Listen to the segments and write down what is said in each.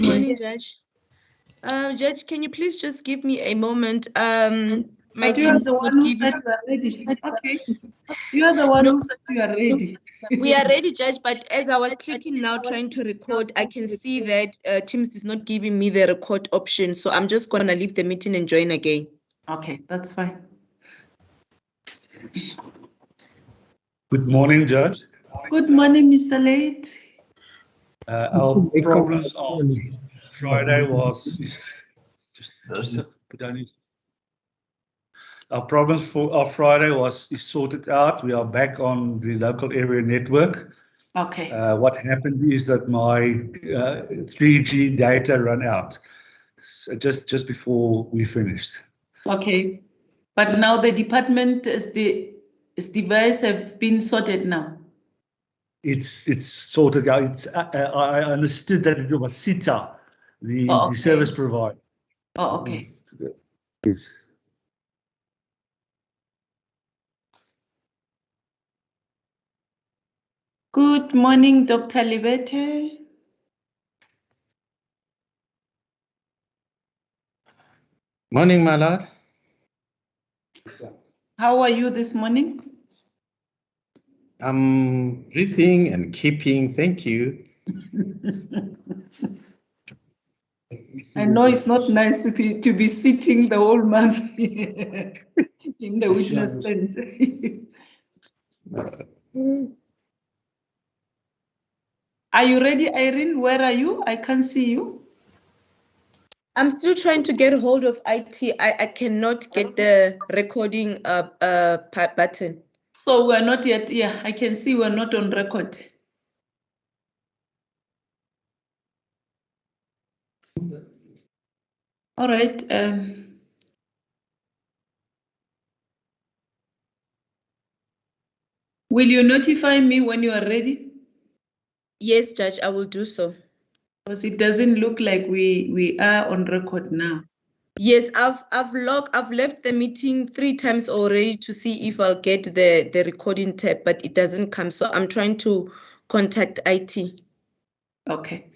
morning, Judge. Judge, can you please just give me a moment? My But you team are is the not one who giving. said you are ready. Okay. You are the one who said you are ready. We are ready, Judge, but as I was clicking now trying to record, I can see that Teams is not giving me the record option. So I'm just going to leave the meeting and join again. Okay, that's fine. Good morning, Judge. Good morning, Mr. Late. Our problems of Friday was our problems for Friday was sorted out. We are back on the local area network. Okay. What happened is that my 3G data ran out just before we finished. Okay, but now the department is the device have been sorted now. It's sorted out. It's I understood that it was SITA, the okay. service provider. Oh, okay. Yes. Good morning, Dr. Libete. Morning, my lord. How are you this morning? I'm breathing and keeping. Thank you. I know it's not nice to be sitting the whole month in the witness stand. Are you ready, Irene? Where are you? I can't see you. I'm still trying to get hold of IT. I cannot get the recording button. So we're not yet, yeah, I can see we're not on record. All right. Will you notify me when you are ready? Yes, Judge, I will do so. Because it doesn't look like we are on record now. Yes, I've left the meeting 3 times already to see if I'll get the recording tab, but it doesn't come. So I'm trying to contact IT. Okay.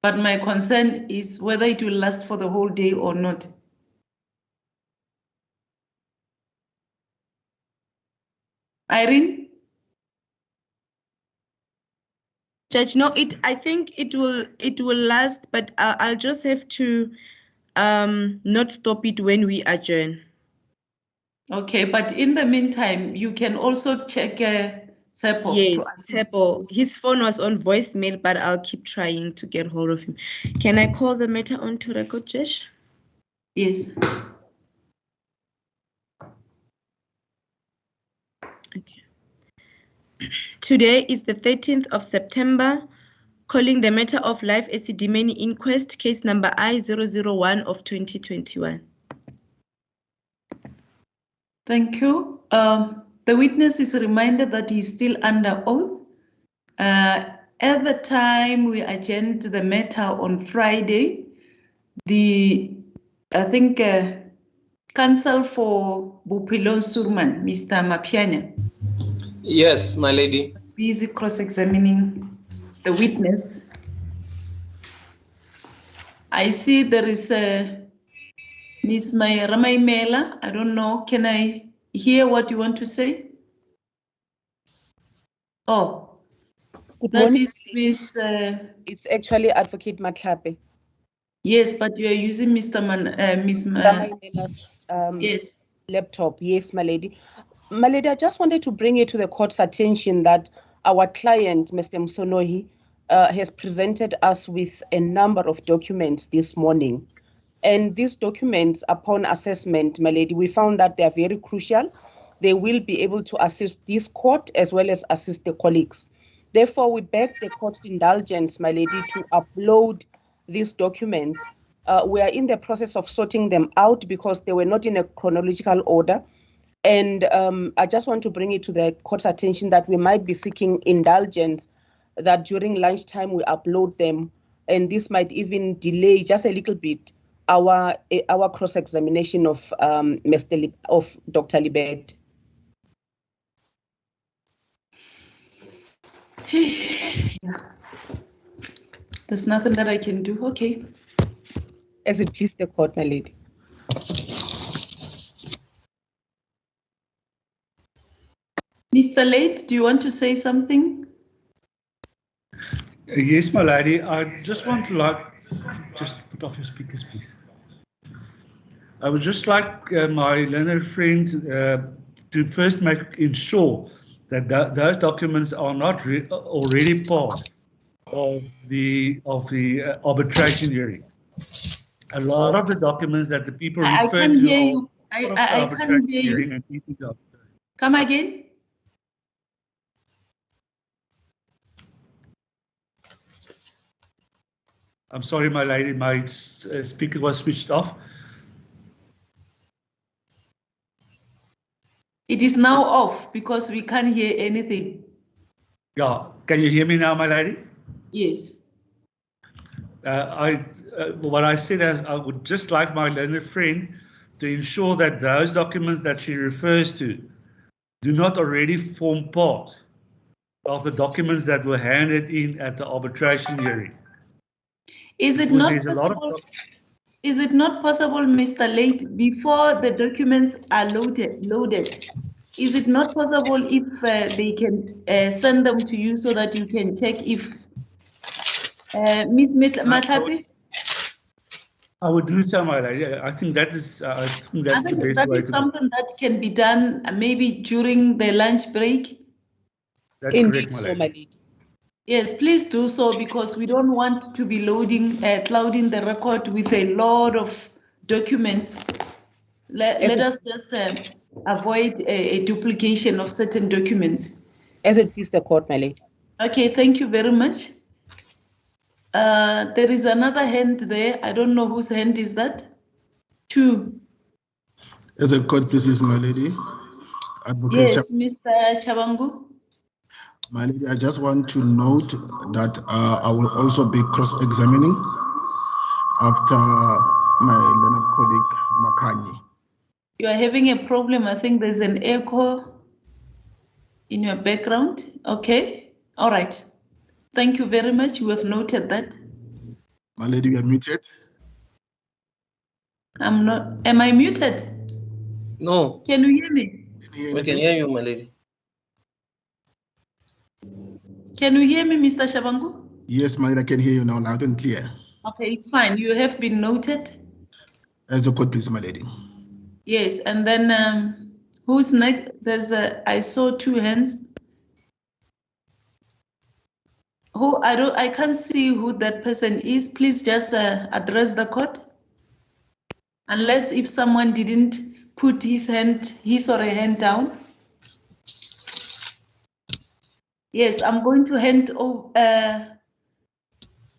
But my concern is whether it will last for the whole day or not. Irene? Judge, no, I think it will last, but I'll just have to not stop it when we adjourn. Okay, but in the meantime, you can also check Tsepo to Yes, assist. Tsepo. His phone was on voicemail, but I'll keep trying to get hold of him. Can I call the matter onto record, Judge? Yes. Okay. Today is the 13th of September, calling the matter of Life Esidimeni Inquest, case number I-001 of 2021. Thank you. The witness is reminded that he is still under oath. At the time we adjourned the matter on Friday, I think counsel for Bupilon Surman, Mr. Mapianya, Yes, my lady. busy cross-examining the witness. I see there is Miss Manamela. I don't know. Can I hear what you want to say? Oh, Good that morning. is Miss. It's actually Advocate Matlape. Yes, but you are using Miss Manamela's yes. laptop. Yes, my lady. My lady, I just wanted to bring it to the court's attention that our client, Mr. Msonohi, has presented us with a number of documents this morning. And these documents, upon assessment, my lady, we found that they are very crucial. They will be able to assist this court as well as assist the colleagues. Therefore, we beg the court's indulgence, my lady, to upload these documents. We are in the process of sorting them out because they were not in a chronological order. And I just want to bring it to the court's attention that we might be seeking indulgence that during lunchtime we upload them, and this might even delay just a little bit our cross-examination of Dr. Libet. There's nothing that I can do. Okay. As it please the court, my lady. Mr. Late, do you want to say something? Yes, my lady. I just want to just put off your speakers, please. I would just like my learned friend to first ensure that those documents are not already part of the arbitration hearing. A lot of the documents that the people refer to hear are you. I can't hear you. Come again. I'm sorry, my lady, my speaker was switched off. It is now off because we can't hear anything. Yeah, can you hear me now, my lady? Yes. What I said, I would just like my learned friend to ensure that those documents that she refers to do not already form part of the documents that were handed in at the arbitration hearing. Is it not possible? Is it not possible, Mr. Late, before the documents are loaded? Is it not possible if they can send them to you so that you can check if Ms. Matapi? I would do so, my lady. I think that is. I think that's the best way to. That is something that can be done maybe during the lunch break. That's correct, my lady. Yes, please do so because we don't want to be clouding the record with a lot of documents. Let us just avoid a duplication of certain documents. As it please the court, my lady. Okay, thank you very much. There is another hand there. I don't know whose hand is that. Two. As a court, please, my lady. Advocate yes, Mr. Chabangu. My lady, I just want to note that I will also be cross-examining after my learned colleague, Makani. You are having a problem. I think there's an echo in your background. Okay. All right. Thank you very much. We have noted that. My lady, you are muted. I'm not. Am I muted? No. Can you hear me? We can hear you, my lady. Can you hear me, Mr. Shabangu? Yes, my lady, I can hear you now loud and clear. Okay, it's fine. You have been noted. As the court, please, my lady. Yes, and then who's next? There's I saw two hands. Who I can't see who that person is. Please just address the court. Unless if someone didn't put his or her hand down. Yes, I'm going to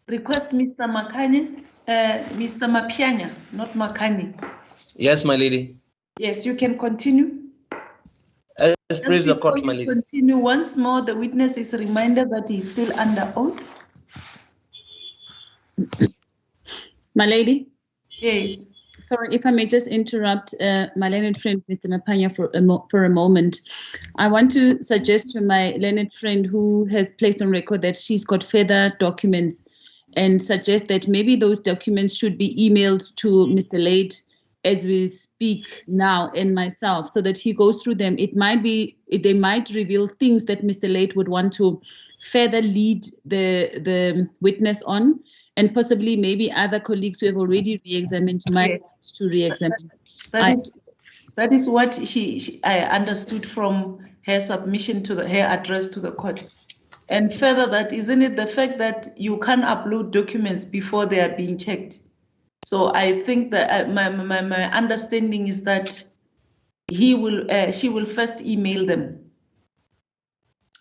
request Mr. Makani, Mr. Mapianya, not Makani. Yes, my lady. Yes, you can continue. Praise the court, my lady. Continue once more. The witness is reminded that he's still under oath. My lady? Yes. Sorry, if I may just interrupt my learned friend, Mr. Mapanya, for a moment. I want to suggest to my learned friend who has placed on record that she's got further documents and suggest that maybe those documents should be emailed to Mr. Late as we speak now and myself so that he goes through them. They might reveal things that Mr. Late would want to further lead the witness on. And possibly maybe other colleagues who have already re-examined might to re-examine. That is what I understood from her submission to her address to the court. And further that, isn't it the fact that you can't upload documents before they are being checked? So I think that my understanding is that she will first email them.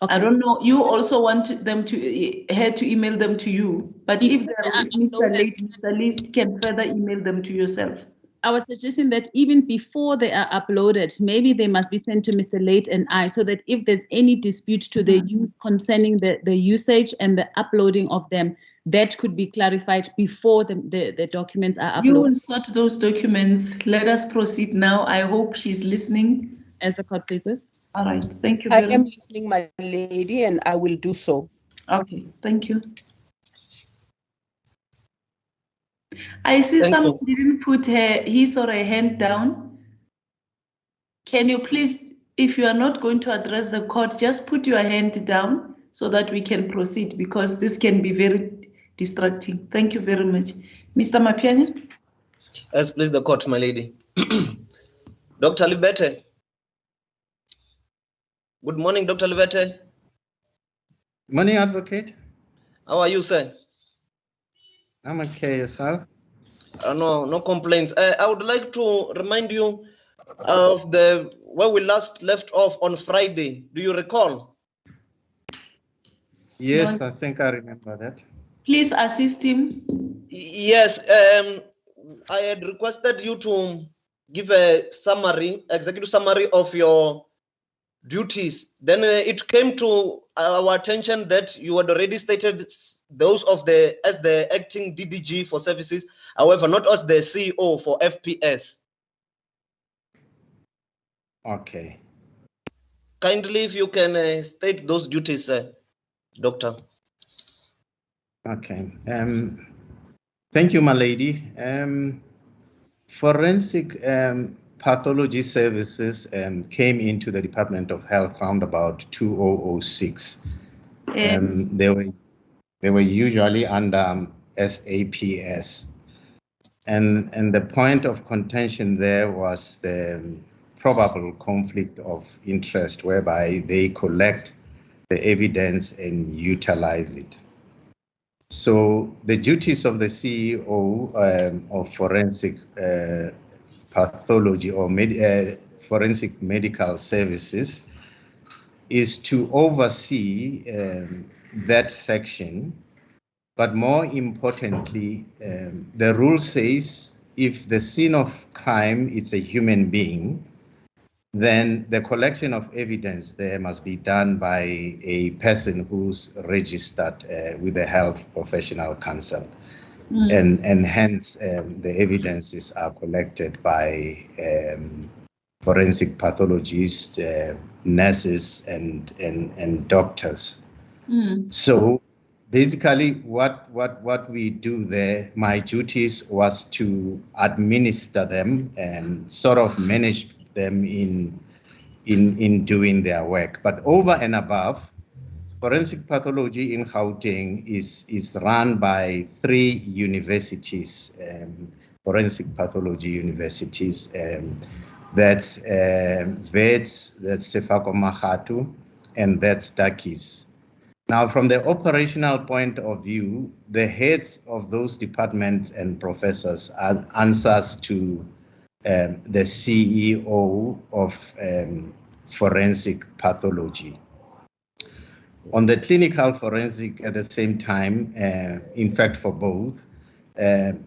Okay. I don't know. You also want her to email them to you, but if they're with Mr. Late, Mr. Late can further email them to yourself. I was suggesting that even before they are uploaded, maybe they must be sent to Mr. Late and I, so that if there's any dispute to the use concerning the usage and the uploading of them, that could be clarified before the documents are uploaded. You will sort those documents. Let us proceed now. I hope she's listening. As the court pleases. All right, thank you very much. I am listening, my lady, and I will do so. Okay, thank you. I see someone didn't put his or her hand down. Can you please, if you are not going to address the court, just put your hand down so that we can proceed, because this can be very distracting. Thank you very much. Mr. Mapianya? Yes, please, the court, my lady. Dr. Libete. Good morning, Dr. Libete. Morning, advocate. How are you, sir? I'm okay, yourself? No complaints. I would like to remind you of where we last left off on Friday. Do you recall? Yes, I think I remember that. Please assist him. Yes, I had requested you to give a summary, executive summary of your duties. Then it came to our attention that you had already stated those as the acting DDG for services, however, not as the CEO for FPS. Okay. Kindly, if you can state those duties, Doctor. Okay. Thank you, my lady. Forensic pathology services came into the Department of Health around about 2006. They were usually under SAPS. And the point of contention there was the probable conflict of interest, whereby they collect the evidence and utilize it. So the duties of the CEO of forensic pathology or forensic medical services is to oversee that section. But more importantly, the rule says if the scene of crime is a human being, then the collection of evidence there must be done by a person who's registered with the Health Professional Council. And hence the evidences are collected by forensic pathologists, nurses, and doctors. So basically what we do there, my duties was to administer them and sort of manage them in doing their work. But over and above, forensic pathology in Gauteng is run by 3 universities, forensic pathology universities. That's VETS, that's Sefako Mahatu, and that's Dakis. Now, from the operational point of view, the heads of those departments and professors answers to the CEO of forensic pathology. On the clinical forensic at the same time, in fact, for both, the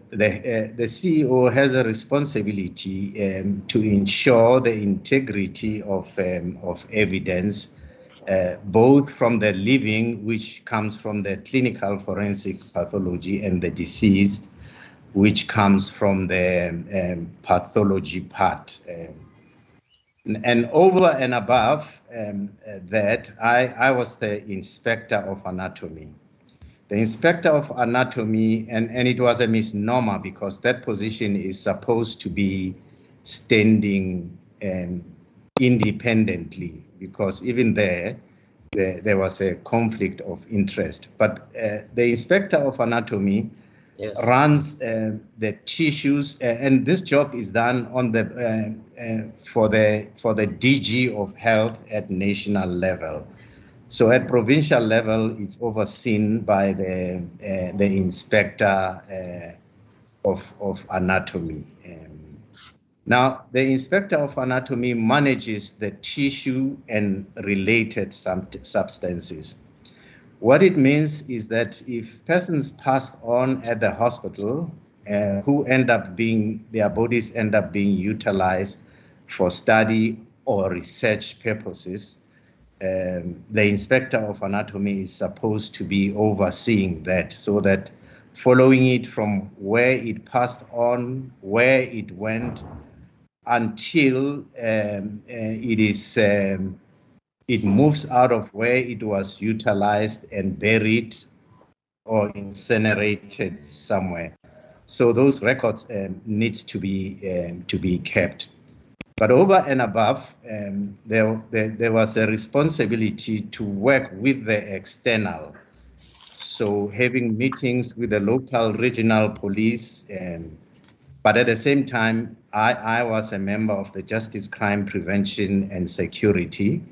CEO has a responsibility to ensure the integrity of evidence, both from the living, which comes from the clinical forensic pathology, and the deceased, which comes from the pathology part. And over and above that, I was the inspector of anatomy. The inspector of anatomy, and it was a misnomer because that position is supposed to be standing independently, because even there was a conflict of interest. But the inspector of anatomy runs the tissues, and this job is done on the for the DG of health at national level. So at provincial level, it's overseen by the inspector of anatomy. Now, the inspector of anatomy manages the tissue and related substances. What it means is that if persons passed on at the hospital who end up being, their bodies end up being utilized for study or research purposes, the inspector of anatomy is supposed to be overseeing that, so that following it from where it passed on, where it went, until it moves out of where it was utilized and buried or incinerated somewhere. So those records needs to be kept. But over and above, there was a responsibility to work with the external. So having meetings with the local regional police, but at the same time, I was a member of the Justice, Crime Prevention and Security,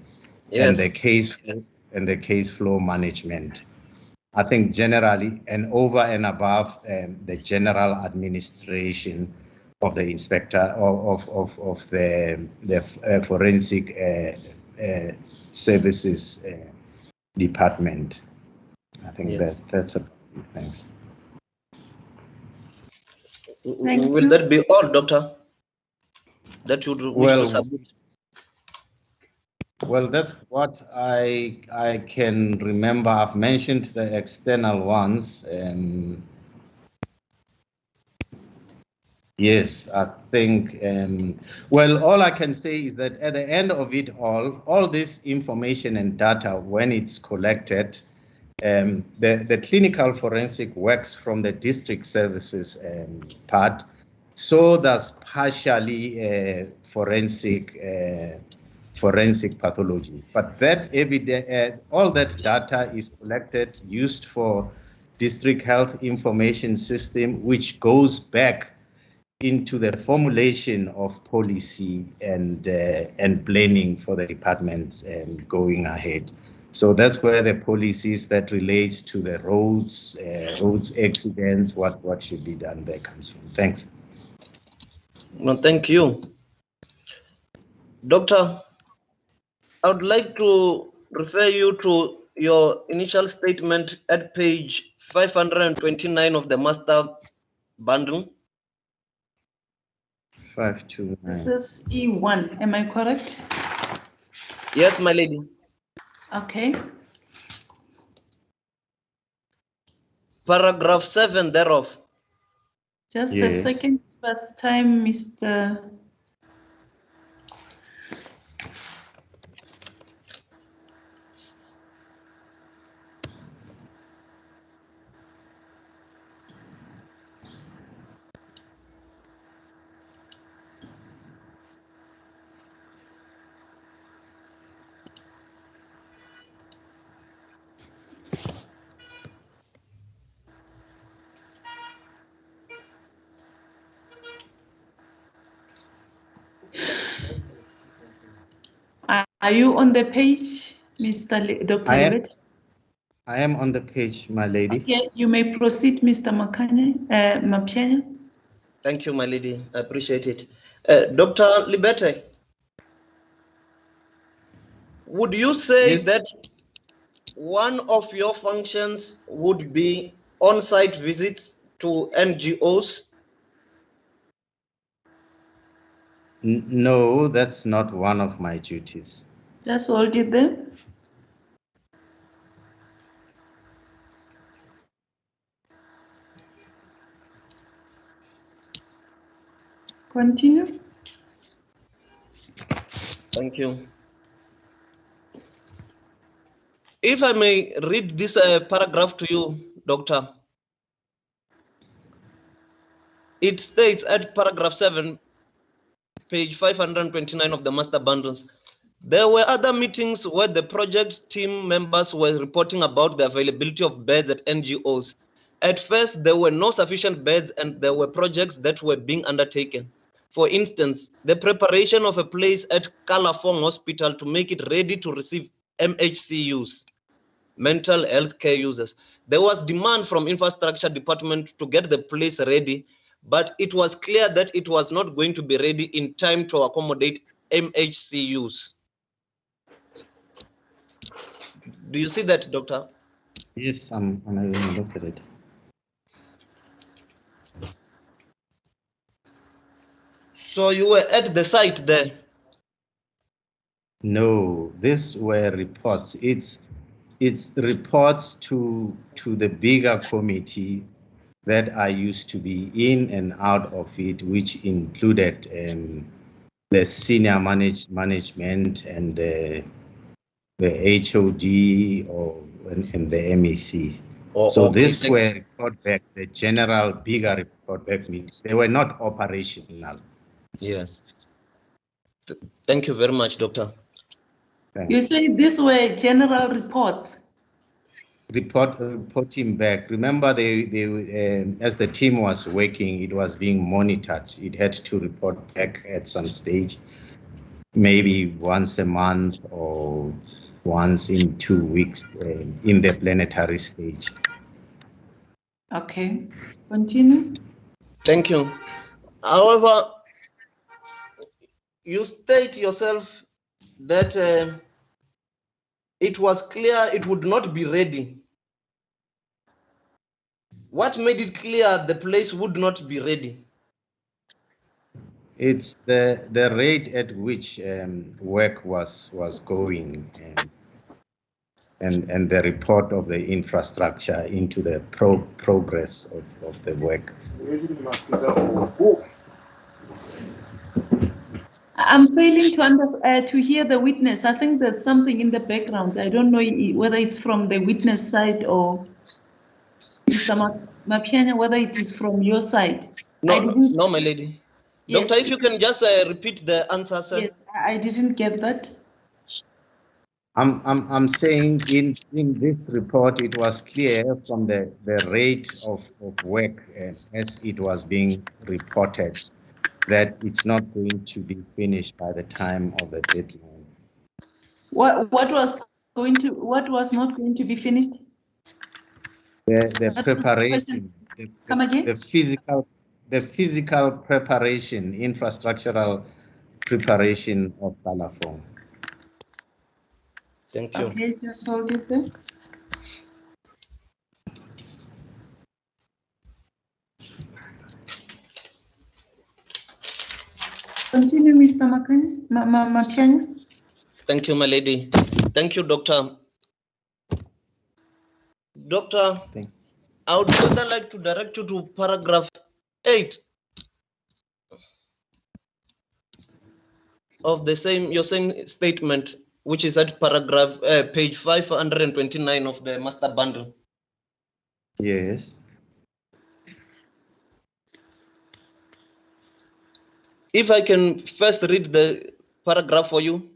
and the case flow management. I think generally, and over and above the general administration of the inspector of the forensic services department. I think that's a thanks. Will that be all, Doctor? That you would wish to submit? Well, that's what I can remember. I've mentioned the external ones. Yes, I think, well, all I can say is that at the end of it all this information and data, when it's collected, the clinical forensic works from the district services part, so does partially forensic pathology. But that evidence, all that data is collected, used for district health information system, which goes back into the formulation of policy and planning for the departments going ahead. So that's where the policies that relates to the roads accidents, what should be done there comes from. Thanks. No, thank you. Doctor, I would like to refer you to your initial statement at page 529 of the master bundle. 529. This is E1, am I correct? Yes, my lady. Okay. Paragraph 7 thereof. Just a second, first time, Mr. Are you on the page, Dr. Libet? I am on the page, my lady. Okay, you may proceed, Mr. Mapianya. Thank you, my lady. I appreciate it. Dr. Libete, would you say Yes. that one of your functions would be on-site visits to NGOs? No, that's not one of my duties. Just hold it there. Continue. Thank you. If I may read this paragraph to you, Doctor. It states at paragraph 7, page 529 of the master bundles, there were other meetings where the project team members were reporting about the availability of beds at NGOs. At first, there were no sufficient beds and there were projects that were being undertaken. For instance, the preparation of a place at Kalafong Hospital to make it ready to receive MHCUs, mental health care users. There was demand from infrastructure department to get the place ready, but it was clear that it was not going to be ready in time to accommodate MHCUs. Do you see that, Doctor? Yes, I'm going to look at it. So you were at the site there? No, these were reports. It's reports to the bigger committee that I used to be in and out of it, which included the senior management and the HOD and the MEC. So okay. these were report back, the general bigger report back meetings. They were not operational. Yes. Thank you very much, Doctor. You say these were general reports. Reporting back. Remember, they as the team was working, it was being monitored. It had to report back at some stage, maybe once a month or once in 2 weeks in the planetary stage. Okay, continue. Thank you. However, you state yourself that it was clear it would not be ready. What made it clear the place would not be ready? It's the rate at which work was going and the report of the infrastructure into the progress of the work. I'm failing to hear the witness. I think there's something in the background. I don't know whether it's from the witness side or Mr. Mapianya, whether it is from your side. No, my lady. Yes. Doctor, if you can just repeat the answer, sir. Yes, I didn't get that. I'm saying in this report, it was clear from the rate of work as it was being reported that it's not going to be finished by the time of the deadline. What was not going to be finished? The preparation, Come again? the physical preparation, infrastructural preparation of Kalafong. Thank you. Okay, just hold it there. Continue, Mr. Mapianya. Thank you, my lady. Thank you, Doctor. Doctor, I would further like to direct you to paragraph 8 of your same statement, which is at paragraph page 529 of the master bundle. Yes. If I can first read the paragraph for you.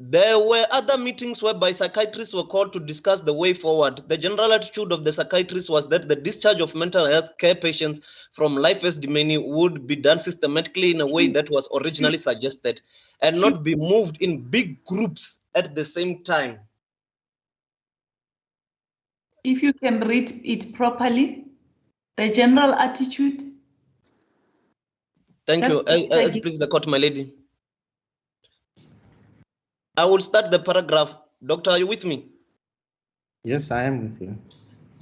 There were other meetings whereby psychiatrists were called to discuss the way forward. The general attitude of the psychiatrists was that the discharge of mental health care patients from life Esidimeni would be done systematically in a way that was originally suggested and not be moved in big groups at the same time. If you can read it properly, the general attitude. Thank you. Please the court, my lady. I will start the paragraph. Doctor, are you with me? Yes, I am with you.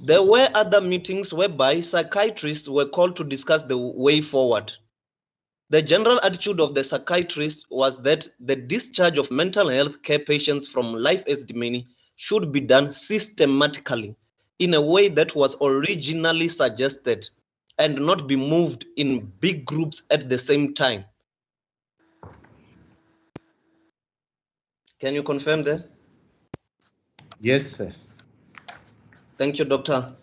There were other meetings whereby psychiatrists were called to discuss the way forward. The general attitude of the psychiatrists was that the discharge of mental health care patients from life Esidimeni should be done systematically in a way that was originally suggested and not be moved in big groups at the same time. Can you confirm that? Yes, sir. Thank you, doctor.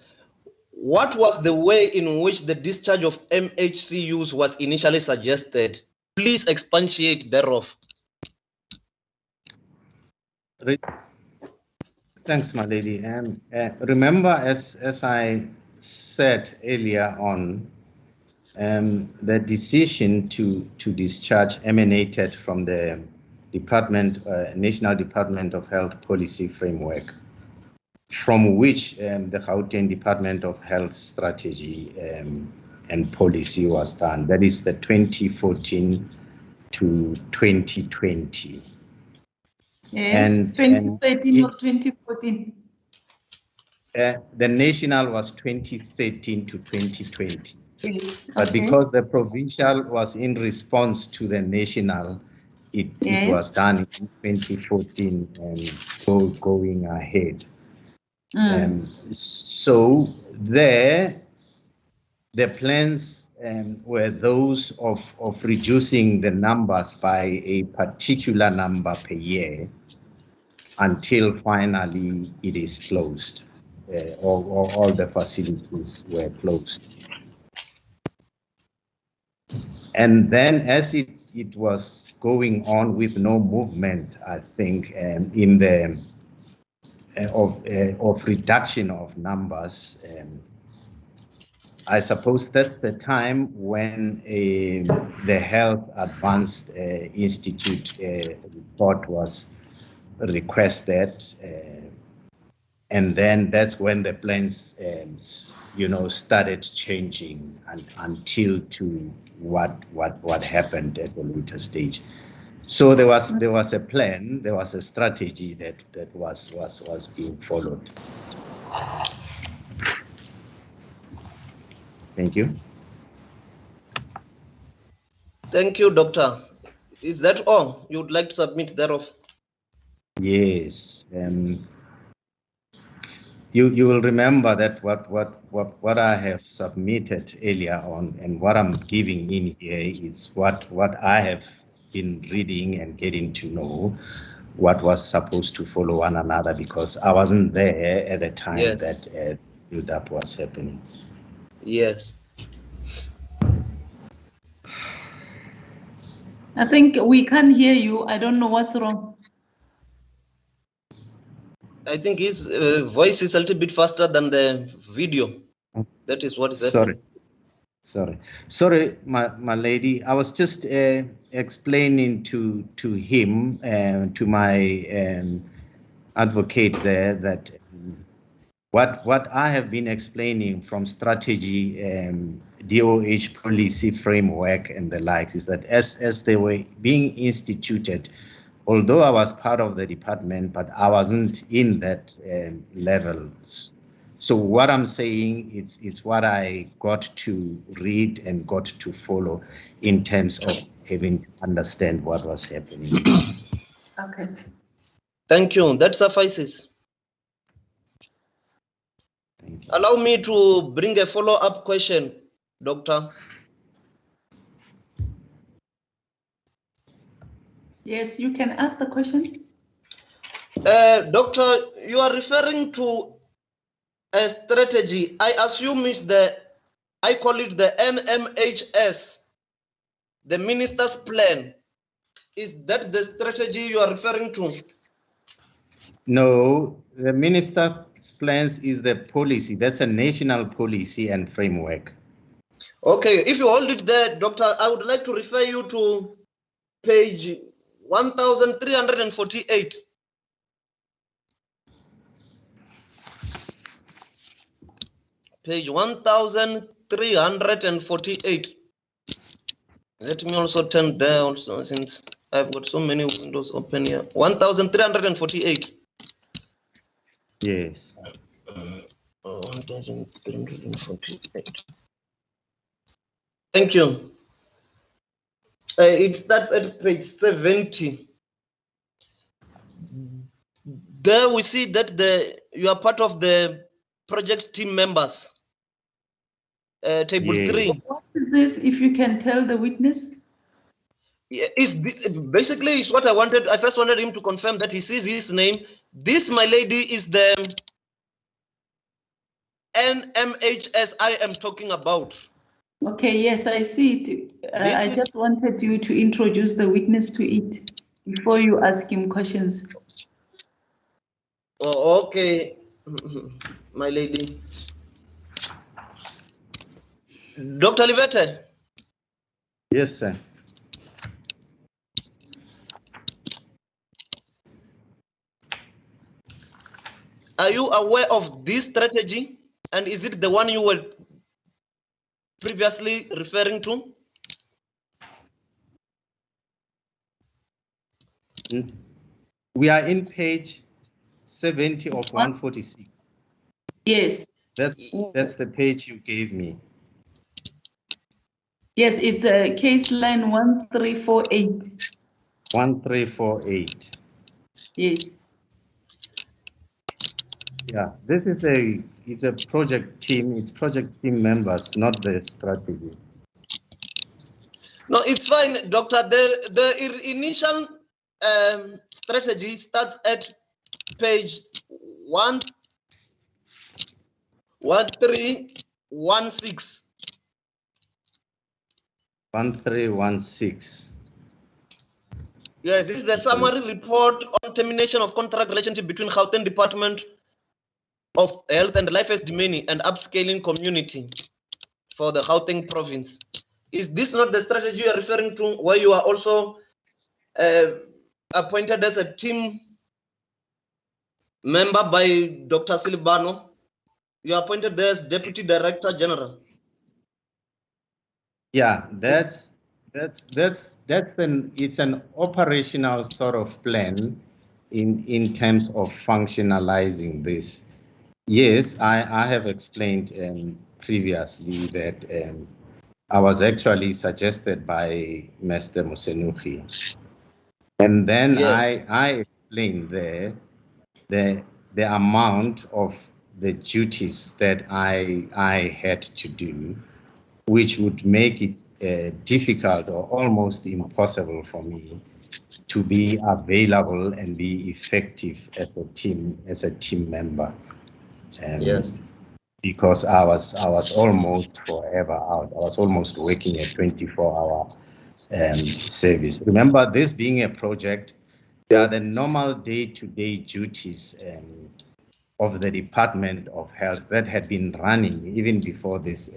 What was the way in which the discharge of MHCUs was initially suggested? Please expatiate thereof. Thanks, my lady. And remember, as I said earlier on, the decision to discharge emanated from the National Department of Health Policy Framework, from which the Gauteng Department of Health Strategy and Policy was done. That is the 2014 to 2020. Yes, and 2013 or 2014? The national was 2013 to 2020. Yes. But okay. because the provincial was in response to the national, it was done in 2014 and going ahead. So there, the plans were those of reducing the numbers by a particular number per year until finally it is closed. All the facilities were closed. And then as it was going on with no movement, I think, in the of reduction of numbers, I suppose that's the time when the Health Advanced Institute report was requested, and then that's when the plans, started changing until to what happened at the later stage. So there was a plan, there was a strategy that was being followed. Thank you. Thank you, doctor. Is that all you would like to submit thereof? Yes. You will remember that what I have submitted earlier on and what I'm giving in here is what I have been reading and getting to know what was supposed to follow one another, because I wasn't there at the time that build-up was happening. Yes. I think we can't hear you. I don't know what's wrong. I think his voice is a little bit faster than the video. That is what is happening. Sorry, my lady. I was just explaining to him, to my advocate there, that what I have been explaining from strategy, DOH policy framework and the likes, is that as they were being instituted, although I was part of the department, but I wasn't in that level. So what I'm saying, it's what I got to read and got to follow in terms of having to understand what was happening. Okay. Thank you. That suffices. Thank you. Allow me to bring a follow-up question, doctor. Yes, you can ask the question. Doctor, you are referring to a strategy. I assume I call it the NMHS, the minister's plan. Is that the strategy you are referring to? No, the minister's plans is the policy. That's a national policy and framework. Okay, if you hold it there, Doctor, I would like to refer you to page 1348. Page 1348. Let me also turn there also, since I've got so many windows open here. 1348. Yes. 1348. Thank you. It starts at page 70. There we see that you are part of the project team members. Table 3. What is this, if you can tell the witness? Yeah, basically is what I wanted. I first wanted him to confirm that he sees his name. This, my lady, is the NMHS I am talking about. Okay, yes, I see it. I just wanted you to introduce the witness to it before you ask him questions. Oh, okay, my lady. Dr. Livete. Yes, sir. Are you aware of this strategy? And is it the one you were previously referring to? We are in page 70 of 146. Yes. That's the page you gave me. Yes, it's a case line 1348. 1348. Yes. Yeah, this is it's a project team. It's project team members, not the strategy. No, it's fine, Doctor. The initial strategy starts at page 1316. 1316. Yeah, this is the summary report on termination of contract relationship between Gauteng Department of Health and Life Esidimeni and upscaling community for the Gauteng province. Is this not the strategy you are referring to, where you are also appointed as a team member by Dr. Silibano? You are appointed there as Deputy Director General. Yeah, it's an operational sort of plan in terms of functionalizing this. Yes, I have explained previously that I was actually suggested by Mr. Musenuchi. And then yes. I explained the amount of the duties that I had to do, which would make it difficult or almost impossible for me to be available and be effective as a team member. Yes. Because I was almost forever out. I was almost working a 24-hour service. Remember, this being a project, there are the normal day-to-day duties of the Department of Health that had been running even before this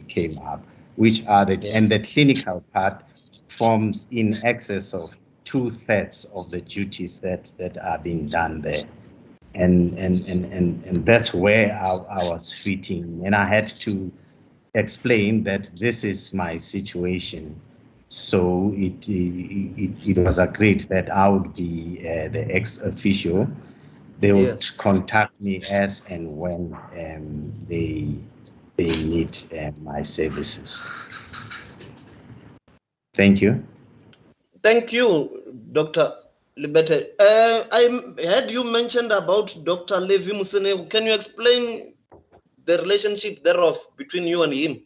came up, which are and the clinical part forms in excess of 2/3 of the duties that are being done there. And that's where I was fitting, and I had to explain that this is my situation. So it was agreed that I would be the ex officio. They would contact me as and when they need my services. Thank you. Thank you, Dr. Libete. I heard you mentioned about Dr. Levi Musene. Can you explain the relationship thereof between you and him?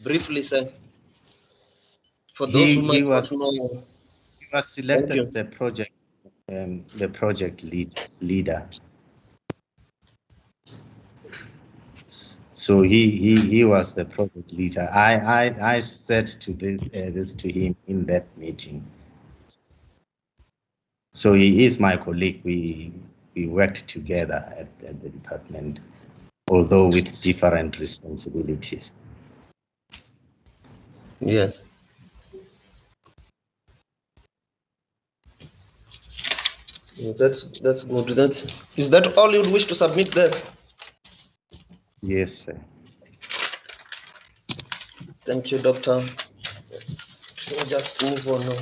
Briefly, sir. For those who might not know. He was selected the project leader. So he was the project leader. I said to this to him in that meeting So he is my colleague. We worked together at the department, although with different responsibilities. Yes. That's good. Is that all you'd wish to submit there? Yes, sir. Thank you, Doctor. We'll just move on now.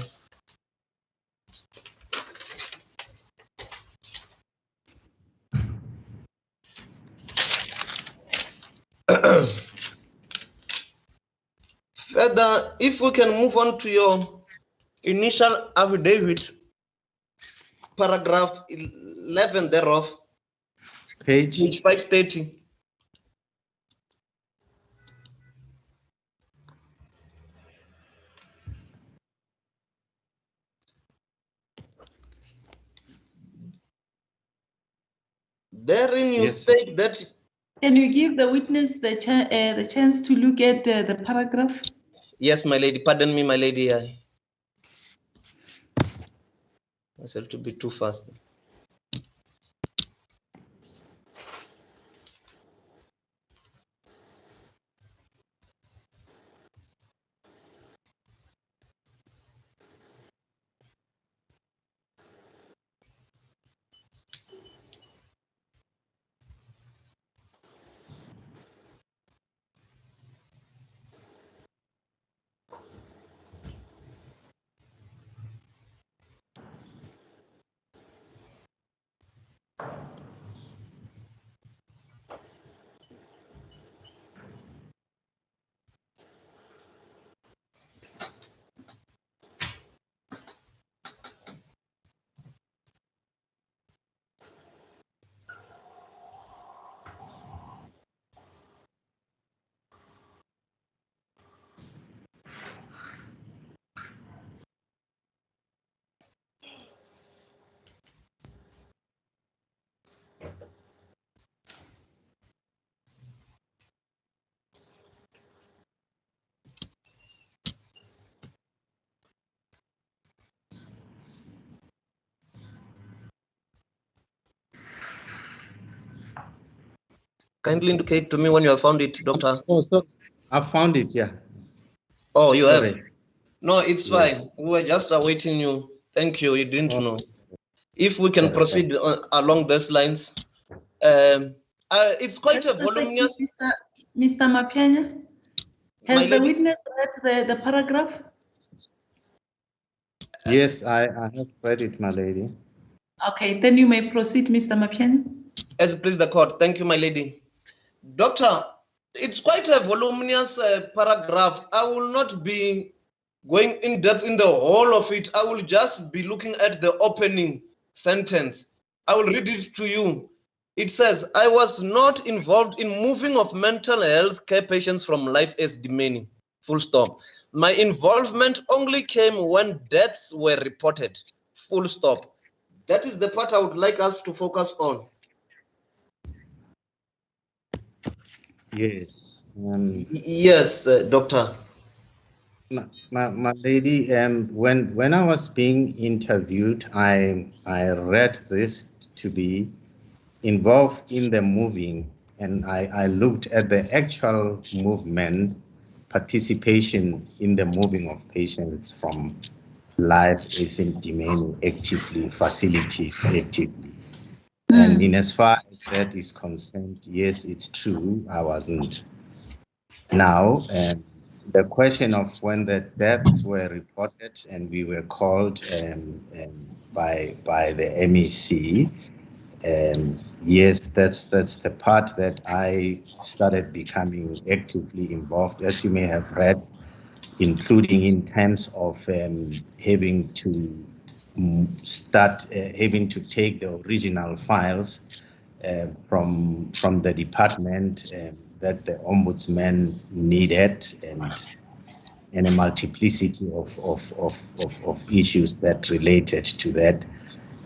Further, if we can move on to your initial affidavit, paragraph 11 thereof, page 530. Therein you state that. Can you give the witness the chance to look at the paragraph? Yes, my lady. Pardon me, my lady. I myself to be too fast. Kindly indicate to me when you have found it, Doctor. Oh, so I found it, yeah. Oh, you Sorry. have? No, it's fine. We were just awaiting you. Thank you. You didn't know. If we can proceed along those lines. It's quite a voluminous. Mr. Mapianya, has the witness read the paragraph? Yes, I have read it, my lady. Okay, then you may proceed, Mr. Mapianya. As it please the court. Thank you, my lady. Doctor, it's quite a voluminous paragraph. I will not be going in depth in the whole of it. I will just be looking at the opening sentence. I will read it to you. It says, I was not involved in moving of mental health care patients from life Esidimeni, full stop. My involvement only came when deaths were reported, full stop. That is the part I would like us to focus on. Yes. Yes, Doctor. My lady, when I was being interviewed, I read this to be involved in the moving, and I looked at the actual movement, participation in the moving of patients from life Esidimeni actively, facilities actively. And in as far as that is concerned, yes, it's true, I wasn't. Now, the question of when the deaths were reported and we were called by the MEC, yes, that's the part that I started becoming actively involved, as you may have read, including in terms of having to having to take the original files from the department that the ombudsman needed, and a multiplicity of issues that related to that.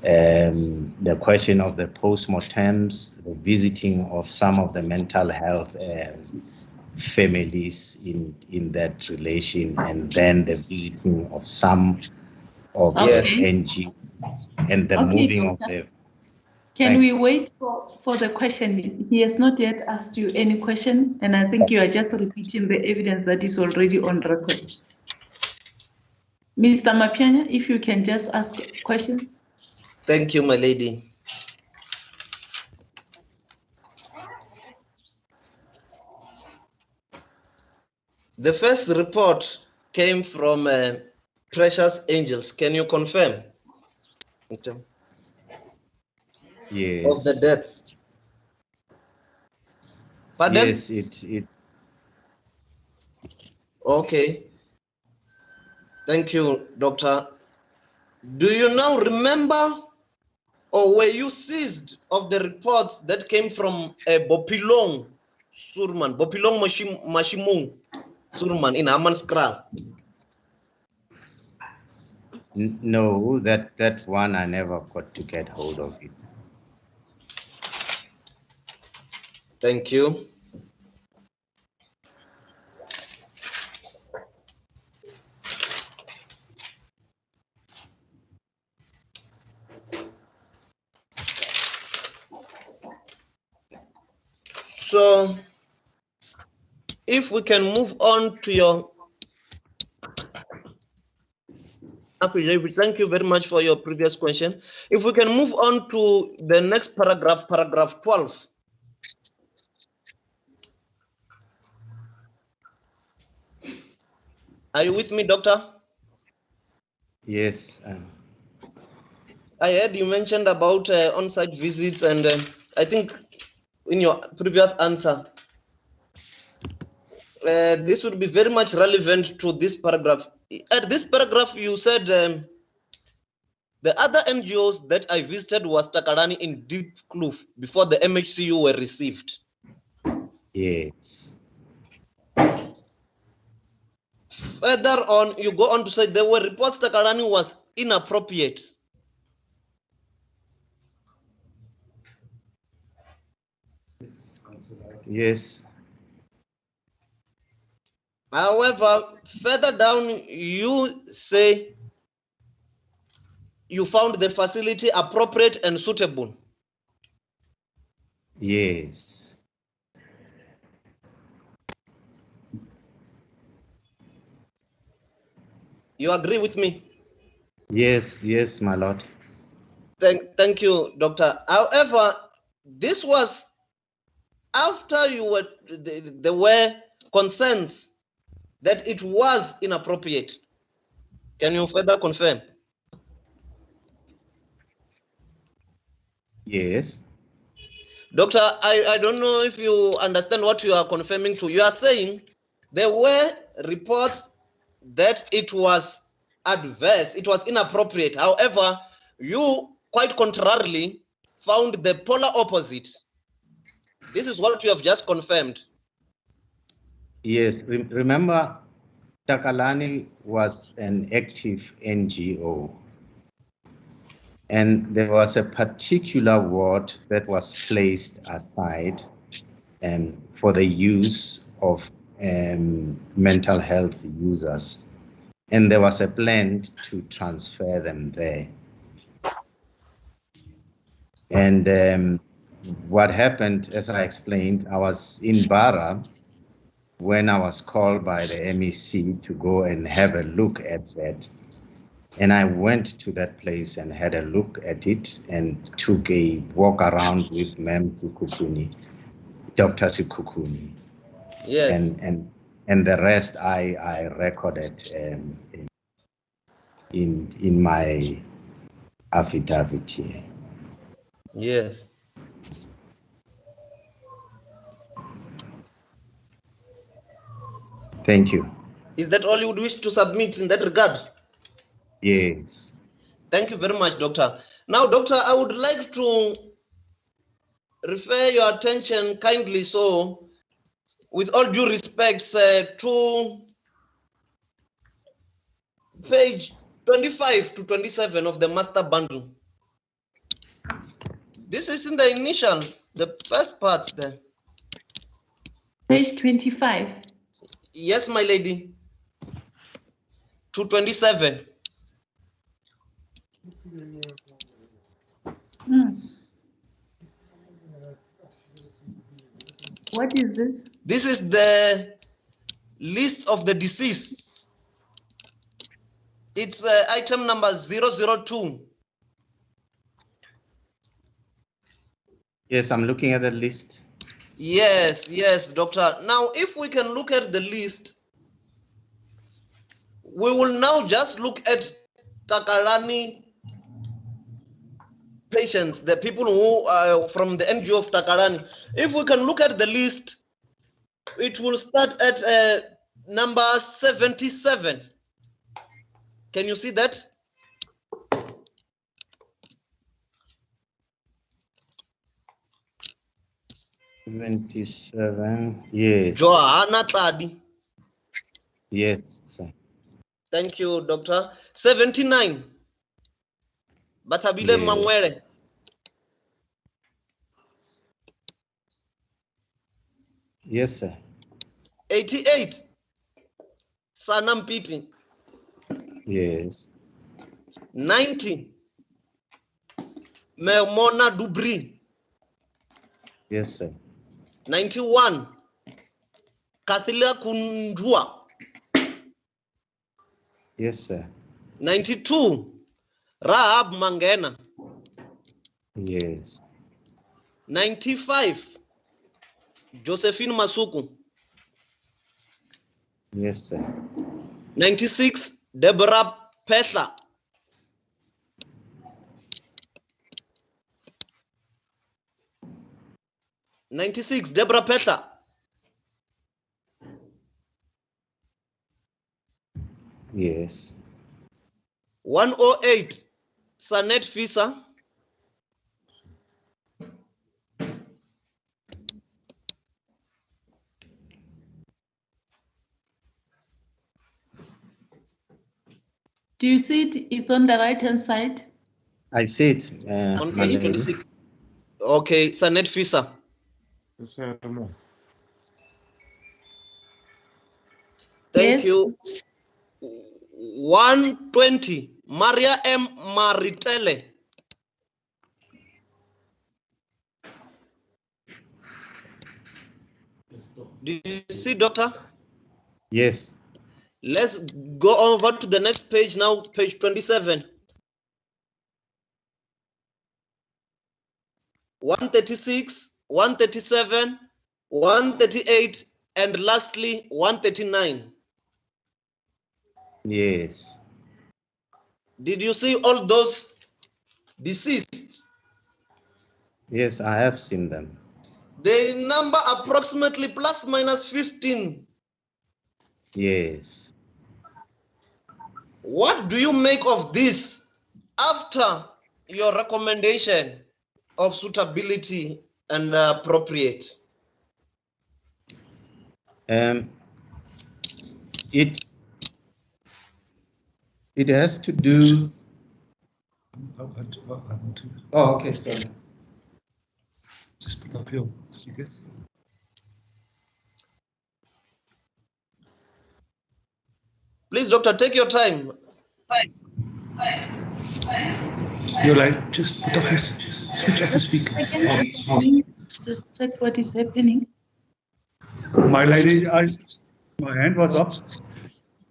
The question of the postmortems, the visiting of some of the mental health families in that relation, and then the visiting of some of NGO and the moving of the. Can we wait for the question? He has not yet asked you any question, and I think you are just repeating the evidence that is already on record. Mr. Mapianya, if you can just ask questions. Thank you, my lady. The first report came from Precious Angels. Can you confirm? Yes. Of the deaths. Pardon? Yes, it. Okay. Thank you, Doctor. Do you now remember, or were you seized of the reports that came from Bopilong Surman, Bopilong Mashimung Surman in Hammanskraal? No, that one I never got to get hold of it. Thank you. So, if we can move on to your thank you very much for your previous question. If we can move on to the next paragraph, paragraph 12. Are you with me, Doctor? Yes. I heard you mentioned about on-site visits, and I think in your previous answer, this would be very much relevant to this paragraph. At this paragraph, you said the other NGOs that I visited was Takalani in Deep Kloof before the MHCU were received. Yes. Further on, you go on to say there were reports Takalani was inappropriate. Yes. However, further down, you say you found the facility appropriate and suitable. Yes. You agree with me? Yes, yes, my lord. Thank you, Doctor. However, this was after there were concerns that it was inappropriate. Can you further confirm? Yes. Doctor, I don't know if you understand what you are confirming to. You are saying there were reports that it was adverse, it was inappropriate. However, you quite contrarily found the polar opposite. This is what you have just confirmed. Yes, remember, Takalani was an active NGO, and there was a particular ward that was placed aside for the use of mental health users, and there was a plan to transfer them there. And what happened, as I explained, I was in Bara when I was called by the MEC to go and have a look at that. And I went to that place and had a look at it and took a walk around with Ma'am Sikukuni, Dr. Sikukuni. Yes. And the rest I recorded in my affidavit here. Yes. Thank you. Is that all you would wish to submit in that regard? Yes. Thank you very much, Doctor. Now, Doctor, I would like to refer your attention kindly, so with all due respect, to page 25 to 27 of the master bundle. This is in the initial, the first part there. Page 25. Yes, my lady. To 27. What is this? This is the list of the deceased. It's item number 002. Yes, I'm looking at the list. Yes, yes, doctor. Now, if we can look at the list, we will now just look at Takalani patients, the people who are from the NGO of Takalani. If we can look at the list, it will start at number 77. Can you see that? Yes. Johanna Tladi. Yes, sir. Thank you, doctor. 79. Batabile Mangwele. Yes, sir. 88. Sanam Piti. Yes. 90. Mermona Dubri. Yes, sir. 91. Kathila Kundua. Yes, sir. 92. Rahab Mangena. Yes. 95. Josephine Masuku. Yes, sir. 96. Deborah Petla. 96. Deborah Petla. Yes. 108. Sanet Fisa. 'Do you see it? It's on the right-hand side. I see it. On page 26. Okay, Sanet Fisa. Thank you. 120. Maria M. Maritele. Do you see, doctor? Yes. Let's go over to the next page now, page 27. 136, 137, 138, and lastly 139. Yes. Did you see all those deceased? Yes, I have seen them. They number approximately plus minus 15. Yes. What do you make of this after your recommendation of suitability and appropriate? It has to do. Oh, okay, sorry. Just put up your speakers. Please, doctor, take your time. You're like, just put off your, switch off the speaker. Just check what is happening. My lady, my hand was up.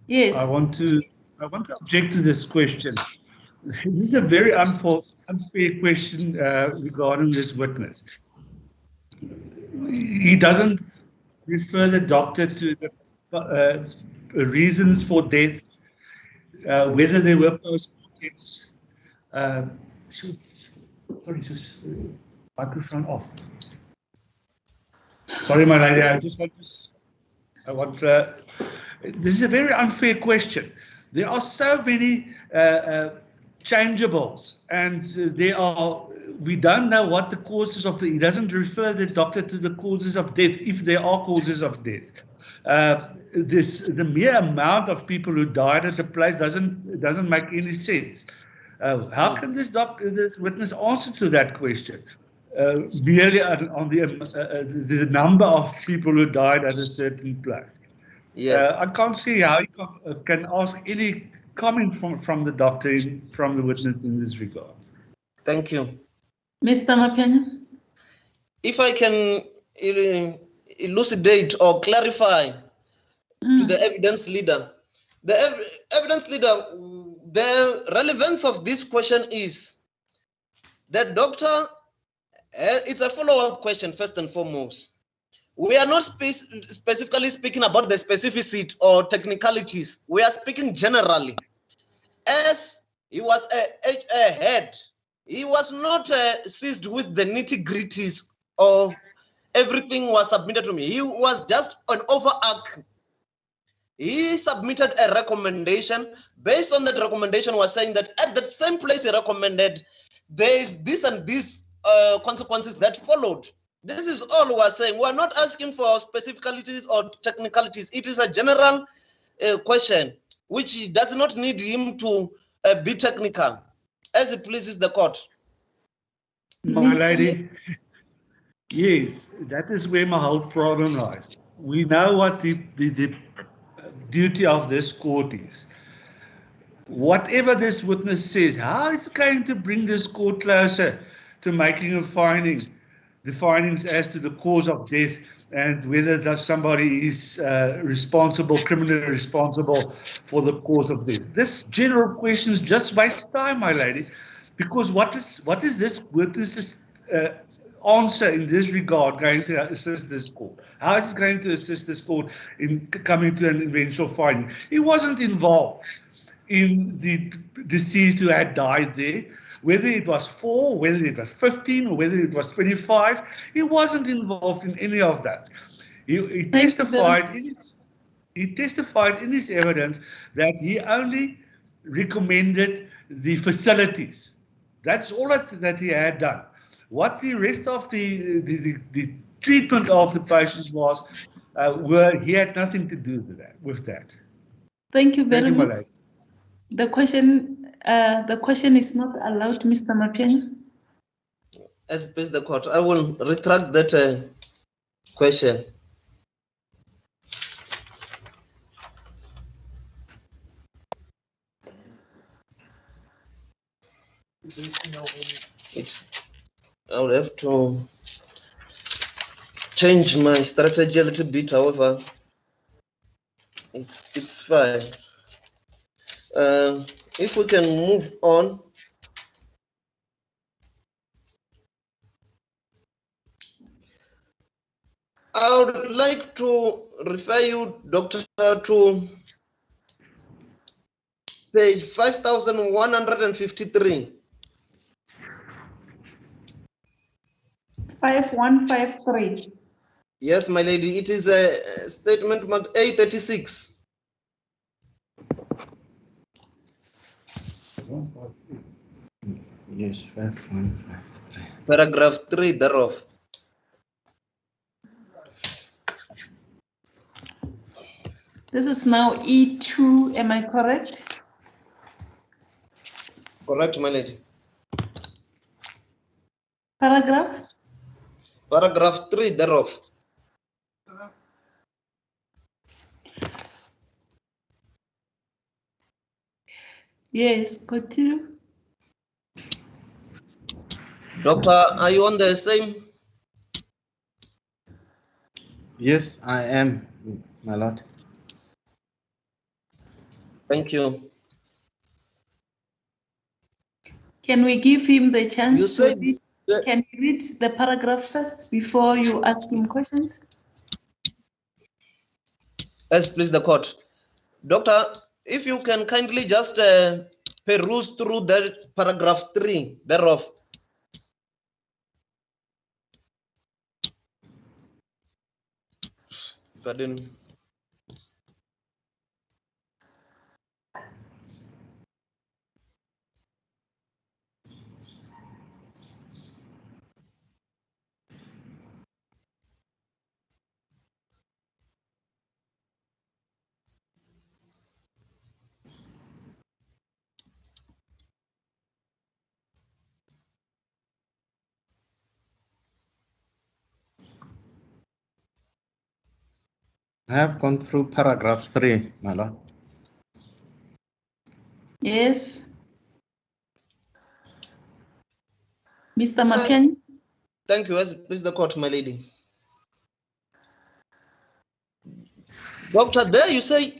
Yes. I want to object to this question. This is a very unfair question regarding this witness. He doesn't refer the doctor to the reasons for death, whether they were post-mortems. Sorry, microphone off. Sorry, my lady. This is a very unfair question. There are so many changeables, and we don't know what the causes of he doesn't refer the doctor to the causes of death, if there are causes of death. The mere amount of people who died at the place doesn't make any sense. How can this witness answer to that question? Merely on the number of people who died at a certain place. Yes. I can't see how he can ask any comment from the doctor, from the witness in this regard. Thank you. Mr. Mapenya? If I can elucidate or clarify to the evidence leader. The evidence leader, the relevance of this question is that doctor, it's a follow-up question first and foremost. We are not specifically speaking about the specificity or technicalities. We are speaking generally. As he was a head, he was not seized with the nitty-gritties of everything was submitted to me. He was just an overarch. He submitted a recommendation. Based on that recommendation, was saying that at the same place he recommended, there is this and this consequences that followed. This is all we are saying. We are not asking for specificalities or technicalities. It is a general question which does not need him to be technical, as it pleases the court. My lady, yes, that is where my whole problem lies. We know what the duty of this court is. Whatever this witness says, how is it going to bring this court closer to making a finding? The findings as to the cause of death and whether somebody is responsible, criminally responsible for the cause of death. This general questions just waste time, my lady, because what is this witness's answer in this regard going to assist this court? How is it going to assist this court in coming to an eventual finding? He wasn't involved in the deceased who had died there. Whether it was 4, whether it was 15, or whether it was 25, he wasn't involved in any of that. He testified in his evidence that he only recommended the facilities. That's all that he had done. What the rest of the treatment of the patients was, he had nothing to do with that. Thank you very much. The question is not allowed, Mr. Mapenya. As it pleases the court, I will retract that question. I would have to change my strategy a little bit, however, it's fine. If we can move on. I would like to refer you, Doctor, to page 5153. 5153. Yes, my lady, it is a statement marked A36. Yes, 5153. Paragraph 3 thereof. This is now E2, am I correct? Correct, my lady. Paragraph? Paragraph 3 thereof. Yes, continue. Doctor, are you on the same? Yes, I am, my lord. Thank you. Can we give him the chance You to said read? Can you read the paragraph first before you ask him questions? As please the court. Doctor, if you can kindly just peruse through that paragraph 3 thereof. Pardon. I have gone through paragraph 3, my lord. Yes. Mr. Mapian? Thank you. Please the court, my lady. Doctor, there you say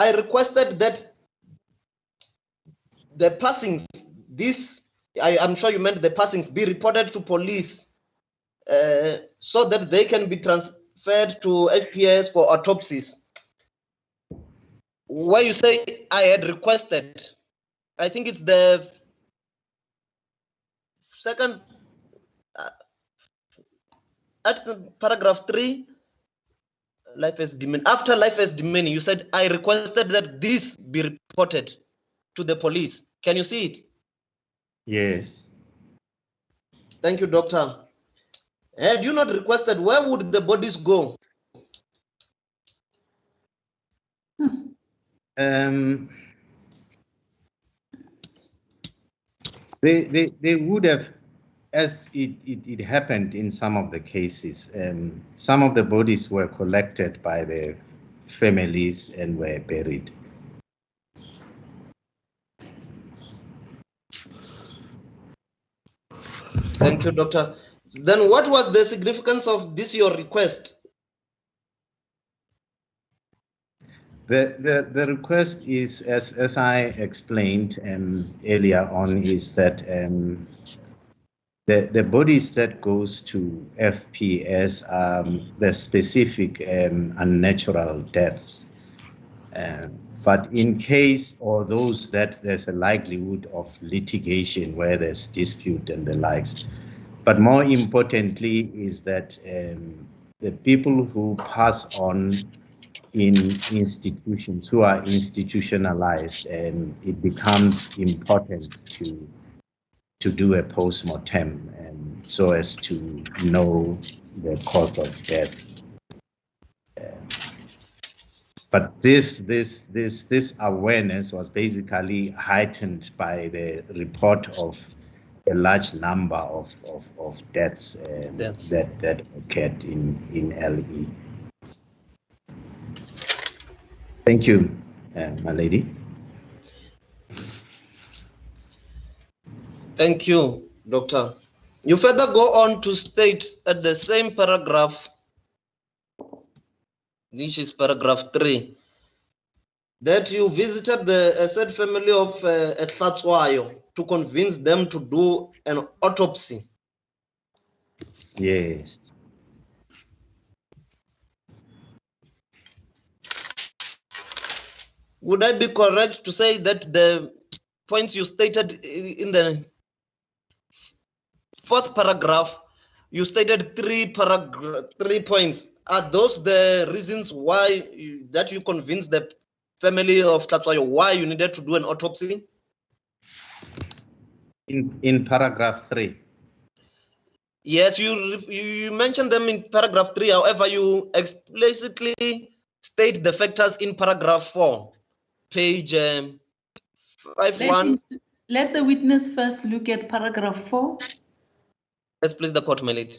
I requested that the passings, I'm sure you meant the passings be reported to police so that they can be transferred to FPS for autopsies. Where you say I had requested, I think it's the second, at the paragraph 3, life as demanding. After life as demanding, you said I requested that this be reported to the police. Can you see it? Yes. Thank you, doctor. Had you not requested, where would the bodies go? They would have, as it happened in some of the cases, some of the bodies were collected by the families and were buried. Thank you, doctor. Then what was the significance of this, your request? The request is, as I explained earlier on, is that the bodies that goes to FPS are the specific unnatural deaths. But in case, or those that there's a likelihood of litigation where there's dispute and the likes. But more importantly is that the people who pass on in institutions, who are institutionalized, and it becomes important to do a post-mortem and so as to know the cause of death. But this awareness was basically heightened by the report of a large number of deaths that occurred in LE. Thank you, my lady. Thank you, doctor. You further go on to state at the same paragraph, this is paragraph 3, that you visited the said family of Tlatswayo to convince them to do an autopsy. Yes. Would I be correct to say that the points you stated in the 4th paragraph, you stated 3 points? Are those the reasons why that you convinced the family of Tlatswayo why you needed to do an autopsy? In paragraph 3. Yes, you mentioned them in paragraph 3. However, you explicitly state the factors in paragraph 4, page 51. Let the witness first look at paragraph 4. Yes, please, the court, my lady.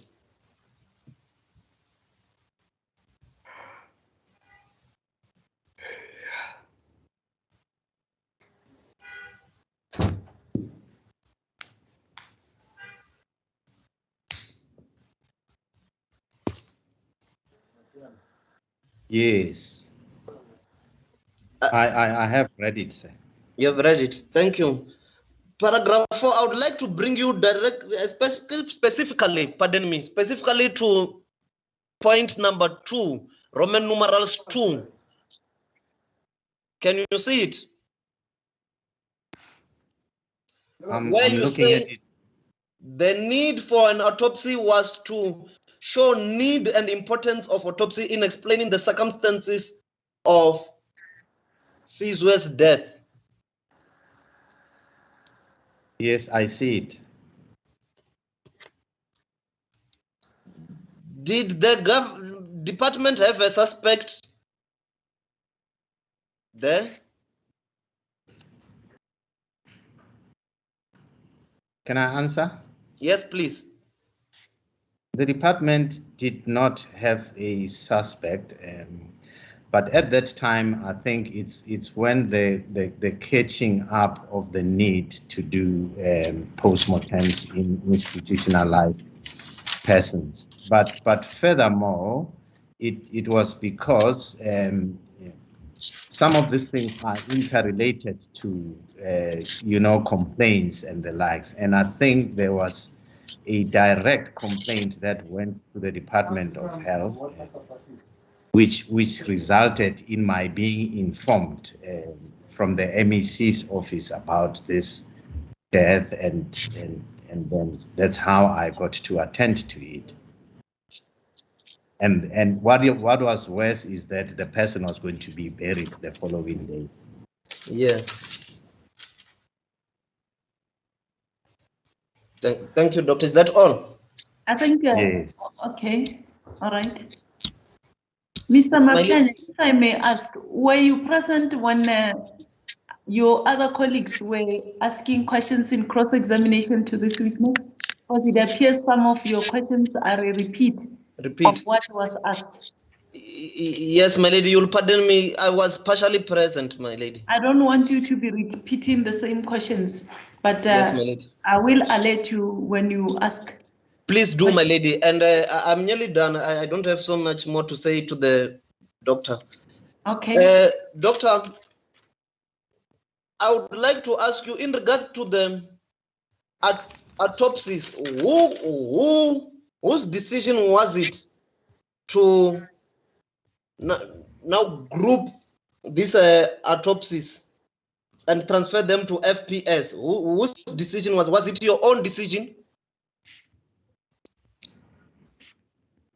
Yes. I have read it, sir. You have read it. Thank you. Paragraph 4, I would like to bring you specifically to point number 2, Roman numerals 2. Can you see it? Where you say the need for an autopsy was to show need and importance of autopsy in explaining the circumstances of Sizwe's death. Yes, I see it. Did the department have a suspect there? Can I answer? Yes, please. The department did not have a suspect, But at that time, I think it's when the catching up of the need to do postmortems in institutionalized persons. But furthermore, it was because some of these things are interrelated to complaints and the likes. And I think there was a direct complaint that went to the Department of Health, which resulted in my being informed from the MEC's office about this death, and then that's how I got to attend to it. And what was worse is that the person was going to be buried the following day. Yes. Thank you, Doctor. Is that all? I think, Yes. Okay, all right. Mr. Mapenya, if I may ask, were you present when your other colleagues were asking questions in cross-examination to this witness? Because it appears some of your questions are a repeat of what was asked. Yes, my lady, you'll pardon me. I was partially present, my lady. I don't want you to be repeating the same questions, but yes, my lady. I will alert you when you ask. Please do, my lady. And I'm nearly done. I don't have so much more to say to the doctor. Okay. Doctor, I would like to ask you in regard to the autopsies, whose decision was it to now group these autopsies and transfer them to FPS? Whose decision was it your own decision?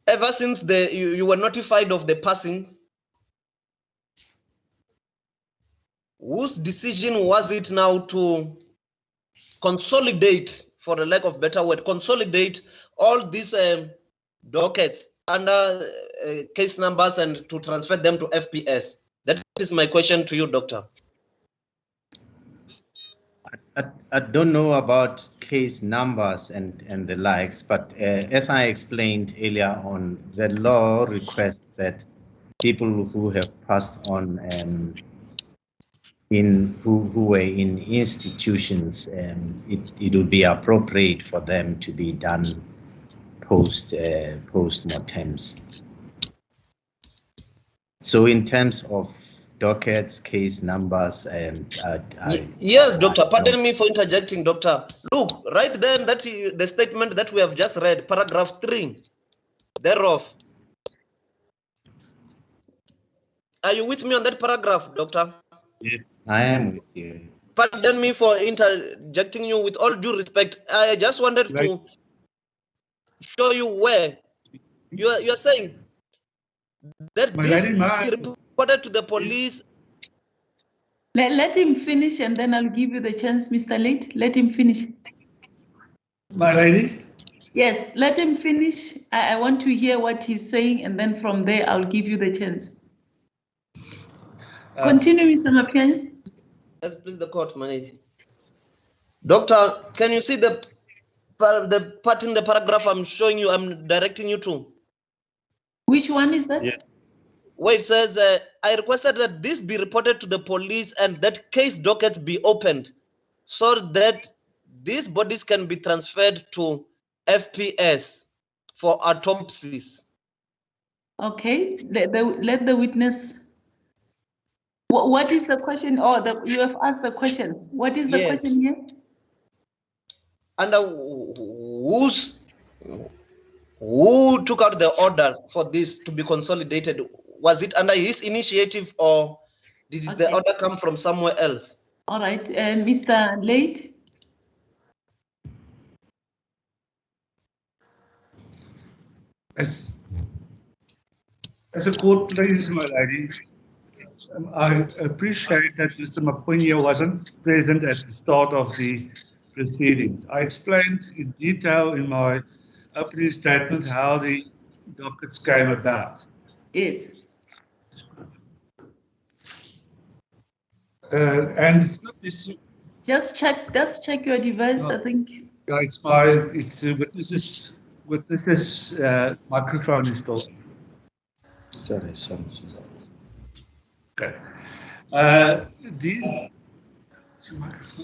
Ever since you were notified of the passings, whose decision was it now to consolidate, for the lack of better word, consolidate all these dockets under case numbers and to transfer them to FPS? That is my question to you, doctor. I don't know about case numbers and the likes, but as I explained earlier on, the law requests that people who have passed on who were in institutions, it would be appropriate for them to be done post-mortems. So in terms of dockets, case numbers, yes, doctor, pardon me for interjecting, doctor. Look, right there, the statement that we have just read, paragraph 3 thereof. Are you with me on that paragraph, doctor? Yes, I am with you. Pardon me for interjecting you with all due respect. I just wanted to show you where you are saying that this be reported to the police. Let him finish and then I'll give you the chance, Mr. Late. Let him finish. My lady? Yes, let him finish. I want to hear what he's saying and then from there I'll give you the chance. Continue, Mr. Mapenya. Yes, please, the court, manager. Doctor, can you see the part in the paragraph I'm showing you, I'm directing you to? Which one is that? Yes. Where it says, I requested that this be reported to the police and that case dockets be opened so that these bodies can be transferred to FPS for autopsies. Okay, let the witness. What is the question? Oh, you have asked the question. What is the question here? And who took out the order for this to be consolidated? Was it under his initiative or did the order come from somewhere else? All right, Mr. Late. As a court, please, my lady, I appreciate that Mr. Mapenya wasn't present at the start of the proceedings. I explained in detail in my opening statement how the dockets came about. Yes. And it's not this. Just check your device. I think. Yeah, it's witnesses microphone installed. Sorry. Okay. These.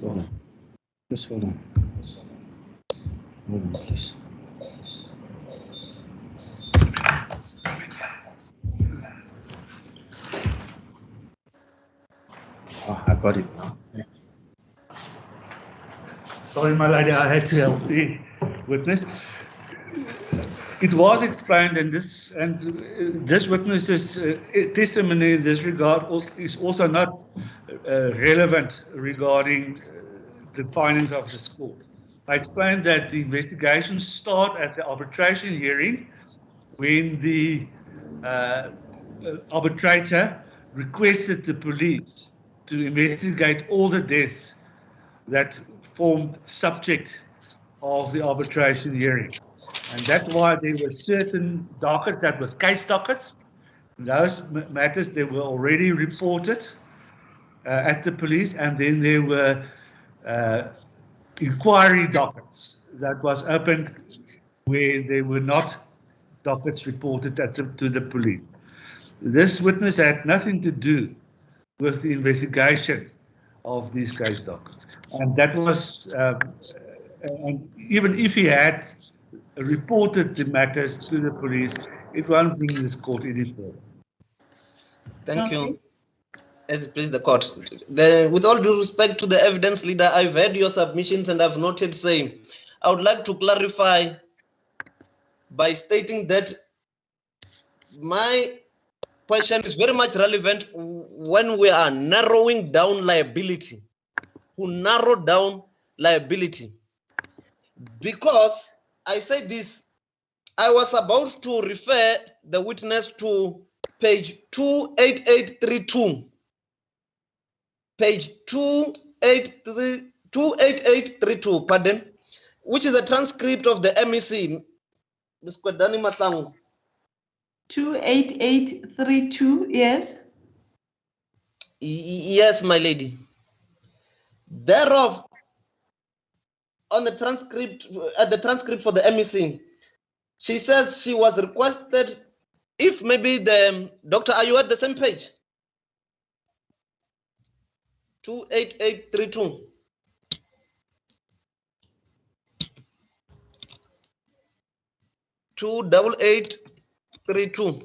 Hold on. Just hold on. Hold on, please. Oh, I got it now. Sorry, my lady, I had to help the witness. It was explained in this, and this witness's testimony in this regard is also not relevant regarding the findings of this court. I explained that the investigations start at the arbitration hearing when the arbitrator requested the police to investigate all the deaths that formed subject of the arbitration hearing. And that's why there were certain dockets that were case dockets. Those matters, they were already reported at the police, and then there were inquiry dockets that was opened where there were not dockets reported to the police. This witness had nothing to do with the investigation of these case dockets. And that was, and even if he had reported the matters to the police, it won't bring this court any further. Thank you. As it please the court. With all due respect to the evidence leader, I've heard your submissions and I've noted same. I would like to clarify by stating that my question is very much relevant when we are narrowing down liability. Who narrow down liability? Because I say this, I was about to refer the witness to page 28832. Page 28832, pardon, which is a transcript of the MEC. Ms. Kwadani Matlangu. 28832, yes? Yes, my lady. Thereof, on the transcript, at the transcript for the MEC, she says she was requested, if maybe the doctor, are you at the same page? 28832. Two 8832.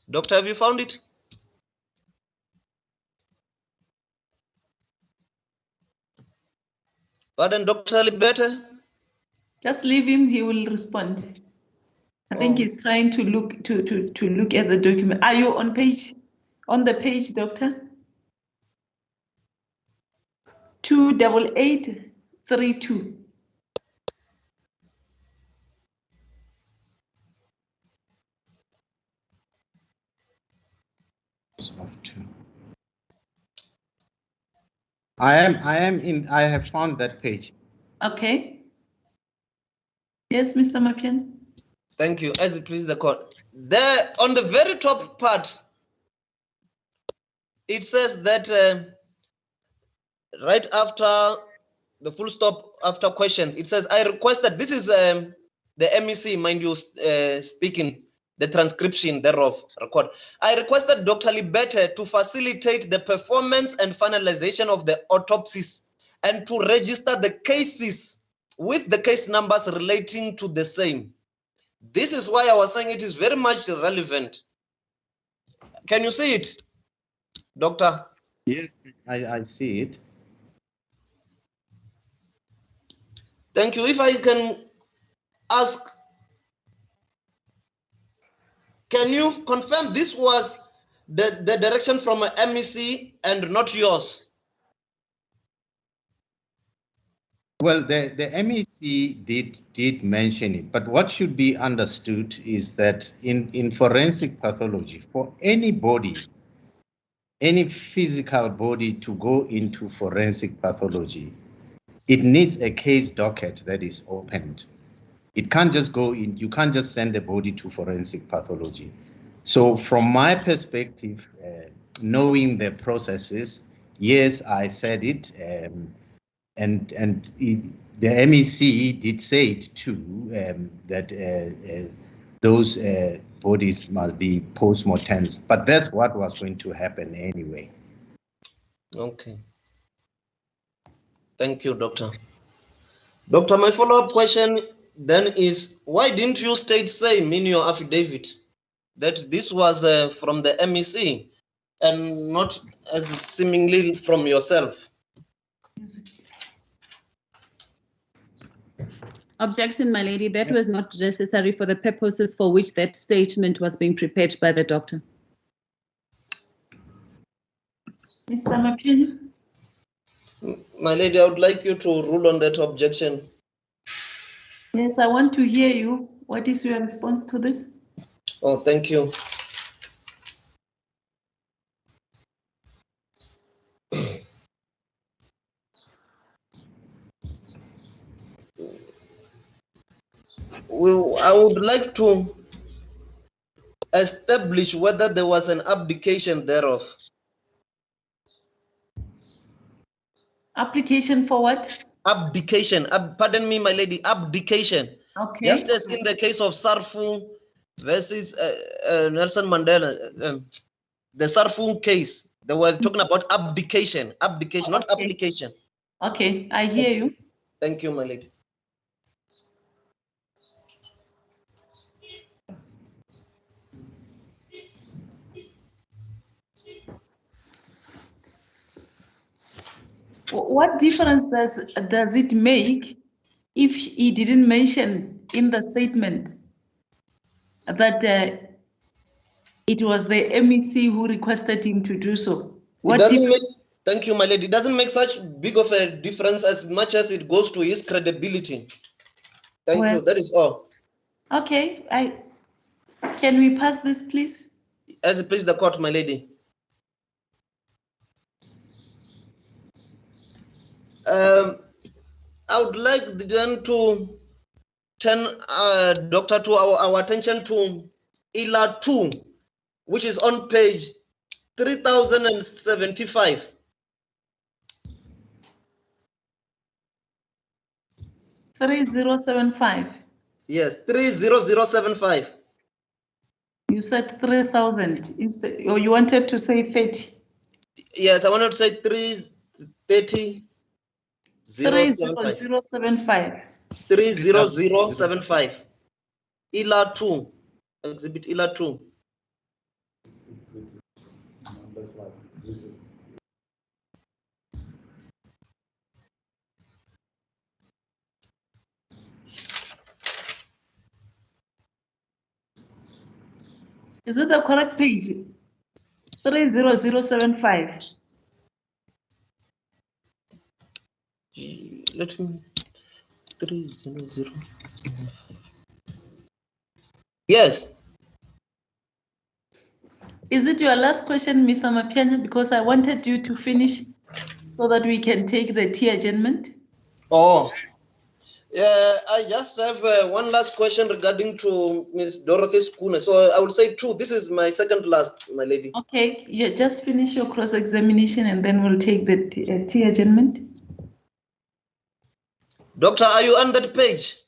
Doctor, have you found it? Pardon, Dr. Libete? Just leave him, he will respond. I think he's trying to look at the document. Are you on the page, doctor? 28832. I have found that page. Okay. Yes, Mr. Mapian. Thank you. As it pleases the court. There, on the very top part, it says that right after the full stop, after questions, it says, I request that this is the MEC, mind you, speaking, the transcription thereof record. I requested Dr. Libete to facilitate the performance and finalization of the autopsies and to register the cases with the case numbers relating to the same. This is why I was saying it is very much relevant. Can you see it, Doctor? Yes, I see it. Thank you. If I can ask, can you confirm this was the direction from a MEC and not yours? Well, the MEC did mention it, but what should be understood is that in forensic pathology, for any body, any physical body to go into forensic pathology, it needs a case docket that is opened. It can't just go in, you can't just send a body to forensic pathology. So from my perspective, knowing the processes, yes, I said it, and the MEC did say it too, that those bodies must be post-mortems, but that's what was going to happen anyway. Okay. Thank you, Doctor. Doctor, my follow-up question then is, why didn't you state same in your affidavit that this was from the MEC and not as seemingly from yourself? Objection, my lady. That was not necessary for the purposes for which that statement was being prepared by the doctor. Mr. Mapini? My lady, I would like you to rule on that objection. Yes, I want to hear you. What is your response to this? Oh, thank you. I would like to establish whether there was an abdication thereof. Application for what? Abdication. Pardon me, my lady. Abdication. Okay. Just as in the case of Sarfu versus Nelson Mandela, the Sarfu case, they were talking about abdication. Abdication, not application. Okay, I hear you. Thank you, my lady. What difference does it make if he didn't mention in the statement that it was the MEC who requested him to do so? Thank you, my lady. It doesn't make such big of a difference as much as it goes to his credibility. Thank you. That is all. Okay. Can we pass this, please? As it please the court, my lady. I would like then to turn Doctor to our attention to ILA 2, which is on page 3075. 3075. Yes, 30075. You said 3000. Or you wanted to say 30? Yes, I wanted to say 330. 30075. 30075. ILA 2. Exhibit ILA 2. Is it the correct page? 30075. Let me 300. Yes. Is it your last question, Mr. Mapianya? Because I wanted you to finish so that we can take the tea adjournment. Oh, I just have one last question regarding to Ms. Dorothy Skune. So I would say two. This is my second last, my lady. Okay, yeah, just finish your cross-examination and then we'll take the tea adjournment. Doctor, are you on that page?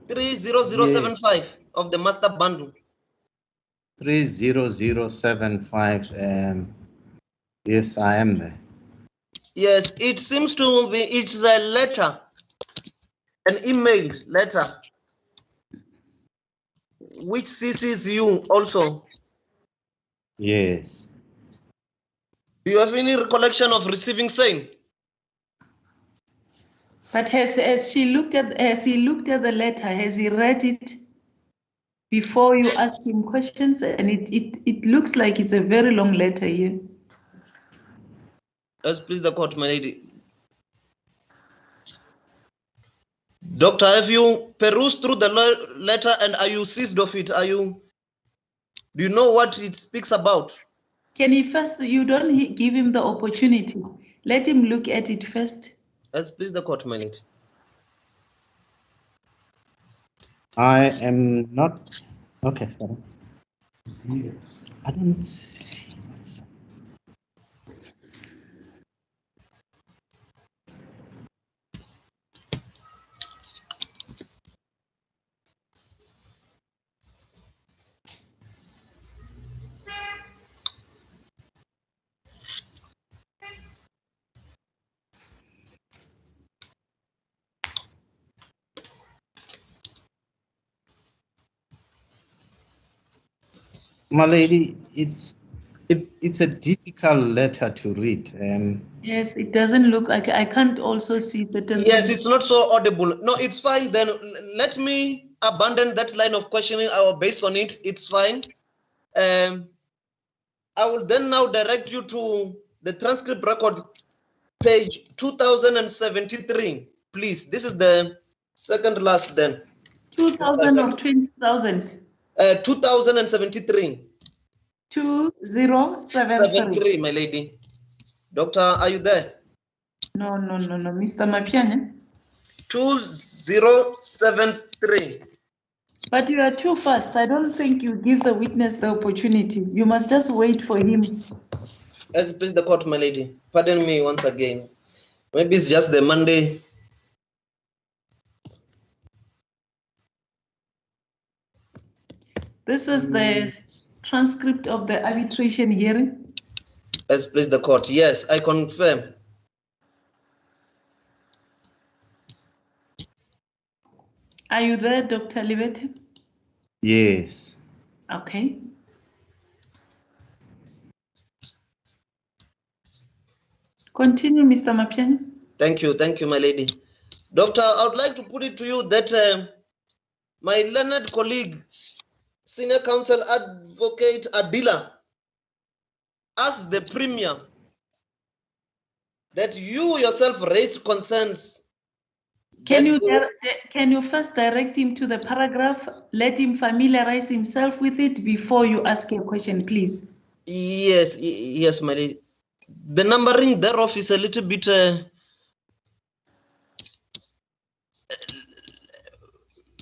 30075 of the master bundle. 30075. Yes, I am there. Yes, it seems to be, it's a letter, an email letter, which CCs you also. Yes. Do you have any recollection of receiving same? But has he looked at the letter? Has he read it before you ask him questions? And it looks like it's a very long letter here. Yes, please the court, my lady. Doctor, have you perused through the letter and are you seized of it? Do you know what it speaks about? Can he first, you don't give him the opportunity. Let him look at it first. Yes, please the court, my lady. I am not, okay, sorry. I don't see. My lady, it's a difficult letter to read. Yes, it doesn't look like I can't also see certain. Yes, it's not so audible. No, it's fine. Then let me abandon that line of questioning. I will base on it. It's fine. I will then now direct you to the transcript record, page 2073. Please, this is the second last then. 2000 or 20,000? 2073. 2073. My lady. Doctor, are you there? No, Mr. Mapiane. 2073. But you are too fast. I don't think you give the witness the opportunity. You must just wait for him. Let's please the court, my lady. Pardon me once again. Maybe it's just the Monday. This is the transcript of the arbitration hearing. Let's please the court. Yes, I confirm. Are you there, Dr. Libete? Yes. Okay. Continue, Mr. Mapiane. Thank you, my lady. Doctor, I would like to put it to you that my learned colleague, Senior Counsel Advocate Adila, asked the Premier that you yourself raised concerns. Can you first direct him to the paragraph? Let him familiarize himself with it before you ask a question, please. Yes, my lady. The numbering thereof is a little bit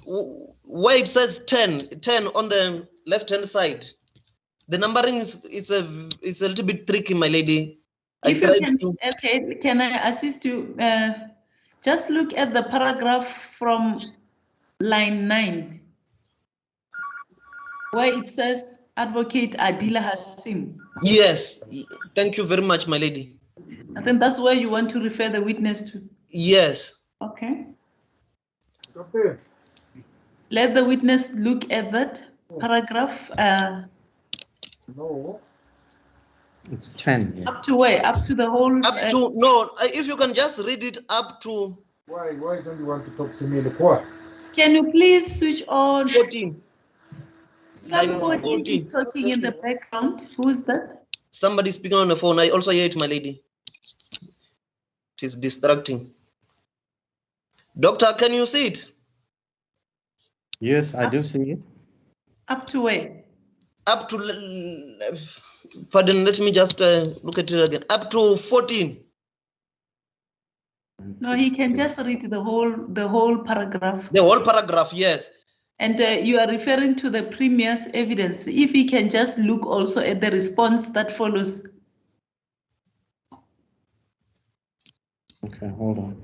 where it says 10 on the left-hand side. The numbering is a little bit tricky, my lady. Can I assist you? Just look at the paragraph from line 9, where it says Advocate Adila Hassim. Yes, thank you very much, my lady. I think that's where you want to refer the witness to. Yes. Okay. Let the witness look at that paragraph. No. It's 10. Yeah. Up to where? Up to the whole. No, if you can just read it up to. Why don't you want to talk to me in the court? Can you please switch on? 14. Somebody is talking in the background. Who's that? Somebody speaking on the phone. I also hear it, my lady. It is distracting. Doctor, can you see it? Yes, I do see it. Up to where? Up to, pardon, let me just look at it again. Up to 14. No, he can just read the whole paragraph. The whole paragraph, yes. And you are referring to the Premier's evidence. If he can just look also at the response that follows. Okay, hold on.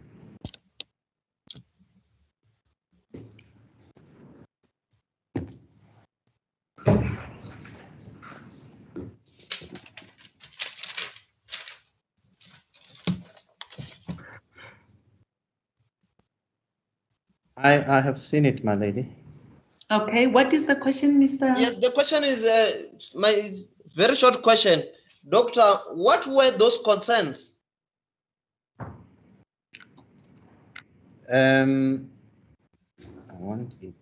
I have seen it, my lady. Okay, what is the question, Mr.? Yes, the question is my very short question. Doctor, what were those concerns? I want it.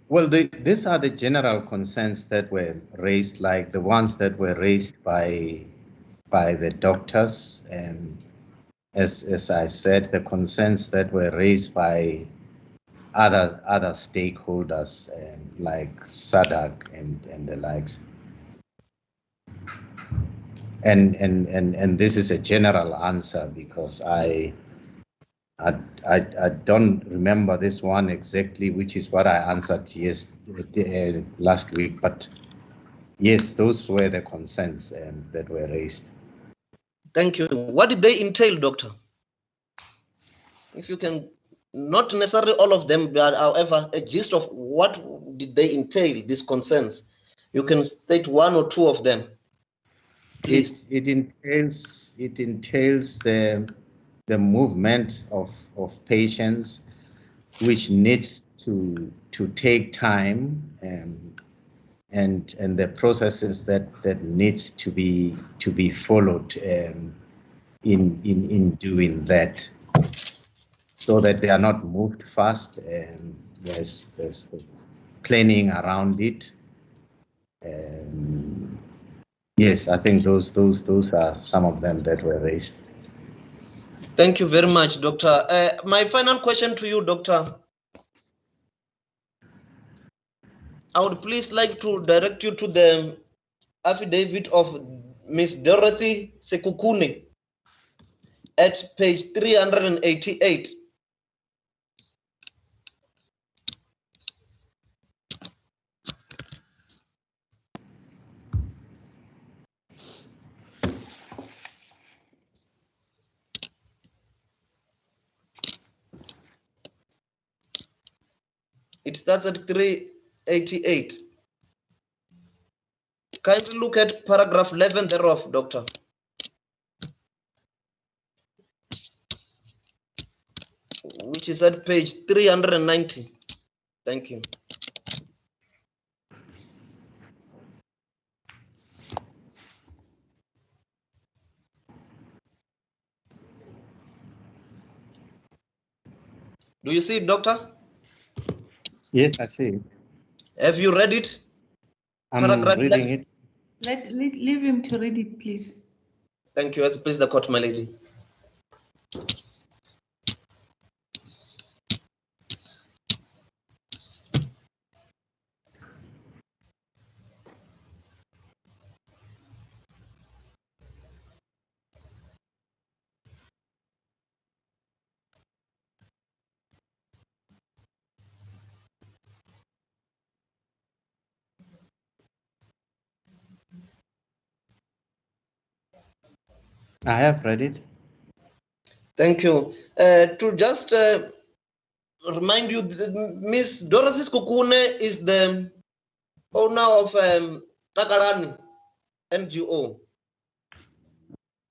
Well, these are the general concerns that were raised, like the ones that were raised by the doctors, and as I said, the concerns that were raised by other stakeholders, like SADC and the likes. And this is a general answer because I don't remember this one exactly, which is what I answered last week. But yes, those were the concerns that were raised. Thank you. What did they entail, doctor? If you can, not necessarily all of them, but however, a gist of what did they entail, these concerns? You can state one or two of them, please. It entails the the movement of patients, which needs to take time, and the processes that needs to be followed in doing that, so that they are not moved fast. There's planning around it. Yes, I think those are some of them that were raised. Thank you very much, Doctor. My final question to you, Doctor. I would please like to direct you to the affidavit of Miss Dorothy Sekukune at page 388. It starts at 388. Kindly look at paragraph 11 thereof, Doctor. Which is at page 390. Thank you. Do you see it, Doctor? Yes, I see it. Have you read it? I'm reading it. Leave him to read it, please. Thank you. Please the court, my lady. I have read it. Thank you. To just remind you, Miss Dorothy Sekukune is the owner of Takarani NGO.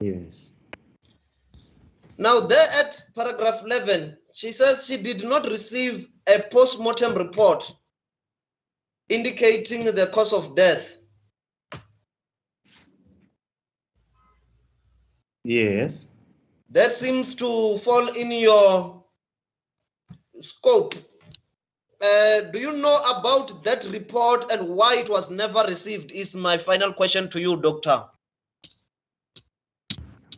Yes. Now there at paragraph 11, she says she did not receive a post-mortem report indicating the cause of death. Yes. That seems to fall in your scope. Do you know about that report and why it was never received is my final question to you, Doctor.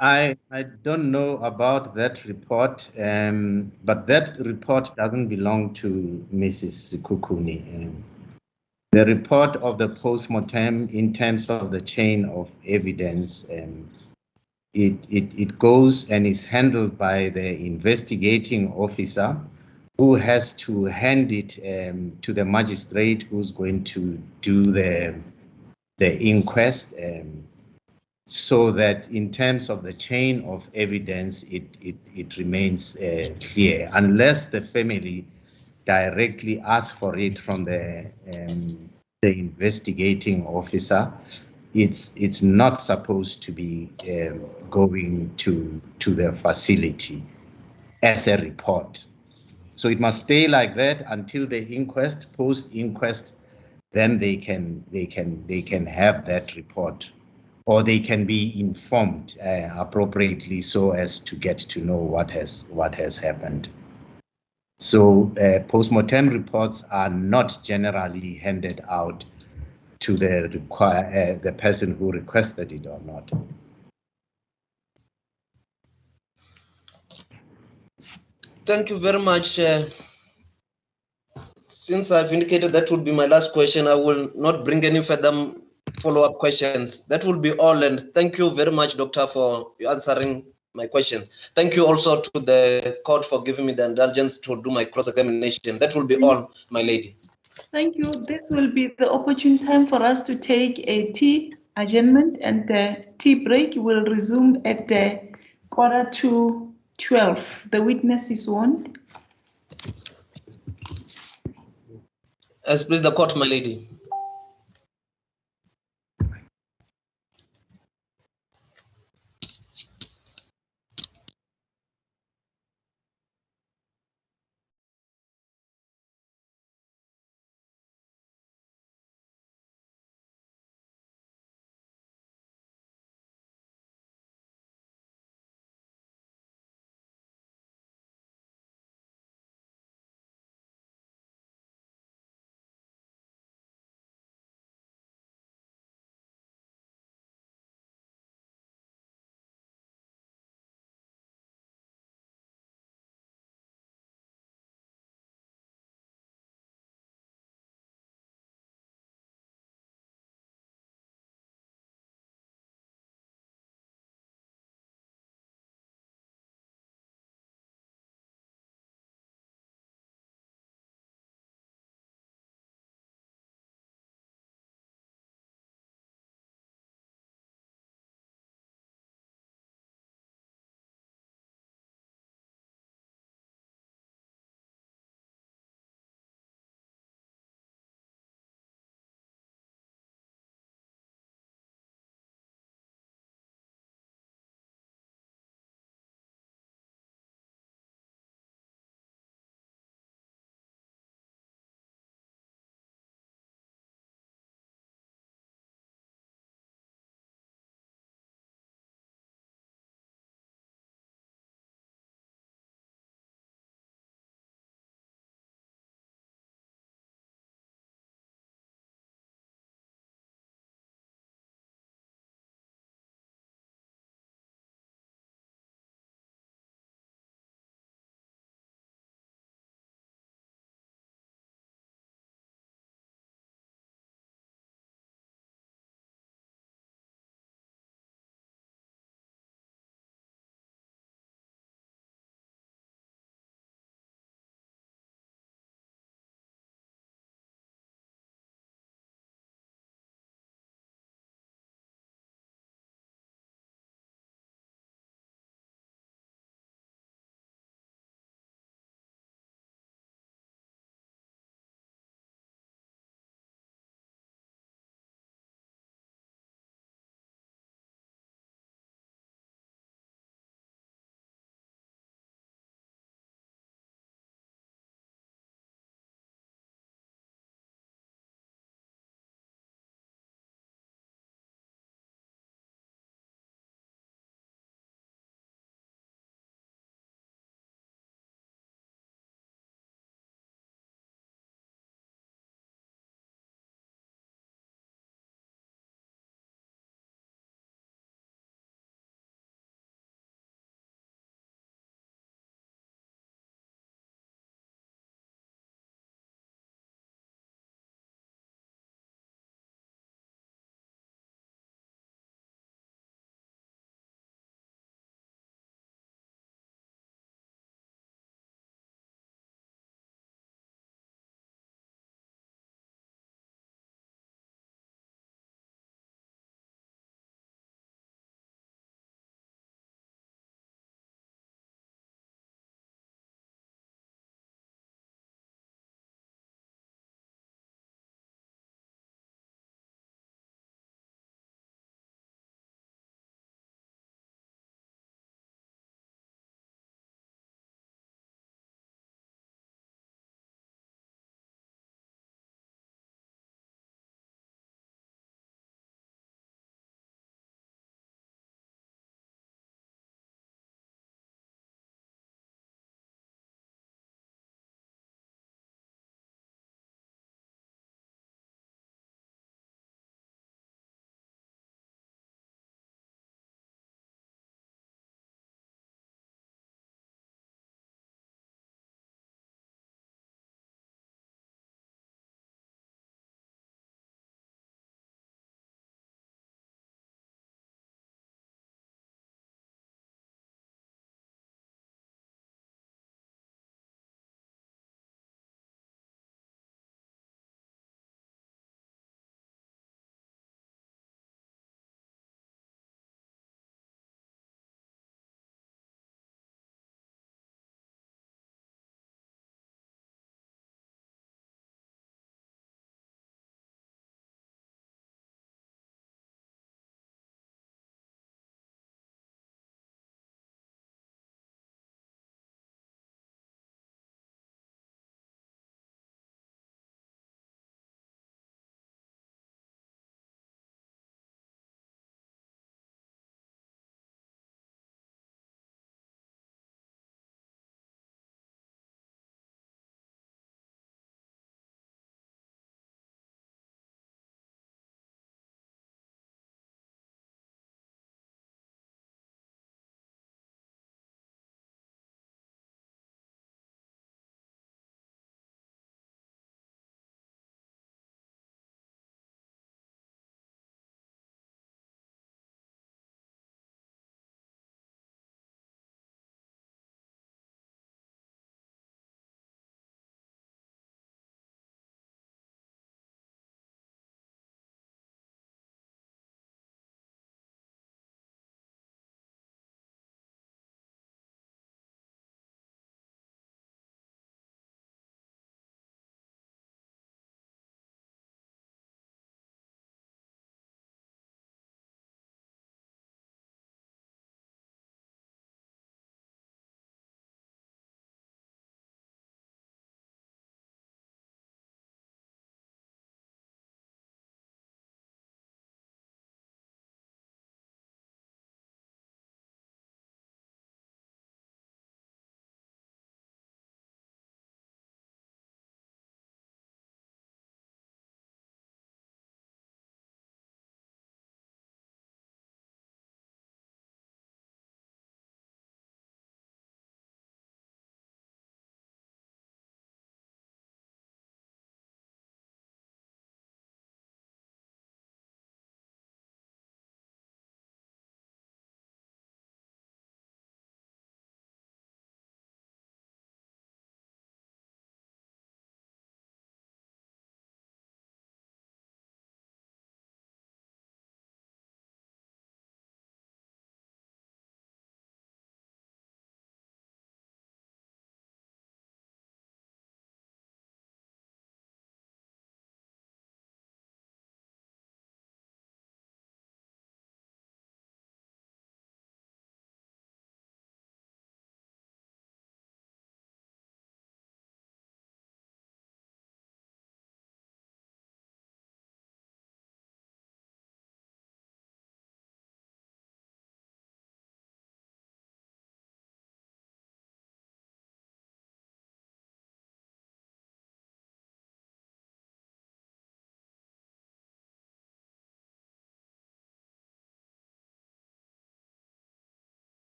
I don't know about that report, but that report doesn't belong to Mrs. Sekukune. The report of the post-mortem in terms of the chain of evidence, it goes and is handled by the investigating officer, who has to hand it to the magistrate who's going to do the inquest, so that in terms of the chain of evidence, it remains clear, unless the family directly asks for it from the investigating officer. It's not supposed to be going to the facility as a report. So it must stay like that until the inquest, post-inquest, then they can have that report, or they can be informed appropriately so as to get to know what has happened. So post-mortem reports are not generally handed out to the person who requested it or not. Thank you very much. Since I've indicated that would be my last question, I will not bring any further follow-up questions. That will be all, and thank you very much, Doctor, for answering my questions. Thank you also to the court for giving me the indulgence to do my cross-examination. That will be all, my lady. Thank you. This will be the opportune time for us to take a tea adjournment, and the tea break will resume at 11:45. The witness is warned. As please the court, my lady.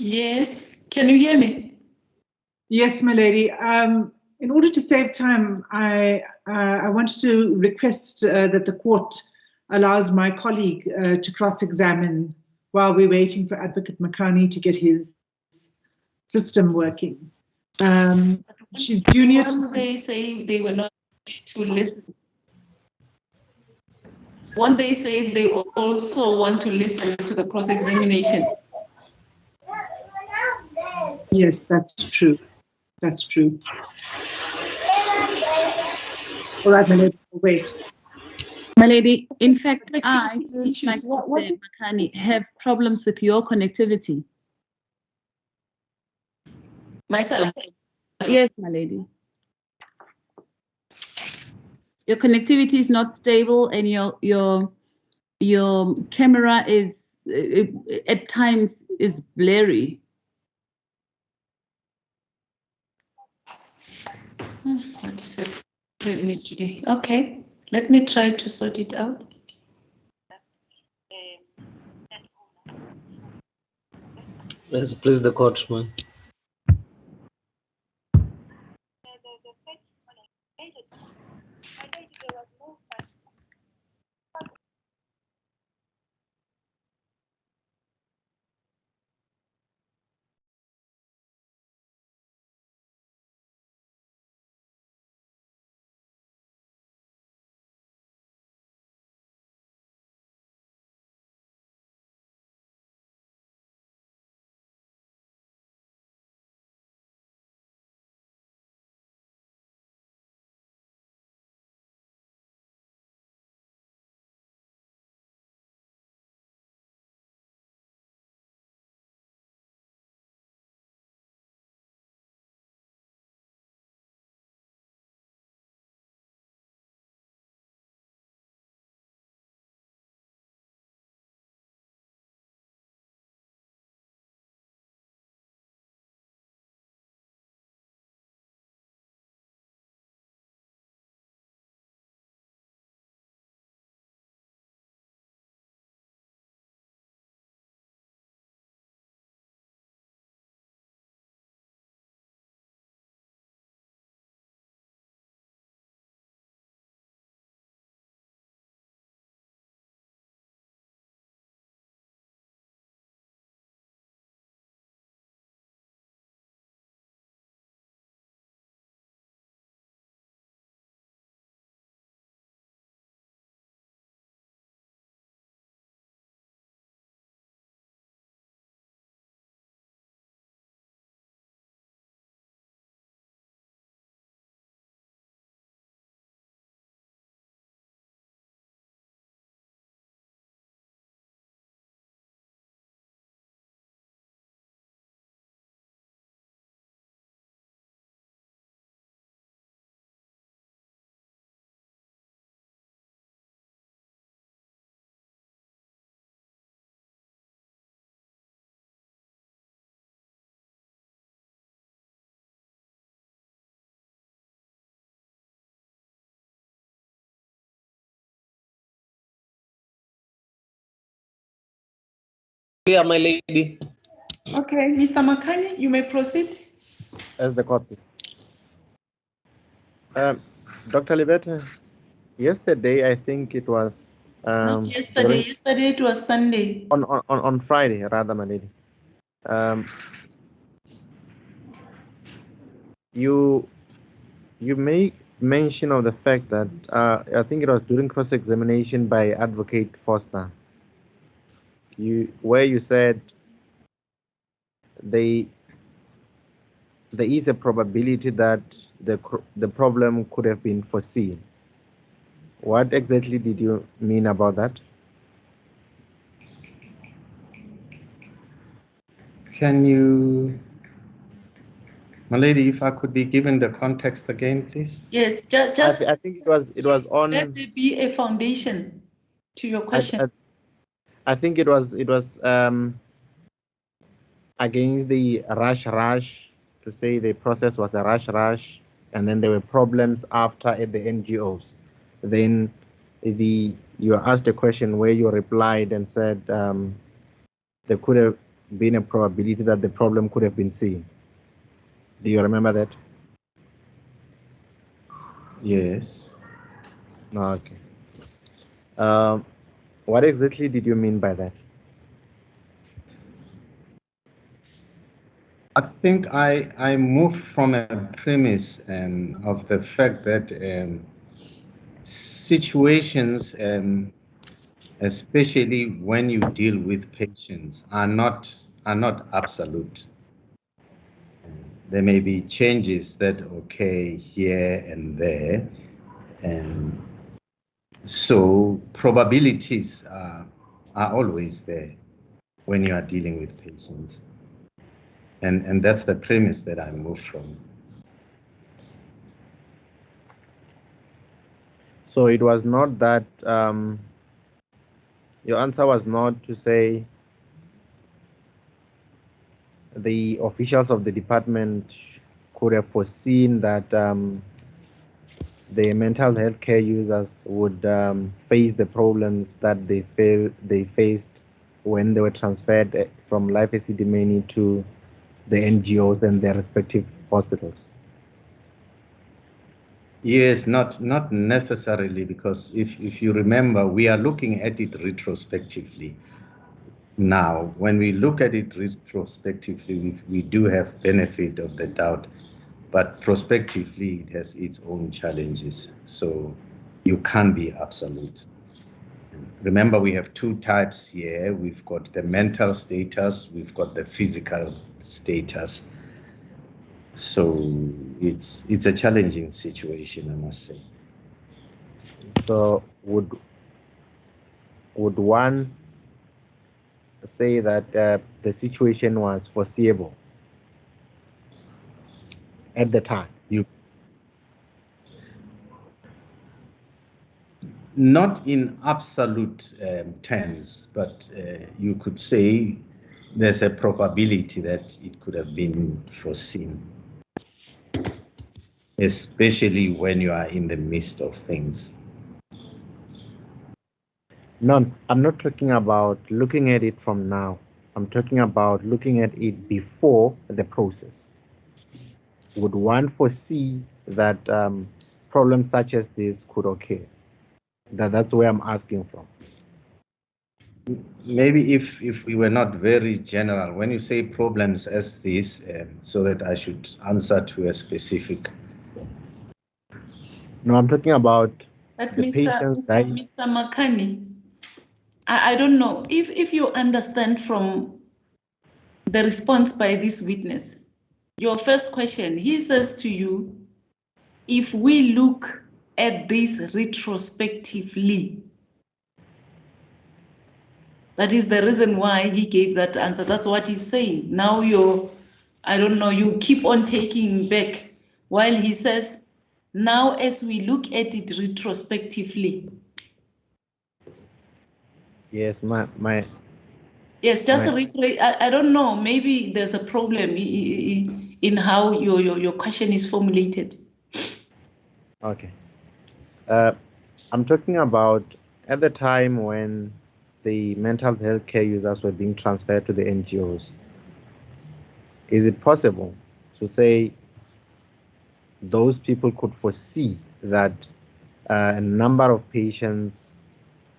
Yes, can you hear me? Yes, my lady. In order to save time, I wanted to request that the court allows my colleague to cross-examine while we're waiting for Advocate Makani to get his system working. She's junior. They say they were not to listen. One they say they also want to listen to the cross-examination. Yes, that's true. That's true. All right, my lady, wait. My lady, in fact, I, just like Mr. Makani, have problems with your connectivity. Myself? Yes, my lady. Your connectivity is not stable, and your camera is at times is blurry. What is it with me today? Okay, let me try to sort it out. Let's please the court, man. Yeah, my lady. Okay, Mr. Makani, you may proceed. As the copy. Dr. Libeta, yesterday I think it was. Not yesterday. Yesterday it was Sunday. On Friday, rather, my lady. You make mention of the fact that I think it was during cross-examination by Advocate Foster. Where you said there is a probability that the problem could have been foreseen. What exactly did you mean about that? Can you, my lady, if I could be given the context again, please? Yes, just. I think it was on. Let there be a foundation to your question. I think it was against the rush to say the process was a rush, and then there were problems after at the NGOs. Then you asked a question where you replied and said there could have been a probability that the problem could have been seen. Do you remember that? Yes. Okay. What exactly did you mean by that? I think I moved from a premise of the fact that situations, especially when you deal with patients, are not absolute. There may be changes that occur here and there, and so probabilities are always there when you are dealing with patients. And that's the premise that I moved from. So it was not that, your answer was not to say the officials of the department could have foreseen that the mental health care users would face the problems that they faced when they were transferred from Life Esidimeni to the NGOs and their respective hospitals. Yes, not necessarily, because if you remember, we are looking at it retrospectively. Now, when we look at it retrospectively, we do have benefit of the doubt, but prospectively it has its own challenges. So you can't be absolute. Remember, we have two types here. We've got the mental status, we've got the physical status. So it's a challenging situation, I must say. So would one say that the situation was foreseeable at the time? Not in absolute terms, but you could say there's a probability that it could have been foreseen, especially when you are in the midst of things. No, I'm not talking about looking at it from now. I'm talking about looking at it before the process. Would one foresee that problems such as this could occur? That's where I'm asking from. Maybe if we were not very general, when you say problems as this, so that I should answer to a specific. No, I'm talking about but the Mr. Makani, I don't know if you understand from the response by this witness. Your first question, he says to you, if we look at this retrospectively, that is the reason why he gave that answer. That's what he's saying. Now I don't know, you keep on taking back while he says, now as we look at it retrospectively. Yes, yes, just rephrase. I don't know, maybe there's a problem in how your question is formulated. Okay. I'm talking about at the time when the mental health care users were being transferred to the NGOs. Is it possible to say those people could foresee that a number of patients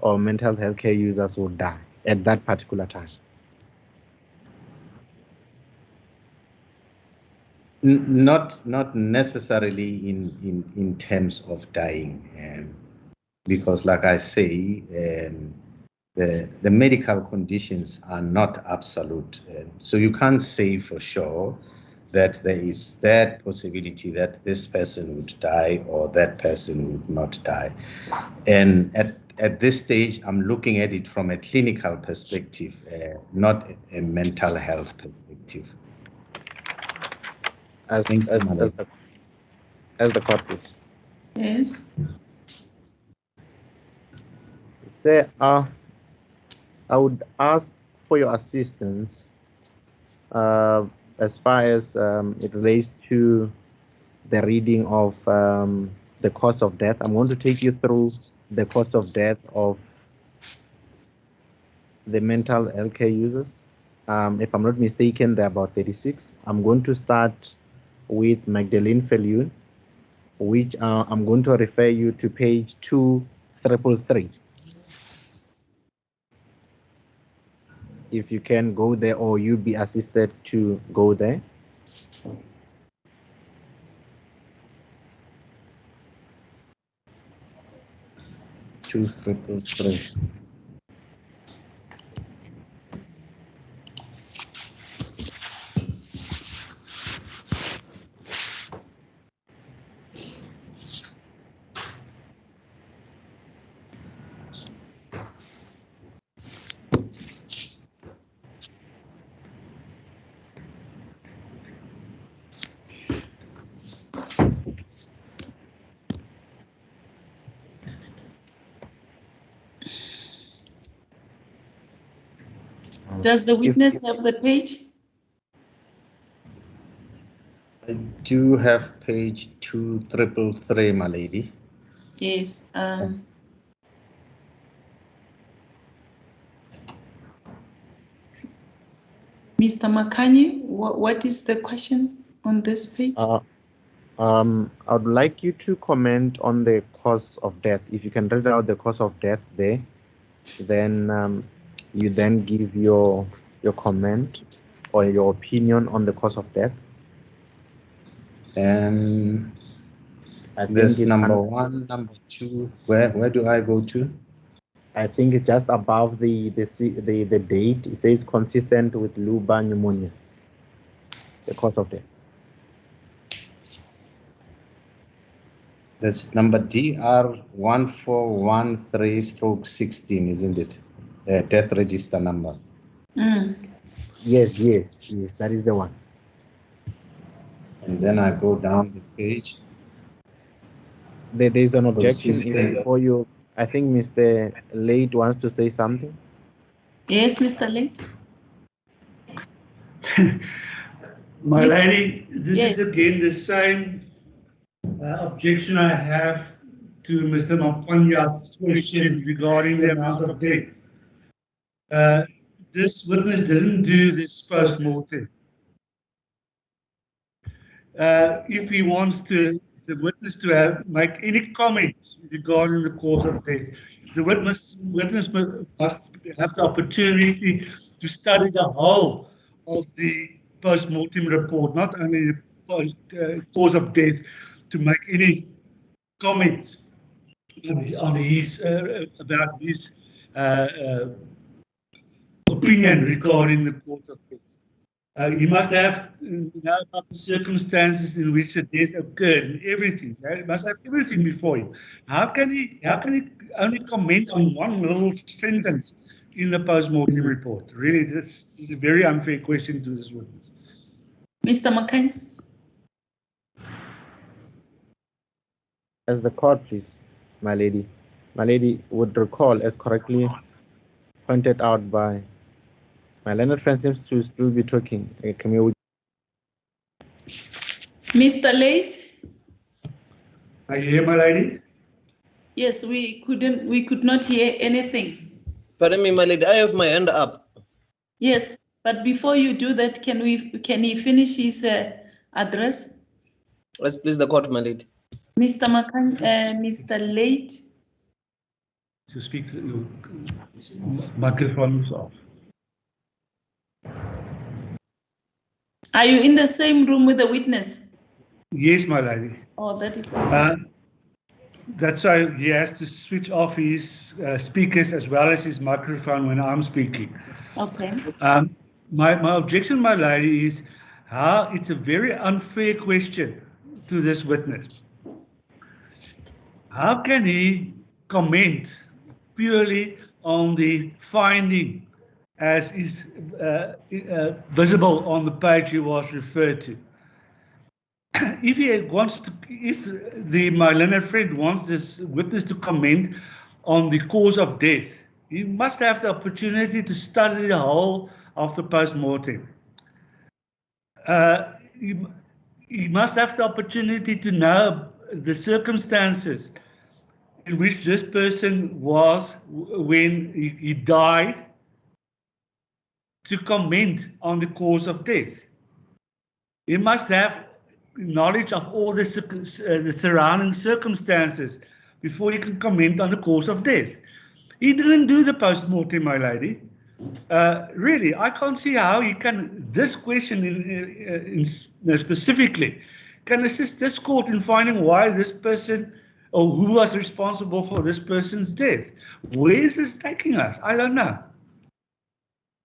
or mental health care users would die at that particular time? Not necessarily in terms of dying, because like I say, the medical conditions are not absolute. So you can't say for sure that there is that possibility that this person would die or that person would not die. And at this stage, I'm looking at it from a clinical perspective, not a mental health perspective. As the corpus. Yes. Say, I would ask for your assistance as far as it relates to the reading of the cause of death. I'm going to take you through the cause of death of the mental health care users. If I'm not mistaken, there are about 36. I'm going to start with Magdalene Feliun, which I'm going to refer you to page 2333. If you can go there, or you'll be assisted to go there. Two triple three. Does the witness have the page? I do have page 2333, my lady. Yes. Mr. Makani, what is the question on this page? I would like you to comment on the cause of death. If you can read out the cause of death there, then you then give your comment or your opinion on the cause of death. There's number 1, number 2. Where do I go to? I think it's just above the date. It says consistent with lobar pneumonia. The cause of death. That's number DR1413/16, isn't it? Death register number. Yes, that is the one. And then I go down the page. There is an objection for you. I think Mr. Late wants to say something. Yes, Mr. Late. My lady, this is again the same objection I have to Mr. Mapanya's question regarding the amount of deaths. This witness didn't do this post-mortem. If he wants the witness to make any comments regarding the cause of death, the witness must have the opportunity to study the whole of the post-mortem report, not only the cause of death, to make any comments on his about his opinion regarding the cause of death. He must have know about the circumstances in which the death occurred and everything. He must have everything before him. How can he only comment on one little sentence in the post-mortem report? Really, this is a very unfair question to this witness. Mr. McCann. As the court, please, my lady. My lady would recall, as correctly pointed out by my learned friend, seems to still be talking. Can we... Mr. Late? Are you here, my lady? Yes, we could not hear anything. Pardon me, my lady, I have my hand up. Yes, but before you do that, can he finish his address? Let's please the court, my lady. Mr. McCann, Mr. Late. To speak, your microphone is off. Are you in the same room with the witness? Yes, my lady. Oh, that is. That's why he has to switch off his speakers as well as his microphone when I'm speaking. Okay. My objection, my lady, is how it's a very unfair question to this witness. How can he comment purely on the finding as is visible on the page he was referred to? If he wants to, if my learned friend wants this witness to comment on the cause of death, he must have the opportunity to study the whole of the post-mortem. He must have the opportunity to know the circumstances in which this person was when he died, to comment on the cause of death. He must have knowledge of all the surrounding circumstances before he can comment on the cause of death. He didn't do the post-mortem, my lady. Really, I can't see how he can, this question specifically, can assist this court in finding why this person or who was responsible for this person's death. Where is this taking us? I don't know.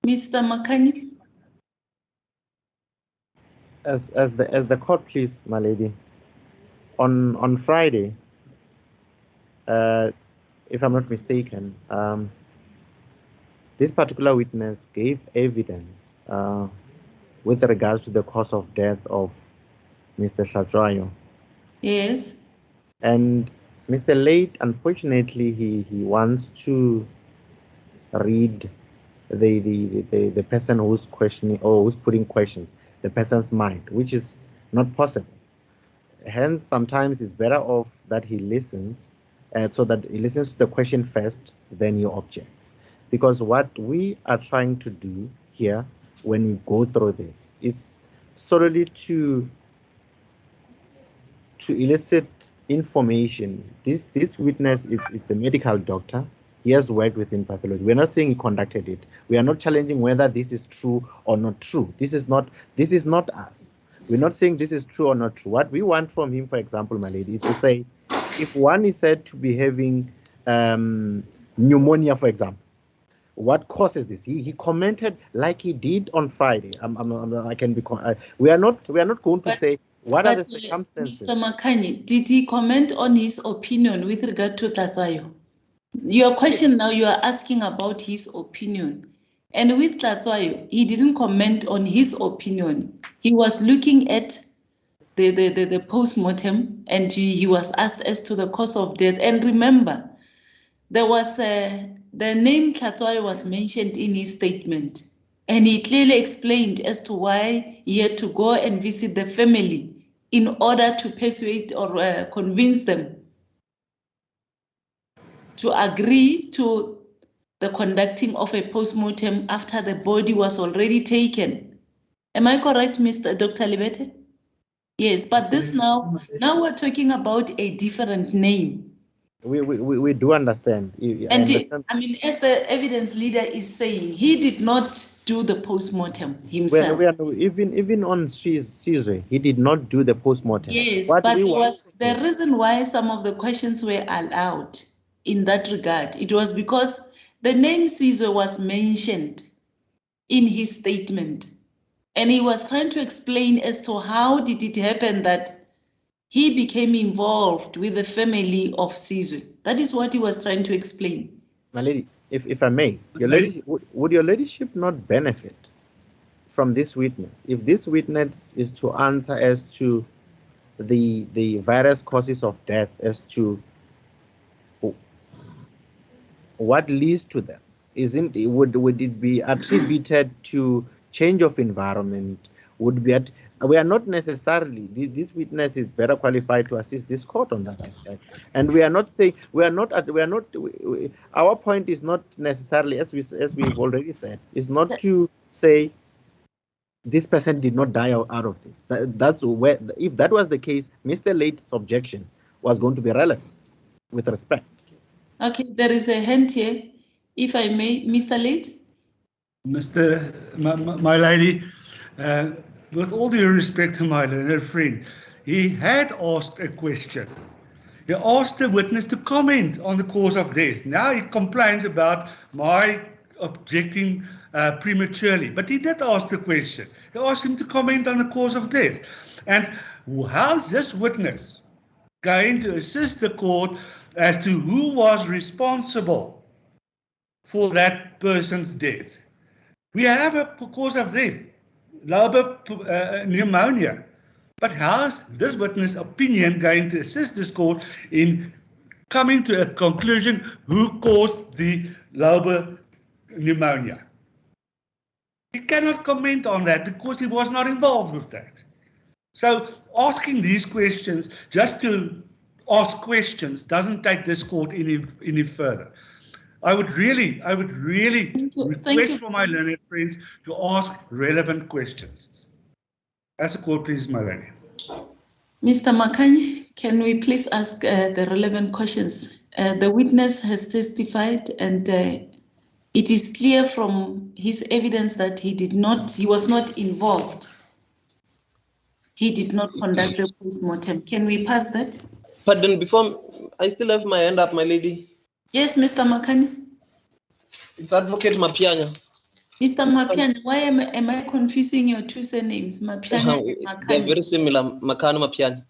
Mr. Makani? As the court, please, my lady. On Friday, if I'm not mistaken, this particular witness gave evidence with regards to the cause of death of Mr. Hlatshwayo. Yes. And Mr. Late, unfortunately, he wants to read the person who's questioning or who's putting questions, the person's mind, which is not possible. Hence, sometimes it's better off that he listens, so that he listens to the question first, then he objects. Because what we are trying to do here when we go through this is solely to elicit information. This witness is a medical doctor. He has worked within pathology. We're not saying he conducted it. We are not challenging whether this is true or not true. This is not us. We're not saying this is true or not true. What we want from him, for example, my lady, is to say, if one is said to be having pneumonia, for example, what causes this? He commented like he did on Friday. We are not going to say what are the circumstances. Mr. Makani, did he comment on his opinion with regard to Hlatshwayo? Your question now, you are asking about his opinion. And with Hlatshwayo, he didn't comment on his opinion. He was looking at the post-mortem, and he was asked as to the cause of death. And remember, there was the name Hlatshwayo was mentioned in his statement, and he clearly explained as to why he had to go and visit the family in order to persuade or convince them to agree to the conducting of a post-mortem after the body was already taken. Am I correct, Dr. Libete? Yes, but this now we're talking about a different name. We do understand. I mean, as the evidence leader is saying, he did not do the post-mortem himself. Even on Caesar, he did not do the post-mortem. Yes, but the reason why some of the questions were allowed in that regard. It was because the name Caesar was mentioned in his statement, and he was trying to explain as to how did it happen that he became involved with the family of Caesar. That is what he was trying to explain. My lady, if I may, would your ladyship not benefit from this witness if this witness is to answer as to the various causes of death, as to what leads to them? Would it be attributed to change of environment? We are not necessarily, this witness is better qualified to assist this court on that aspect. And we are not saying, our point is not necessarily, as we've already said, is not to say this person did not die out of this. That's where, if that was the case, Mr. Late's objection was going to be relevant, with respect. Okay, there is a hand here, if I may, Mr. Late. My lady, with all due respect to my learned friend, he had asked a question. He asked the witness to comment on the cause of death. Now he complains about my objecting prematurely, but he did ask the question. He asked him to comment on the cause of death. And how's this witness going to assist the court as to who was responsible for that person's death? We have a cause of death, lobar pneumonia. But how's this witness' opinion going to assist this court in coming to a conclusion who caused the lobar pneumonia? He cannot comment on that because he was not involved with that. So asking these questions just to ask questions doesn't take this court any further. I would really request for my learned friends to ask relevant questions. As a court, please, my lady. Mr. Makanyi, can we please ask the relevant questions? The witness has testified, and it is clear from his evidence that he was not involved. He did not conduct the post-mortem. Can we pass that? Pardon, before I still have my hand up, my lady. Yes, Mr. Makanyi. It's Advocate Mapianya. Mr. Mapianya, why am I confusing your two surnames, Mapianya and Makanyi? They're very similar, Makano Mapianya.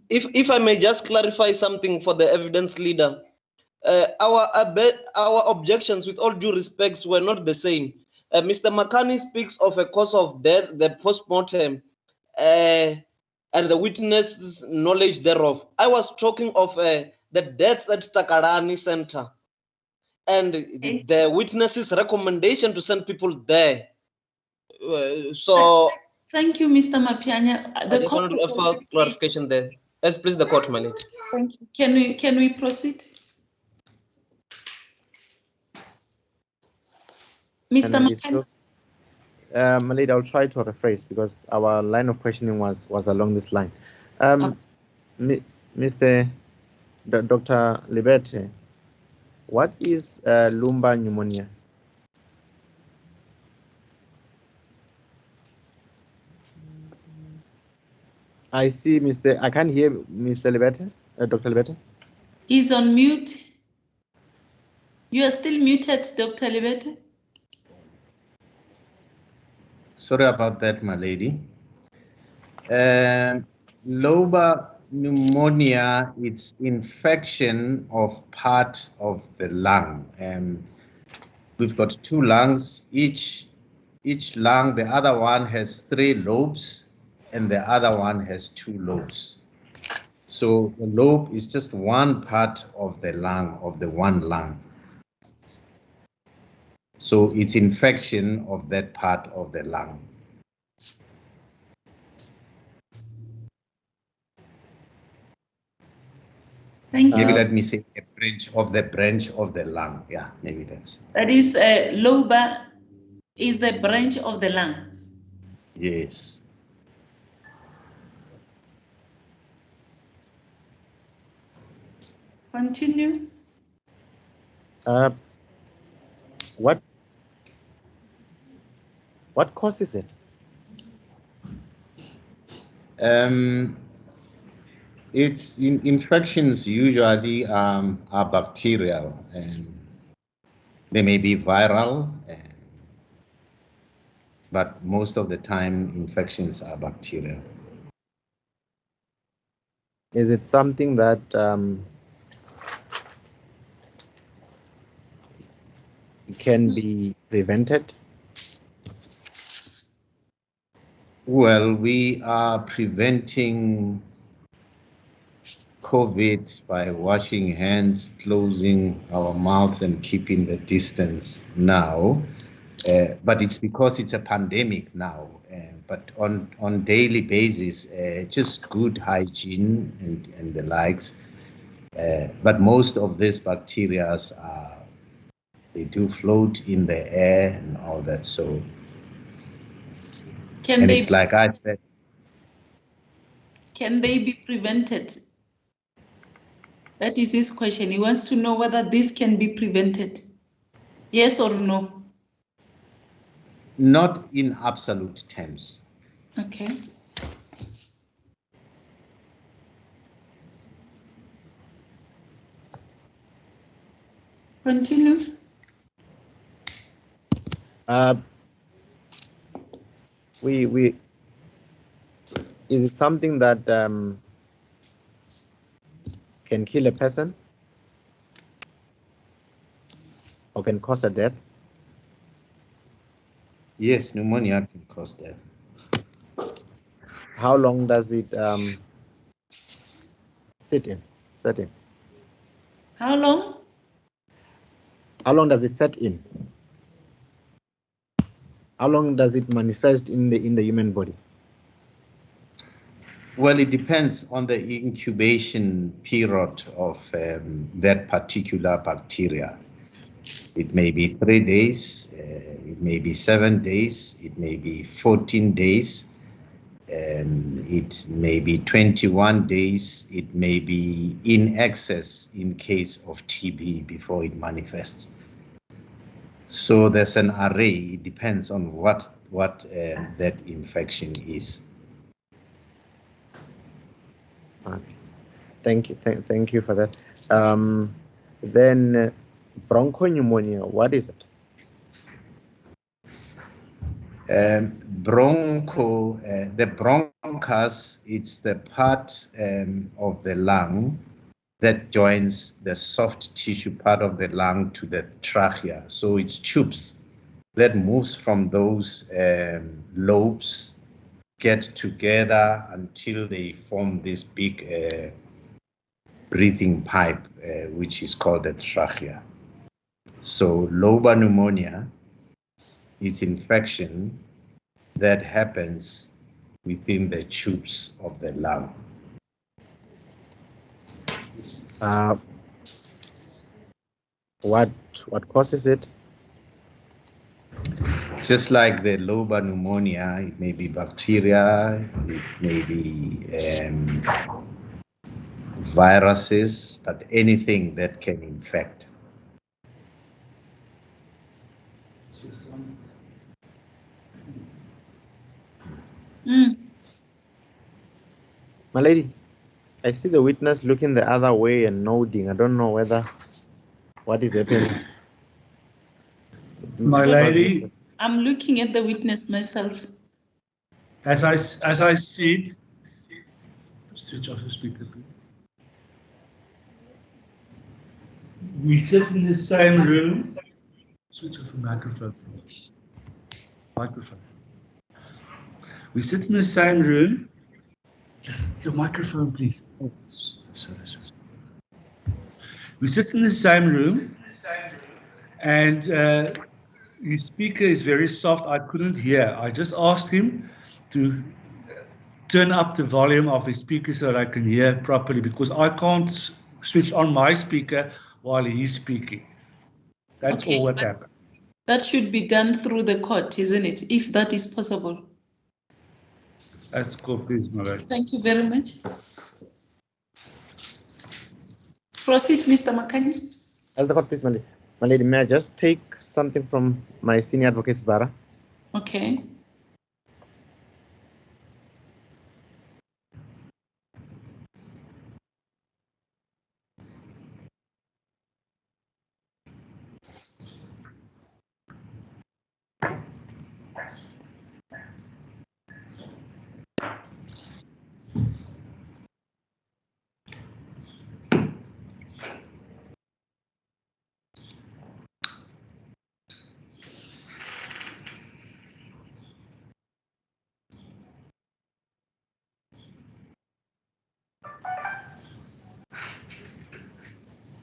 If I may just clarify something for the evidence leader, our objections, with all due respects, were not the same. Mr. Makani speaks of a cause of death, the post-mortem, and the witness's knowledge thereof. I was talking of the death at Takarani Center and the witness's recommendation to send people there. Thank you, Mr. Mapianya. I just wanted to offer clarification there. Yes, please, the court, my lady. Thank you. Can we proceed? Mr. Makanyi. My lady, I'll try to rephrase because our line of questioning was along this line. Mr. Dr. Liberte, what is lumbar pneumonia? I see, I can't hear Mr. Liberte, Dr. Liberte. He's on mute. You are still muted, Dr. Liberte. Sorry about that, my lady. Lobar pneumonia, it's infection of part of the lung. We've got two lungs. Each lung, the other one has 3 lobes, and the other one has 2 lobes. So the lobe is just one part of the lung, of the one lung. So it's infection of that part of the lung. Thank you. Maybe let me say a branch of the lung. Yeah, maybe that's. That is lobar is the branch of the lung. Yes. Continue. What causes it? It's infections usually are bacterial, and they may be viral, but most of the time infections are bacterial. Is it something that can be prevented? Well, we are preventing COVID by washing hands, closing our mouths, and keeping the distance now. But it's because it's a pandemic now. But on daily basis, just good hygiene and the likes. But most of these bacteria they do float in the air and all that. So, it's like I said. Can they be prevented? That is his question. He wants to know whether this can be prevented. Yes or no? Not in absolute terms. Okay. Continue. Is it something that can kill a person or can cause a death? Yes, pneumonia can cause death. How long does it set in? How long? How long does it set in? How long does it manifest in the human body? Well, it depends on the incubation period of that particular bacteria. It may be 3 days, it may be 7 days, it may be 14 days, it may be 21 days, it may be in excess in case of TB before it manifests. So there's an array. It depends on what that infection is. Okay. Thank you. Thank you for that. Then bronchopneumonia, what is it? The bronchus, it's the part of the lung that joins the soft tissue part of the lung to the trachea. So it's tubes that moves from those lobes, get together until they form this big breathing pipe, which is called the trachea. So lobar pneumonia is infection that happens within the tubes of the lung. What causes it? Just like the lobar pneumonia, it may be bacteria, it may be viruses, but anything that can infect. My lady, I see the witness looking the other way and nodding. I don't know what is happening. My lady, I'm looking at the witness myself. as I see it, switch off the speaker. We sit in the same room. Switch off the microphone. We sit in the same room. Just your microphone, please. Oh, sorry. We sit in the same room, and his speaker is very soft. I couldn't hear. I just asked him to turn up the volume of his speaker so that I can hear properly, because I can't switch on my speaker while he's speaking. That's all what happened. That should be done through the court, isn't it? If that is possible. That's cool, please, my lady. Thank you very much. Proceed, Mr. Makani. Elder Court, please, my lady, may I just take something from my senior advocate's bar? Okay.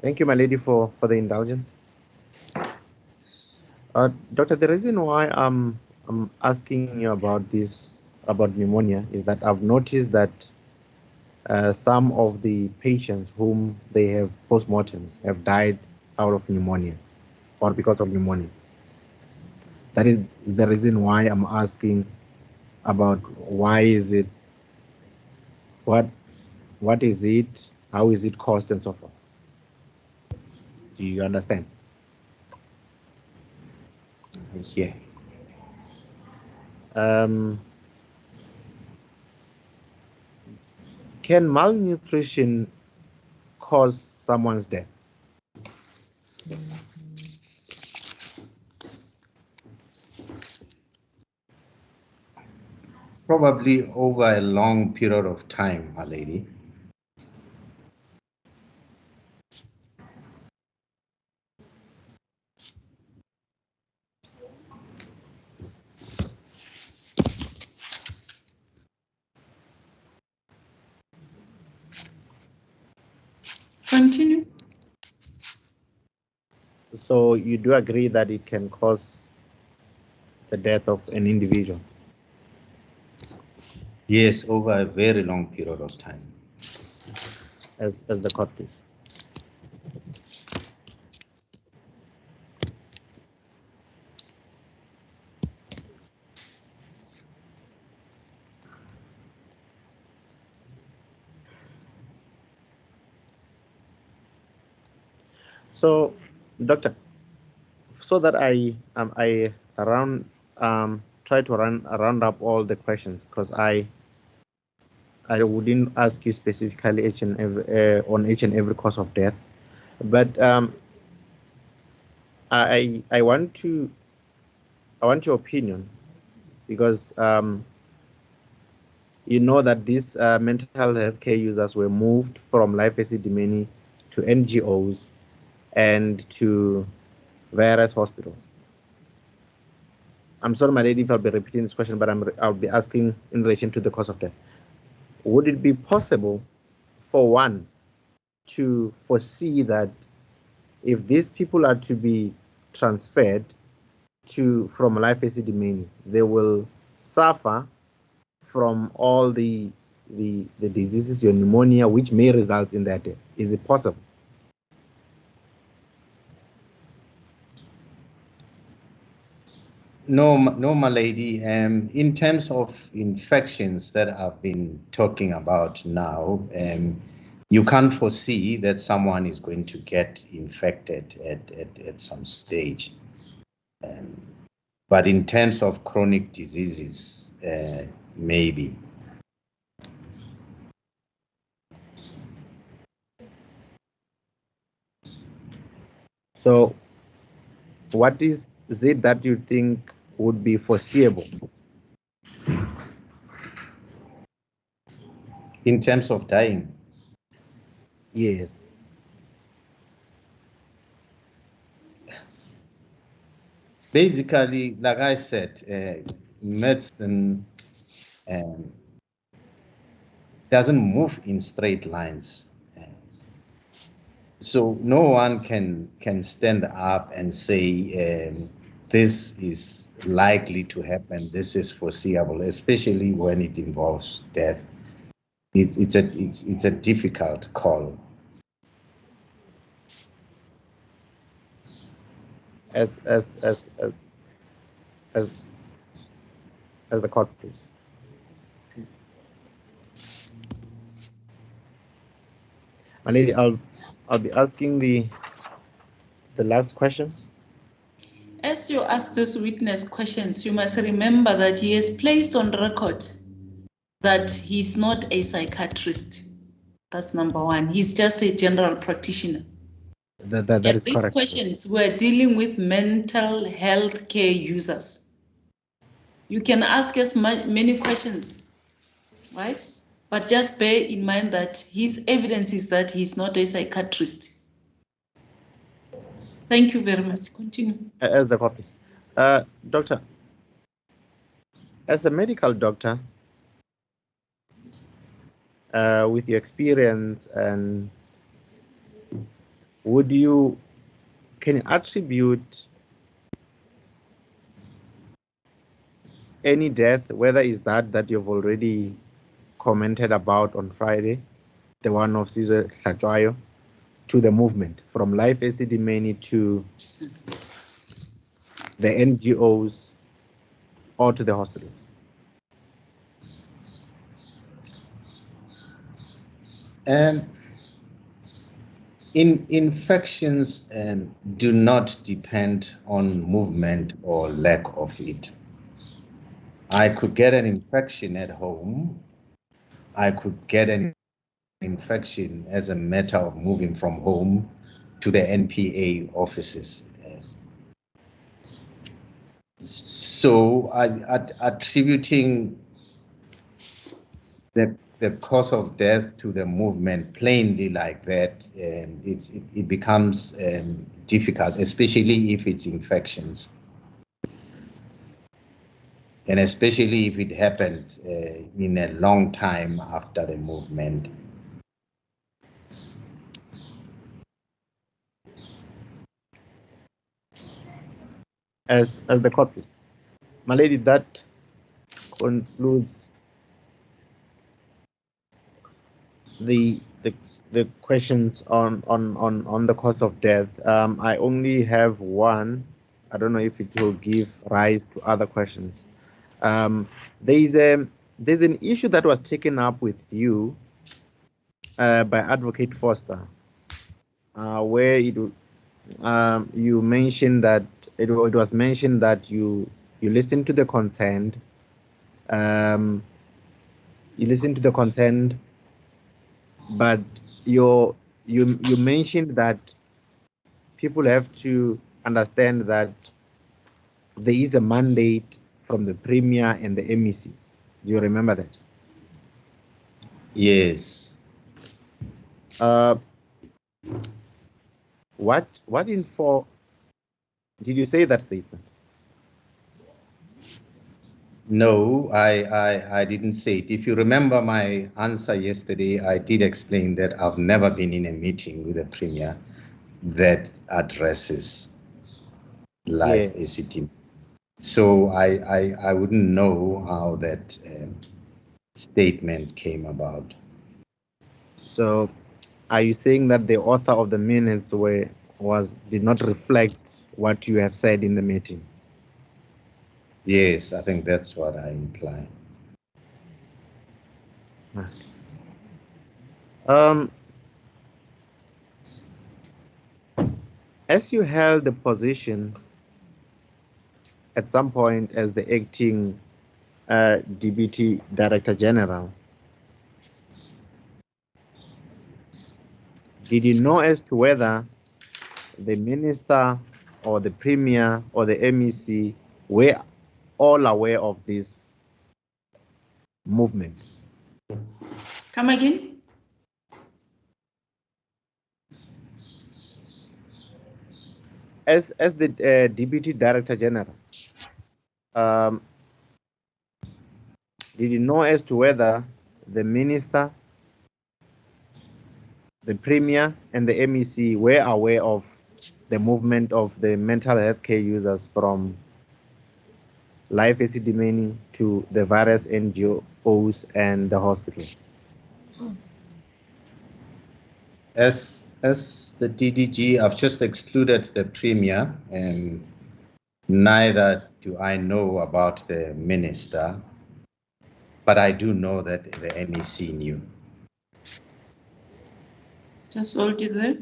Thank you, my lady, for the indulgence. Doctor, the reason why I'm asking you about pneumonia is that I've noticed that some of the patients whom they have postmortems have died out of pneumonia or because of pneumonia. That is the reason why I'm asking about why is it, what is it, how is it caused, and so forth. Do you understand? Yeah. Can malnutrition cause someone's death? Probably over a long period of time, my lady. Continue. So you do agree that it can cause the death of an individual? Yes, over a very long period of time. As the court, please. So, doctor, so that I try to round up all the questions, because I wouldn't ask you specifically on each and every cause of death, but I want your opinion, because you know that these mental health care users were moved from Life Esidimeni to NGOs and to various hospitals. I'm sorry, my lady, if I'll be repeating this question, but I'll be asking in relation to the cause of death. Would it be possible for one to foresee that if these people are to be transferred from Life Esidimeni, they will suffer from all the diseases, your pneumonia, which may result in their death? Is it possible? No, my lady. In terms of infections that I've been talking about now, you can't foresee that someone is going to get infected at some stage. But in terms of chronic diseases, maybe. So what is it that you think would be foreseeable? In terms of dying? Yes. Basically, like I said, medicine doesn't move in straight lines. So no one can stand up and say this is likely to happen, this is foreseeable, especially when it involves death. It's a difficult call. As the court, please. My lady, I'll be asking the last question. As you ask those witness questions, you must remember that he has placed on record that he's not a psychiatrist. That's number one. He's just a general practitioner. That is these correct. Questions, we're dealing with mental health care users. You can ask us many questions, right? But just bear in mind that his evidence is that he's not a psychiatrist. Thank you very much. Continue. As the court, please. Doctor, as a medical doctor, with your experience, and can you attribute any death, whether it's that you've already commented about on Friday, the one of Caesar Tlhatwayo, to the movement from Life Esidimeni to the NGOs or to the hospitals? Infections do not depend on movement or lack of it. I could get an infection at home. I could get an infection as a matter of moving from home to the NPA offices. So attributing the cause of death to the movement plainly like that, it becomes difficult, especially if it's infections. And especially if it happened in a long time after the movement. As the court, my lady, that concludes the questions on the cause of death. I only have one. I don't know if it will give rise to other questions. There's an issue that was taken up with you by Advocate Foster, where you mentioned that it was mentioned that you listened to the consent. You listened to the consent, but you mentioned that people have to understand that there is a mandate from the Premier and the MEC. Do you remember that? Yes. What info did you say that statement? No, I didn't say it. If you remember my answer yesterday, I did explain that I've never been in a meeting with a Premier that addresses life Esidimeni. So I wouldn't know how that statement came about. So are you saying that the author of the minutes did not reflect what you have said in the meeting? Yes, I think that's what I imply. As you held the position at some point as the acting Deputy Director General, did you know as to whether the Minister or the Premier or the MEC were all aware of this movement? Come again? As the Deputy Director General, did you know as to whether the Minister, the Premier, and the MEC were aware of the movement of the mental health care users from Life Esidimeni to the various NGOs and the hospital? As the DDG, I've just excluded the Premier, and neither do I know about the Minister, but I do know that the MEC knew. Just hold it there.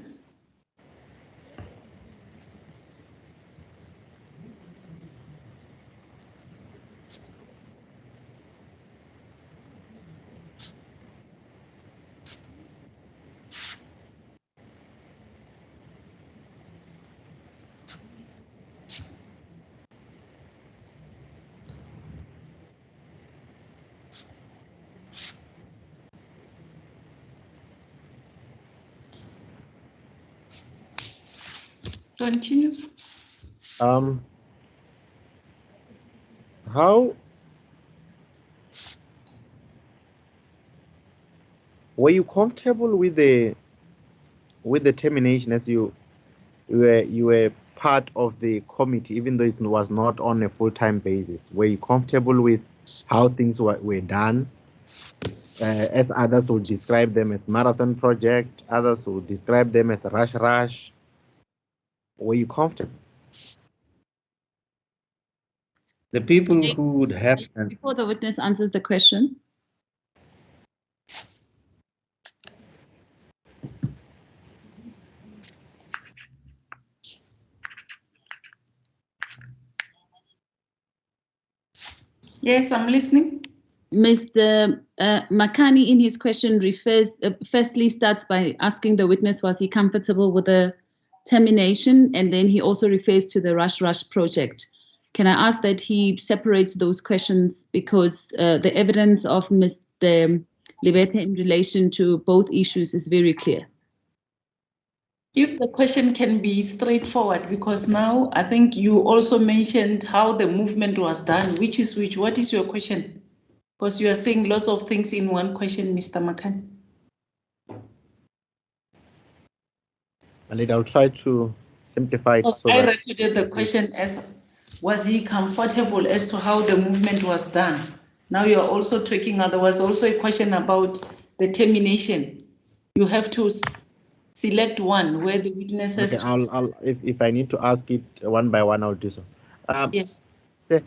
Continue. How were you comfortable with the termination as you were part of the committee, even though it was not on a full-time basis? Were you comfortable with how things were done? As others would describe them as marathon project, others would describe them as a rush. Were you comfortable? The people who would have... Before the witness answers the question. Yes, I'm listening. Mr. Makani, in his question, firstly starts by asking the witness, was he comfortable with the termination? And then he also refers to the rush project. Can I ask that he separates those questions, because the evidence of Mr. Libete in relation to both issues is very clear. If the question can be straightforward, because now I think you also mentioned how the movement was done, which is which? What is your question? Because you are saying lots of things in one question, Mr. Makani. And I'll try to simplify it. Because I recorded the question as, was he comfortable as to how the movement was done? Now you are also talking, there was also a question about the termination. You have to select one where the witness has to... if I need to ask it one by one, I'll do so. Yes. There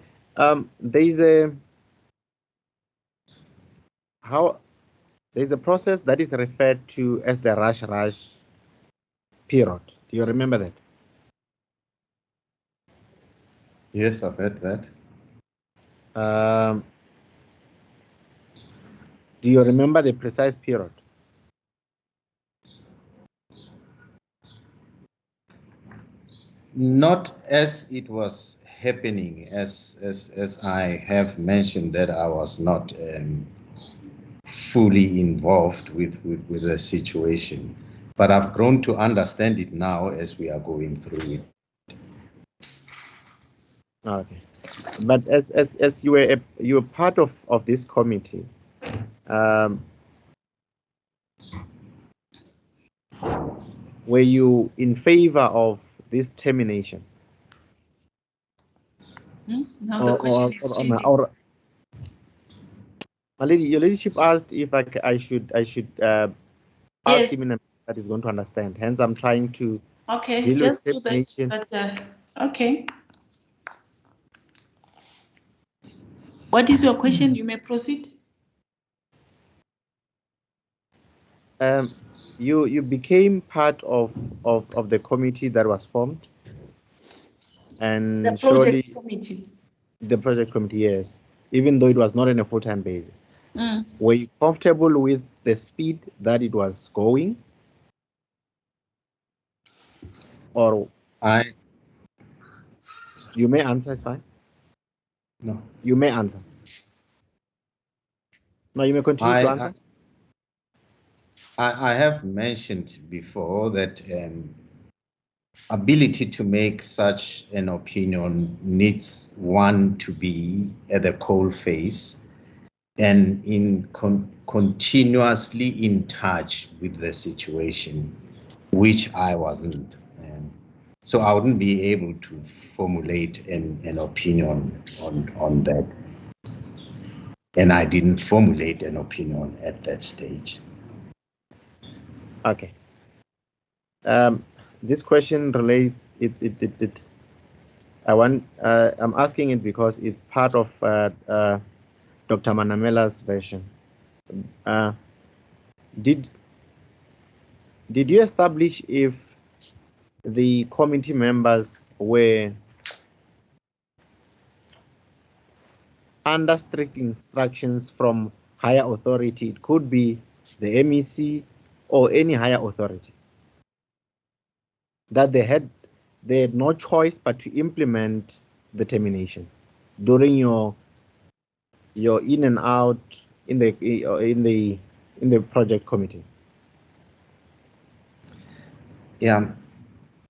is a process that is referred to as the rush period. Do you remember that? Yes, I've heard that. Do you remember the precise period? Not as it was happening, as I have mentioned that I was not fully involved with the situation, but I've grown to understand it now as we are going through it. Okay, but as you were part of this committee, were you in favor of this termination? Now the question is changing. My lady, your ladyship asked if I should ask him in a manner that is going to understand. Hence, I'm trying to. Okay, just do that. But okay. What is your question? You may proceed. You became part of the committee that was formed, and the project committee. The project committee, yes, even though it was not on a full-time basis. Were you comfortable with the speed that it was going? Or you may answer, it's fine. No. You may answer. No, you may continue to answer. I have mentioned before that ability to make such an opinion needs one to be at the coal face and continuously in touch with the situation, which I wasn't. So I wouldn't be able to formulate an opinion on that. And I didn't formulate an opinion at that stage. Okay. This question relates. I'm asking it because it's part of Dr. Manamela's version. Did you establish if the committee members were under strict instructions from higher authority? It could be the MEC or any higher authority, that they had no choice but to implement the termination during your in and out in the project committee. Yeah,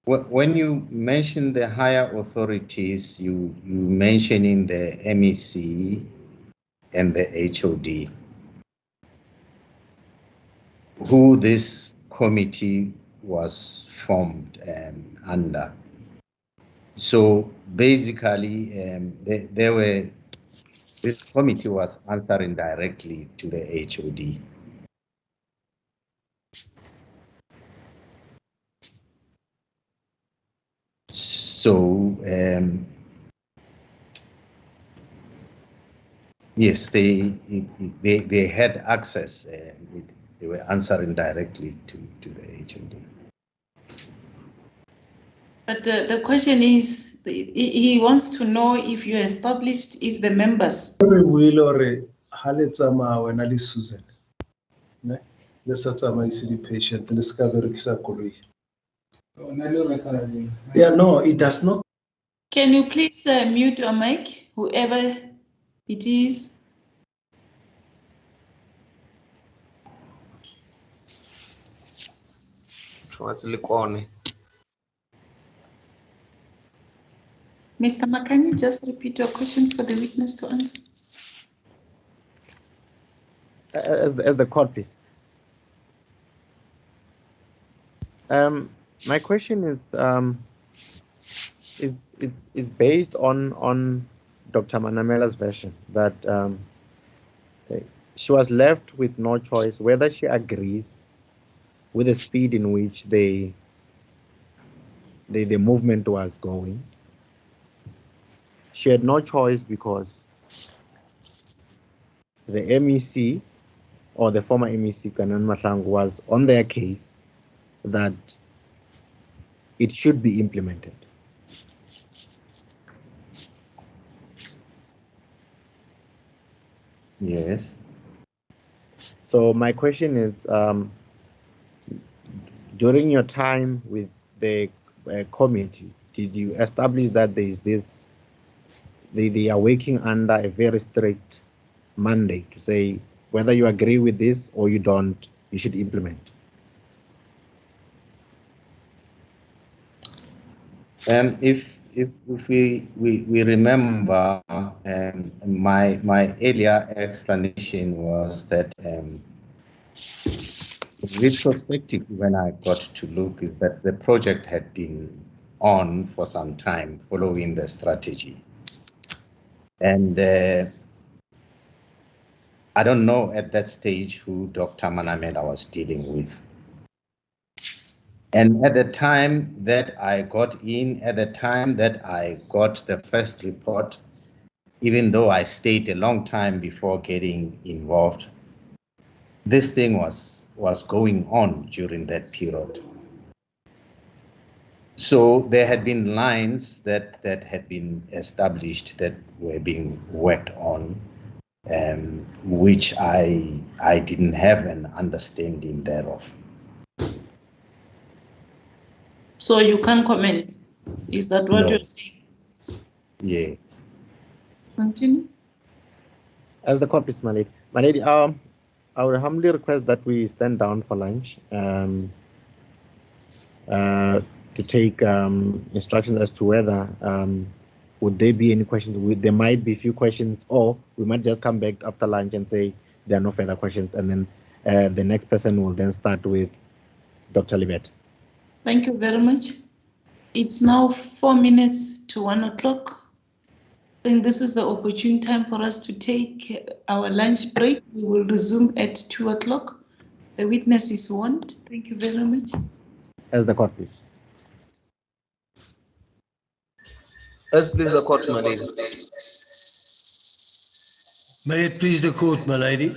when you mention the higher authorities, you mentioning the MEC and the HOD, who this committee was formed under. So basically, this committee was answering directly to the HOD. So yes, they had access. They were answering directly to the HOD. But the question is, he wants to know if you established if the members. Will or Haletsama when Ali Susan. Let's the patient. Yeah, no, it does not. Can you please mute your mic, whoever it is? Mr. Makani, just repeat your question for the witness to answer. As the court, please. My question is based on Dr. Manamela's version, that she was left with no choice whether she agrees with the speed in which the movement was going. She had no choice because the MEC or the former MEC, Kanan Mahlangu, was on their case that it should be implemented. Yes. So my question is, during your time with the committee, did you establish that there is this, they are working under a very strict mandate to say whether you agree with this or you don't, you should implement? If we remember, my earlier explanation was that retrospective, when I got to look, is that the project had been on for some time following the strategy. And I don't know at that stage who Dr. Manamela was dealing with. And at the time that I got in, at the time that I got the first report, even though I stayed a long time before getting involved, this thing was going on during that period. So there had been lines that had been established that were being worked on, which I didn't have an understanding thereof. So you can't comment. Is that what No. you're saying? Yes. Continue. As the court is, my lady, I would humbly request that we stand down for lunch to take instructions as to whether would there be any questions. There might be a few questions, or we might just come back after lunch and say there are no further questions, and then the next person will then start with Dr. Libet. Thank you very much. It's now 4 minutes to 1 o'clock. I think this is the opportune time for us to take our lunch break. We will resume at 2 o'clock. The witness is warned. Thank you very much. As the court, please. As please the court, my lady. May it please the court, my lady.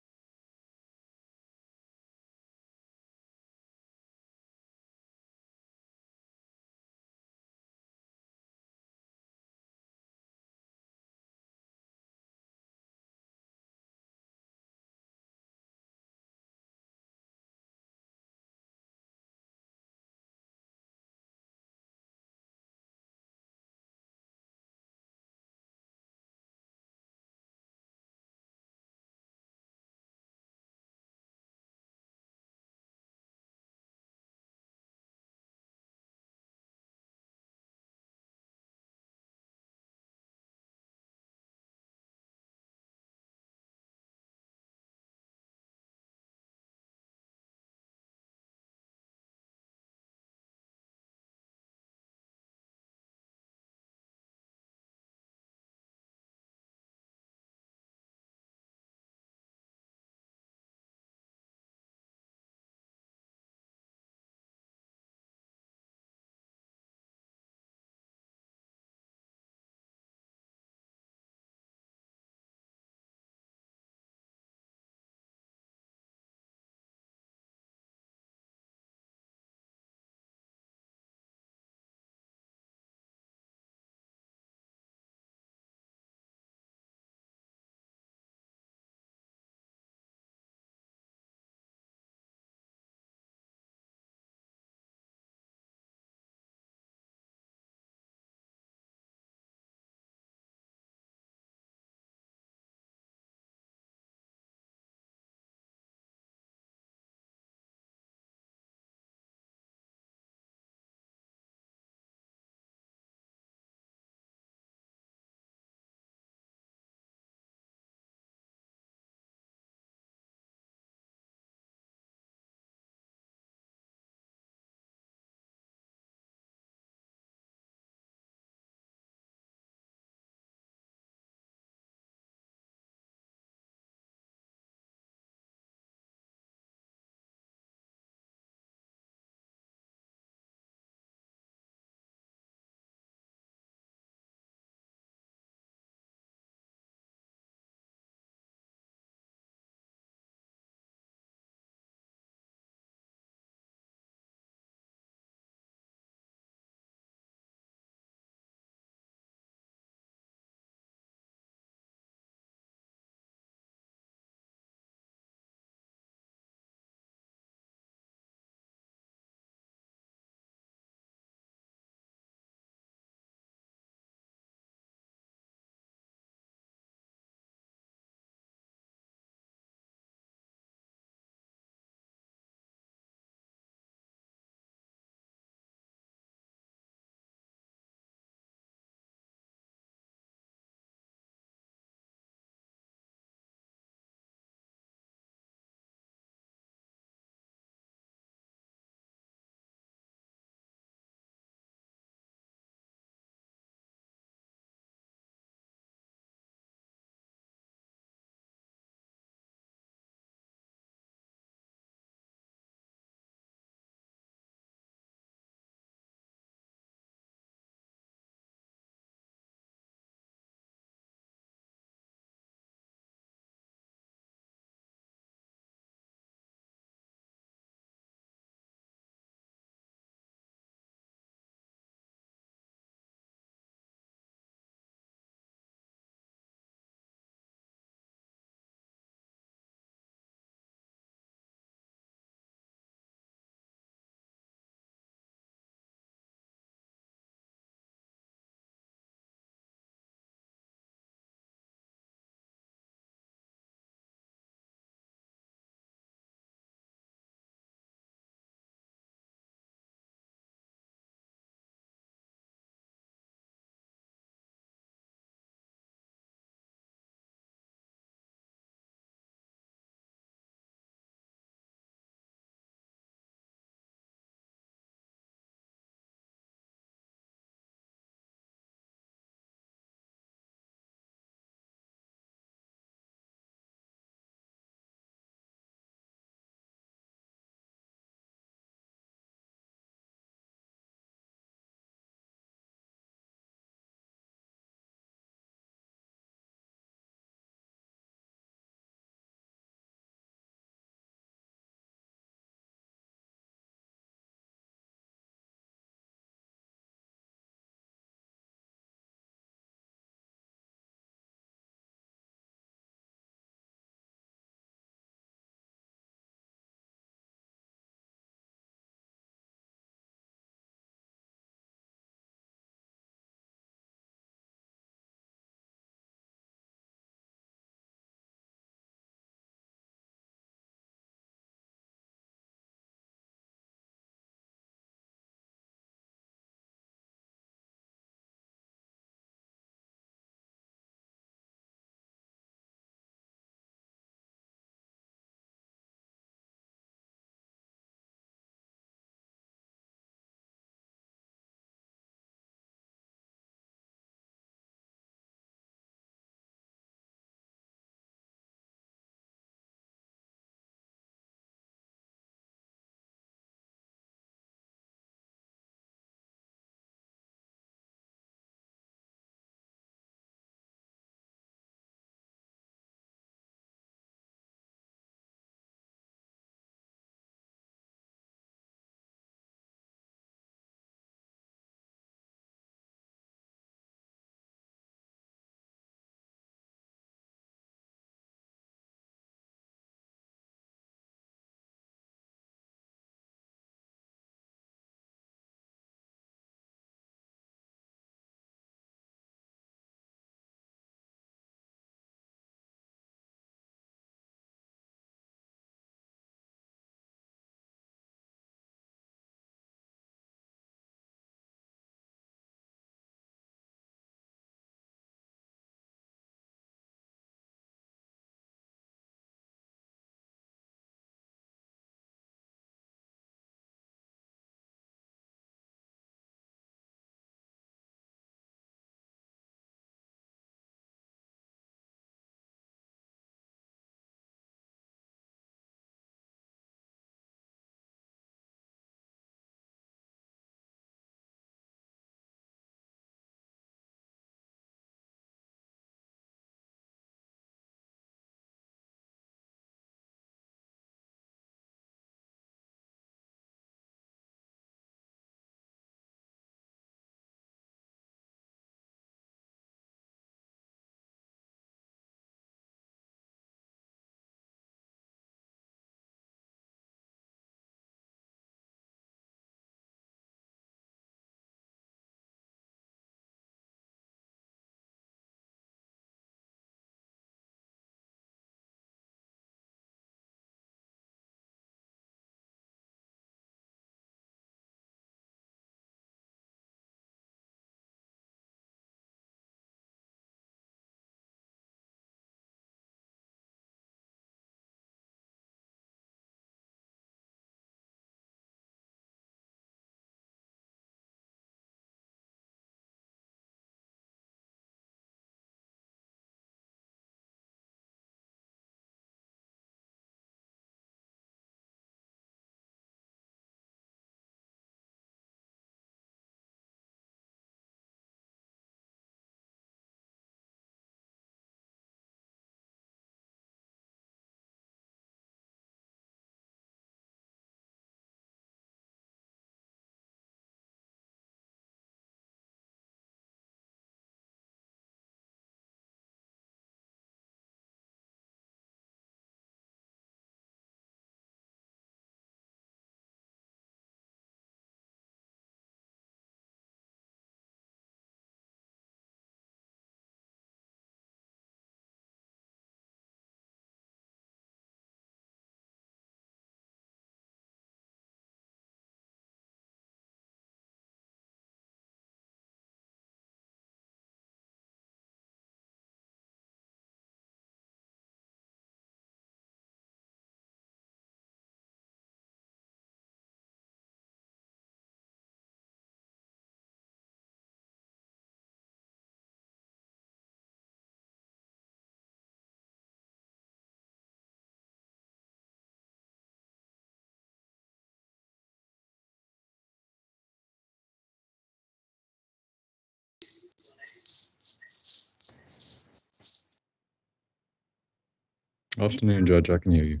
Afternoon, Judge. I can hear you.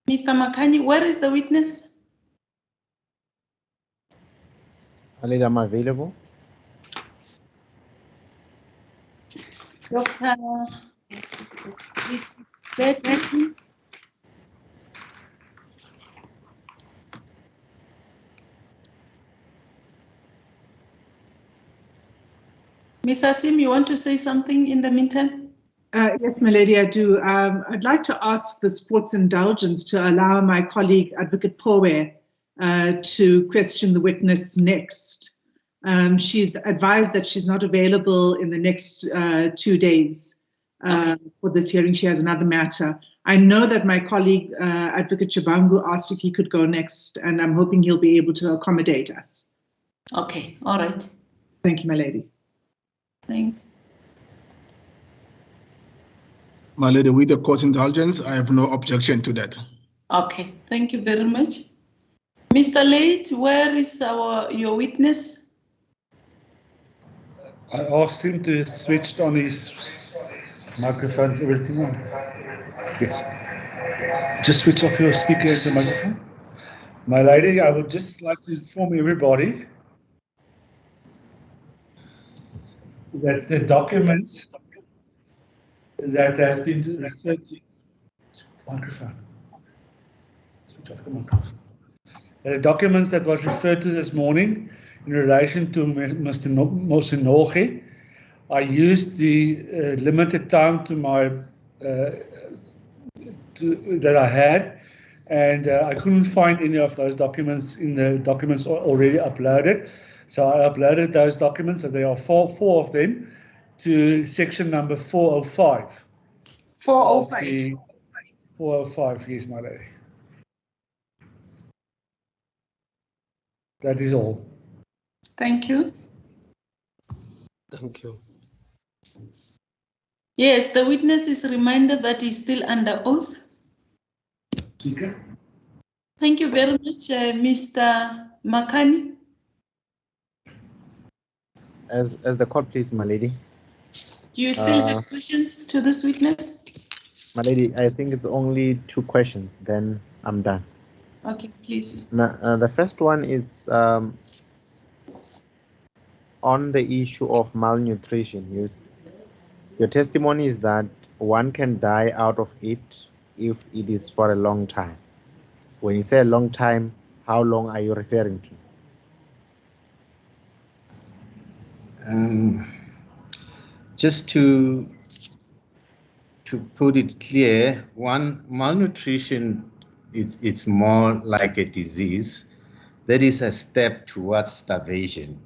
Mr. Makani, where is the witness? Malady, I'm available. Dr. Ms. Asim, you want to say something in the meantime? Yes, my lady, I do. I'd like to ask the court's indulgence to allow my colleague, Advocate Powe, to question the witness next. She's advised that she's not available in the next 2 days for this hearing. She has another matter. I know that my colleague, Advocate Chabangu, asked if he could go next, and I'm hoping he'll be able to accommodate us. Okay, all right. Thank you, my lady. Thanks. My lady, with the court's indulgence, I have no objection to that. Okay, thank you very much. Mr. Late, where is your witness? I asked him to switch on his microphones, everything on. Yes. Just switch off your speaker and the microphone. My lady, I would just like to inform everybody that the documents that has been referred to, microphone. Switch off the microphone. The documents that was referred to this morning in relation to Mr. Mosinoge, I used the limited time to my that I had, and I couldn't find any of those documents in the documents already uploaded. So I uploaded those documents, and there are four of them, to section number 405. 405. 405, yes, my lady. That is all. Thank you. Thank you. Yes, the witness is reminded that he's still under oath. Okay. Thank you very much, Mr. Makani. As the court, please, my lady. Do you still have questions to this witness? My lady, I think it's only 2 questions, then I'm done. Okay, please. Now, the first one is on the issue of malnutrition. Your testimony is that one can die out of it if it is for a long time. When you say a long time, how long are you referring to? Just to put it clear, malnutrition it's more like a disease that is a step towards starvation.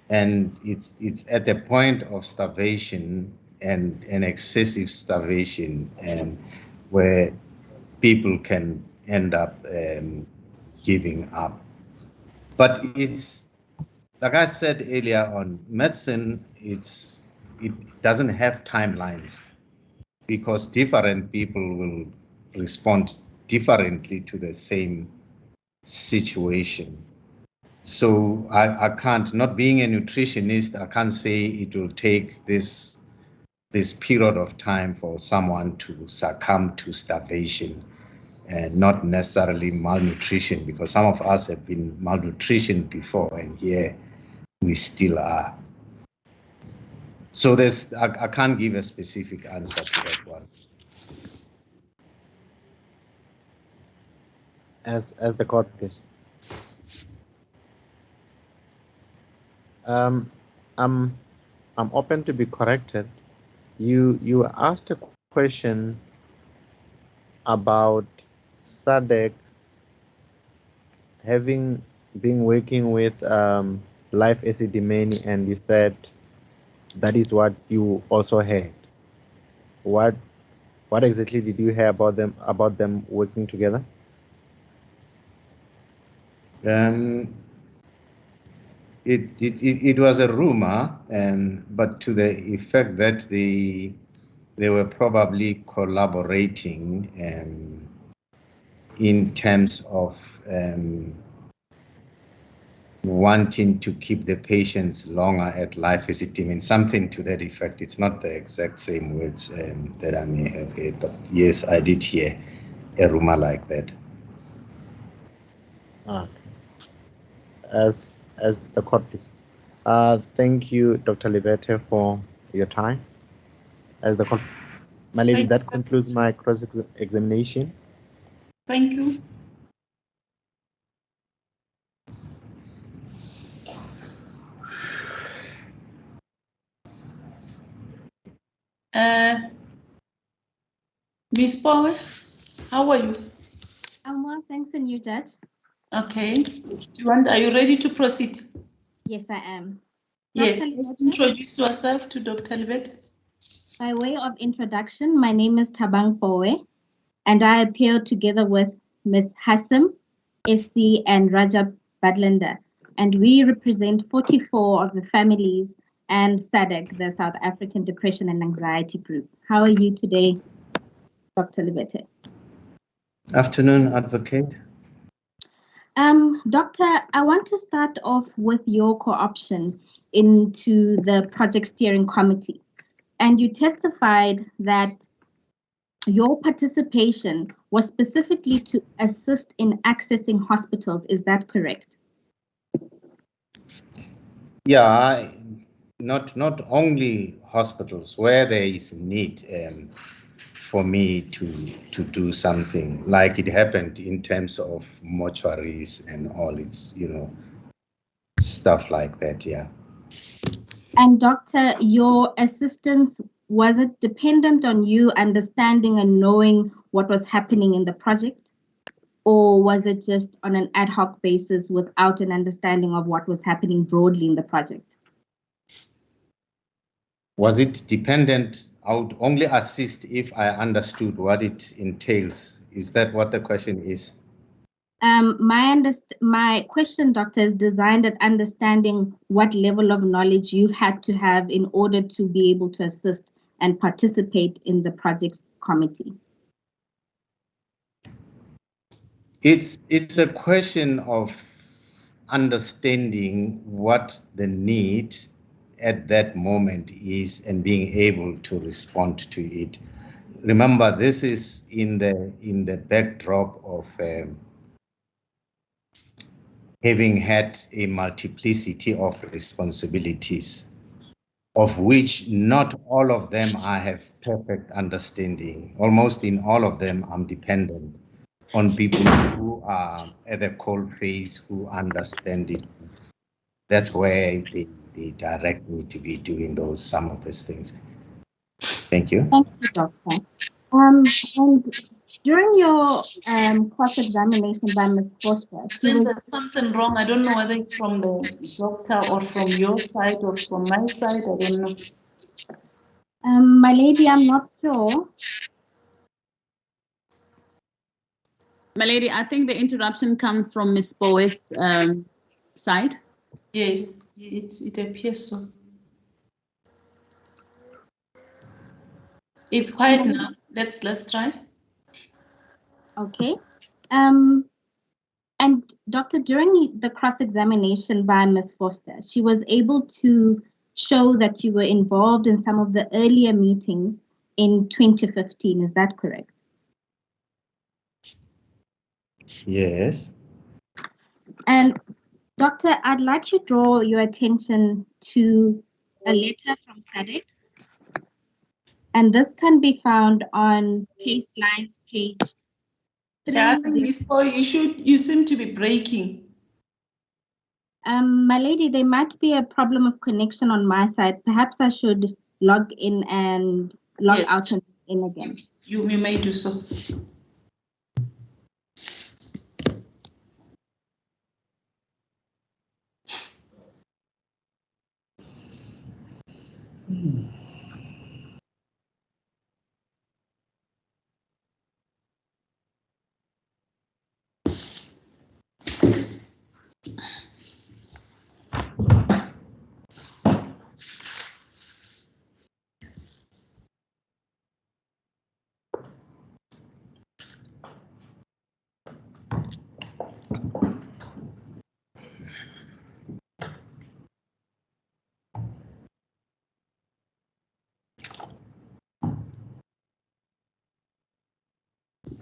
And it's at the point of starvation and an excessive starvation, and where people can end up giving up. But it's, like I said earlier on, medicine, it doesn't have timelines, because different people will respond differently to the same situation. So I can't, not being a nutritionist, I can't say it will take this period of time for someone to succumb to starvation, and not necessarily malnutrition, because some of us have been malnutrition before, and here we still are. So I can't give a specific answer to that one. As the court, please. I'm open to be corrected. You asked a question about SADC having been working with Life Esidimeni, and you said that is what you also heard. What exactly did you hear about them working together? It was a rumor, but to the effect that they were probably collaborating in terms of wanting to keep the patients longer at life Esidimeni, something to that effect. It's not the exact same words that I may have heard, but yes, I did hear a rumor like that. Okay. As the court is. Thank you, Dr. Libete, for your time. As the court, my lady, that concludes my cross-examination. Thank you. Ms. Power, how are you? I'm well, thanks, and you, Judge? Okay. Are you ready to proceed? Yes, I am. Yes, let's introduce yourself to Dr. Libet. By way of introduction, my name is Thabang Powe, and I appear together with Ms. Hassim, SC, and Rajab Badlander, and we represent 44 of the families and SADC, the South African Depression and Anxiety Group. How are you today, Dr. Libete? Afternoon, Advocate. Doctor, I want to start off with your co-option into the Project Steering Committee. And you testified that your participation was specifically to assist in accessing hospitals. Is that correct? Yeah, not only hospitals, where there is need for me to do something, like it happened in terms of mortuaries and all its, stuff like that, yeah. And Doctor, your assistance, was it dependent on you understanding and knowing what was happening in the project? Or was it just on an ad hoc basis without an understanding of what was happening broadly in the project? Was it dependent? I would only assist if I understood what it entails. Is that what the question is? My question, Doctor, is designed at understanding what level of knowledge you had to have in order to be able to assist and participate in the projects committee. It's a question of understanding what the need at that moment is and being able to respond to it. Remember, this is in the backdrop of having had a multiplicity of responsibilities, of which not all of them I have perfect understanding. Almost in all of them, I'm dependent on people who are at the cold face, who understand it. That's where they direct me to be doing some of those things. Thank you. Thank you, Doctor. And during your cross-examination by Ms. Foster, there's something wrong. I don't know whether it's from the doctor or from your side or from my side. I don't know. My lady, I'm not sure. My lady, I think the interruption comes from Ms. Bowe's side. Yes, it appears so. It's quiet now. Let's try. Okay. And Doctor, during the cross-examination by Ms. Foster, she was able to show that you were involved in some of the earlier meetings in 2015. Is that correct? Yes. And Doctor, I'd like you to draw your attention to a letter from SADC. And this can be found on Case Lines page 3. Yeah, I think Ms. Boy, you seem to be breaking. My lady, there might be a problem of connection on my side. Perhaps I should log in and log out and in again. You may do so.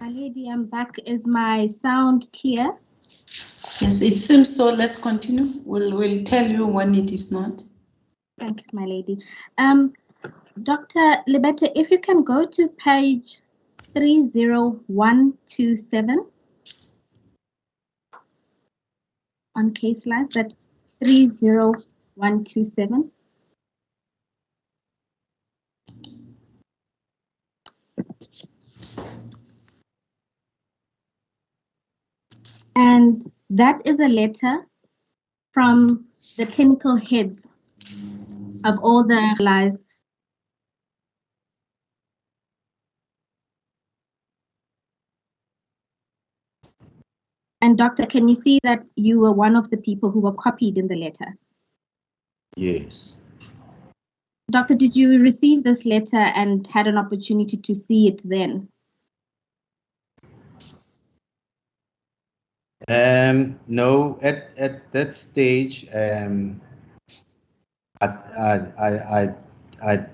My lady, I'm back. Is my sound clear? Yes, it seems so. Let's continue. We'll tell you when it is not. Thanks, my lady. Dr. Libete, if you can go to page 30127 on case lines, that's 30127. And that is a letter from the clinical heads of all the lives. And doctor, can you see that you were one of the people who were copied in the letter? Yes. Doctor, did you receive this letter and had an opportunity to see it then? No, at that stage, I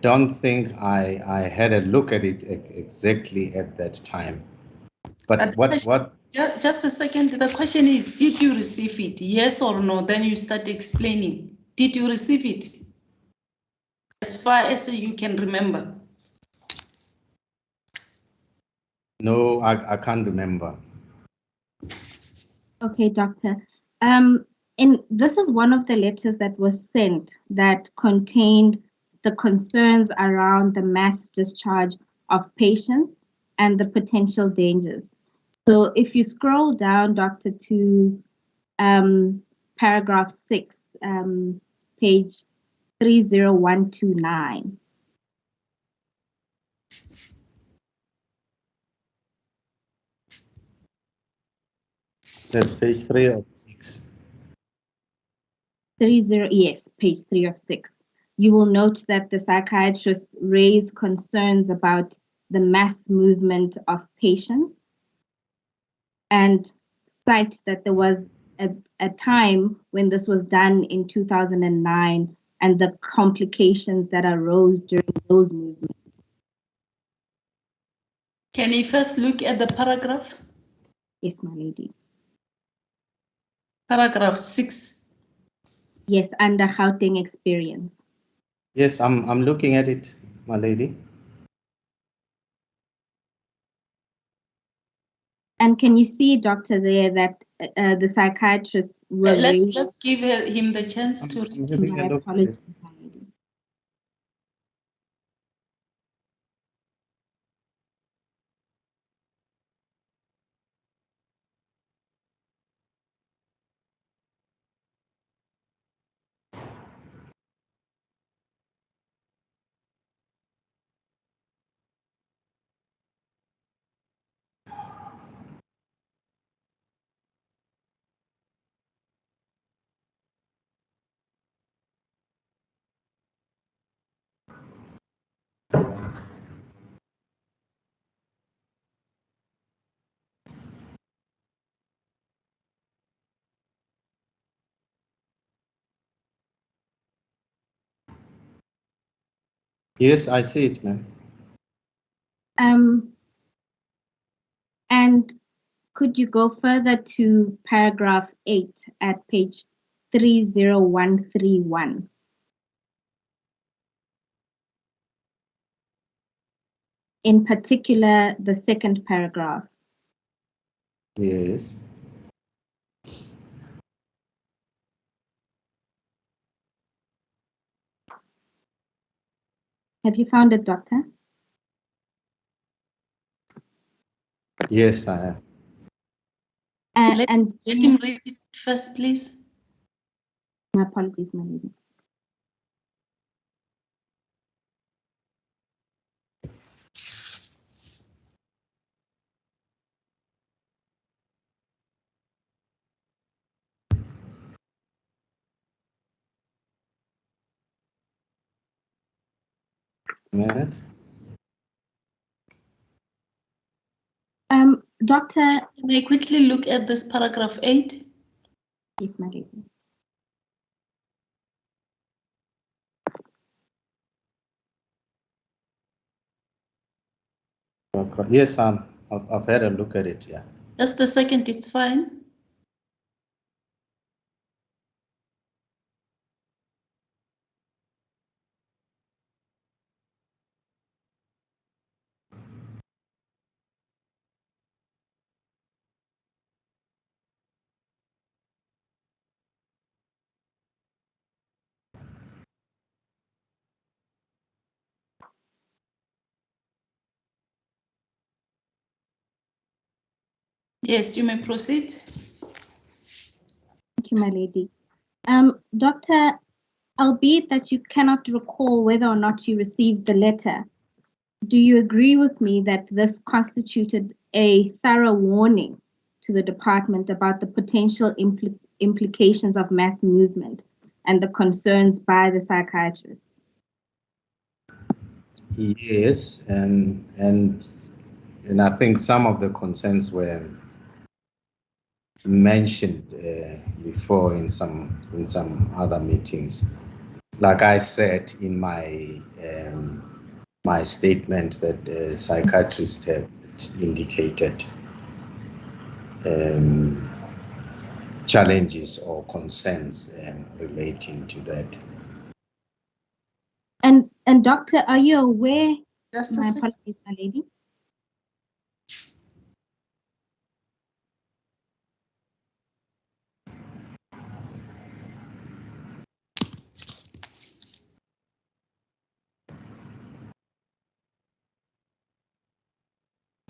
don't think I had a look at it exactly at that time. But Just a second. The question is, did you receive it? Yes or no? Then you start explaining. Did you receive it? As far as you can remember. No, I can't remember. Okay, doctor. This is one of the letters that was sent that contained the concerns around the mass discharge of patients and the potential dangers. So if you scroll down, doctor, to paragraph 6, page 30129. That's page 3 of 6. 30, yes, page 3 of 6. You will note that the psychiatrists raise concerns about the mass movement of patients and cite that there was a time when this was done in 2009 and the complications that arose during those movements. Can you first look at the paragraph? Yes, my lady. Paragraph 6. Yes, under Gauteng experience. Yes, I'm looking at it, my lady. And can you see, doctor, there that the psychiatrist were let's give him the chance to read. My apologies, my lady. Yes, I see it, ma'am. And could you go further to paragraph 8 at page 30131? In particular, the second paragraph. Yes. Have you found it, doctor? Yes, I have. Let him read it first, please. My apologies, my lady. Minute. Doctor, can I quickly look at this paragraph 8? Yes, my lady. Yes, I've had a look at it, yeah. Just a second, it's fine. Yes, you may proceed. Thank you, my lady. Doctor, albeit that you cannot recall whether or not you received the letter, do you agree with me that this constituted a thorough warning to the department about the potential implications of mass movement and the concerns by the psychiatrists? Yes, and I think some of the concerns were mentioned before in some other meetings. Like I said in my my statement, that psychiatrists have indicated challenges or concerns relating to that. And doctor, are you aware? Just my apologies, my lady.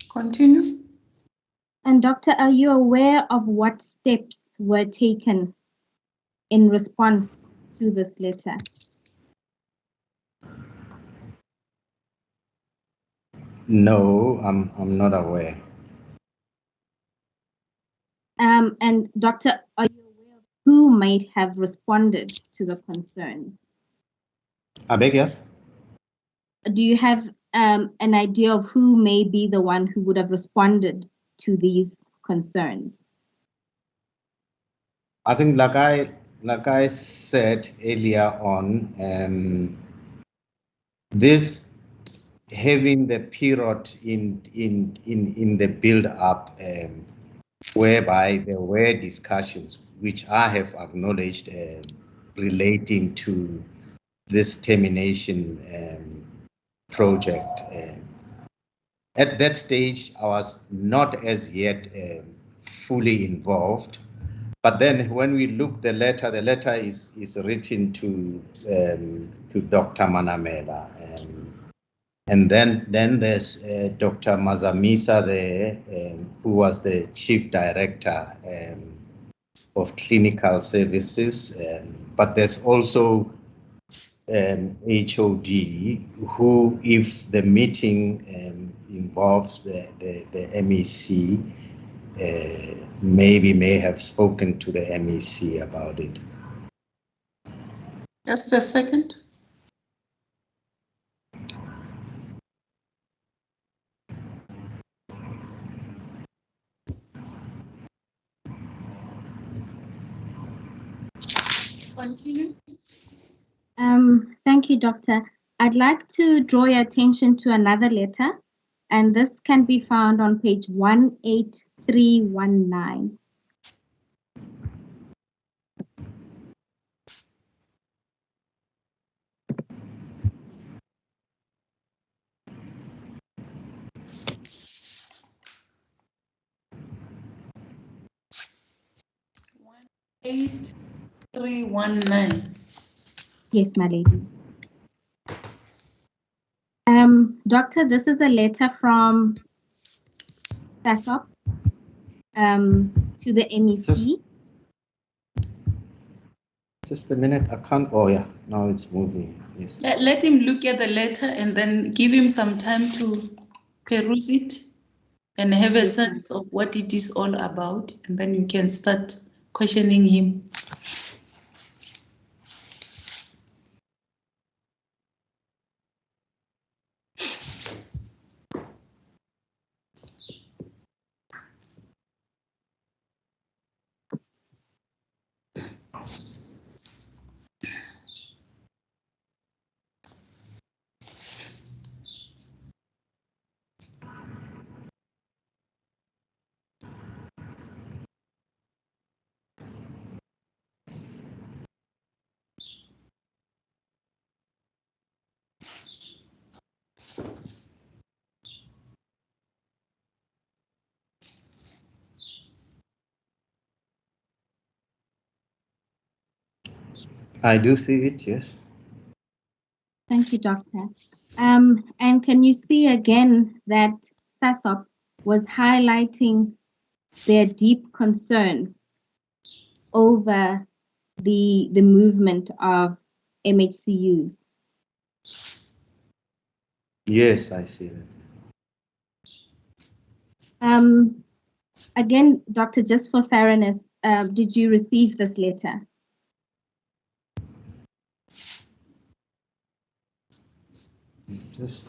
Continue. And doctor, are you aware of what steps were taken in response to this letter? No, I'm not aware. And doctor, are you aware of who might have responded to the concerns? I beg, yes? Do you have an idea of who may be the one who would have responded to these concerns? I think like I said earlier on, this having the period in the build up whereby there were discussions which I have acknowledged relating to this termination project. At that stage, I was not as yet fully involved. But then when we look the letter is written to Dr. Manamela. And then there's Dr. Mazamisa there, who was the chief director of clinical services. But there's also HOD, who, if the meeting involves the MEC, maybe may have spoken to the MEC about it. Just a second. Continue. Thank you, doctor. I'd like to draw your attention to another letter, and this can be found on page 18319. One 8319. Yes, my lady. Doctor, this is a letter from SASOP to the MEC. Just a minute, I can't, oh yeah, now it's moving, yes. Let him look at the letter and then give him some time to peruse it and have a sense of what it is all about, and then you can start questioning him. I do see it, yes. Thank you, Doctor. And can you see again that SASOP was highlighting their deep concern over the movement of MHCUs? Yes, I see that. Again, Doctor, just for thoroughness, did you receive this letter? Just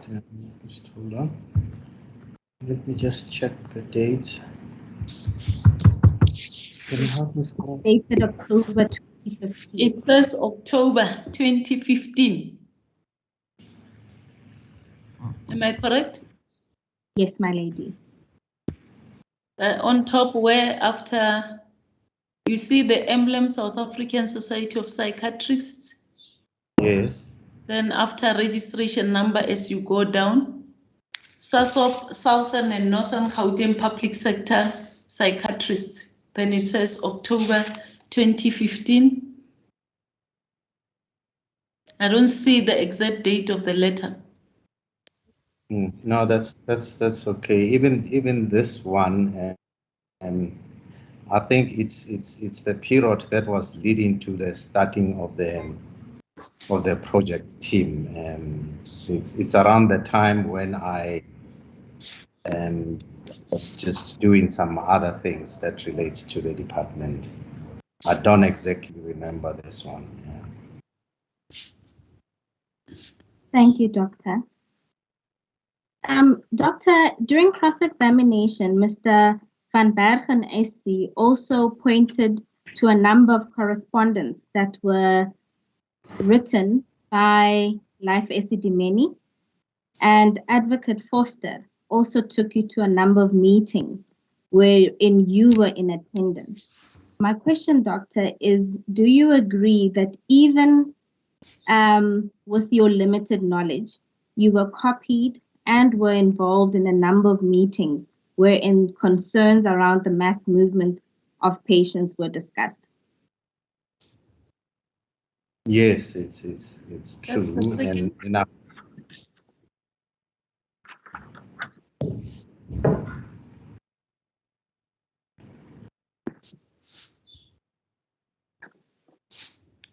hold on. Let me just check the dates. Can you help me? Dated October 2015. It says October 2015. Am I correct? Yes, my lady. On top, where after you see the emblem South African Society of Psychiatrists. Yes. Then after registration number, as you go down, SASOP, Southern and Northern Gauteng Public Sector Psychiatrists. Then it says October 2015. I don't see the exact date of the letter. No, that's okay. Even this one, I think it's the period that was leading to the starting of the project team. It's around the time when I was just doing some other things that relates to the department. I don't exactly remember this one. Thank you, Doctor. Doctor, during cross-examination, Mr. Van Bergen SC also pointed to a number of correspondence that were written by Life Esidimeni, and Advocate Foster also took you to a number of meetings wherein you were in attendance. My question, Doctor, is do you agree that even with your limited knowledge, you were copied and were involved in a number of meetings wherein concerns around the mass movement of patients were discussed? Yes, it's true. And enough.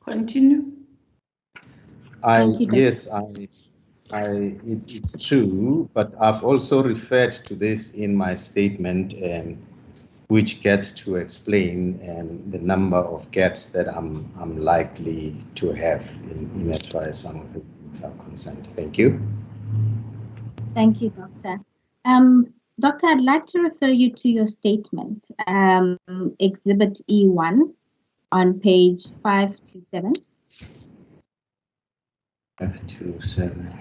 Continue. Yes, it's true, but I've also referred to this in my statement, which gets to explain the number of gaps that I'm likely to have in as far as some of the things are concerned. Thank you. Thank you, Doctor. Doctor, I'd like to refer you to your statement, Exhibit E1 on page 527. 527.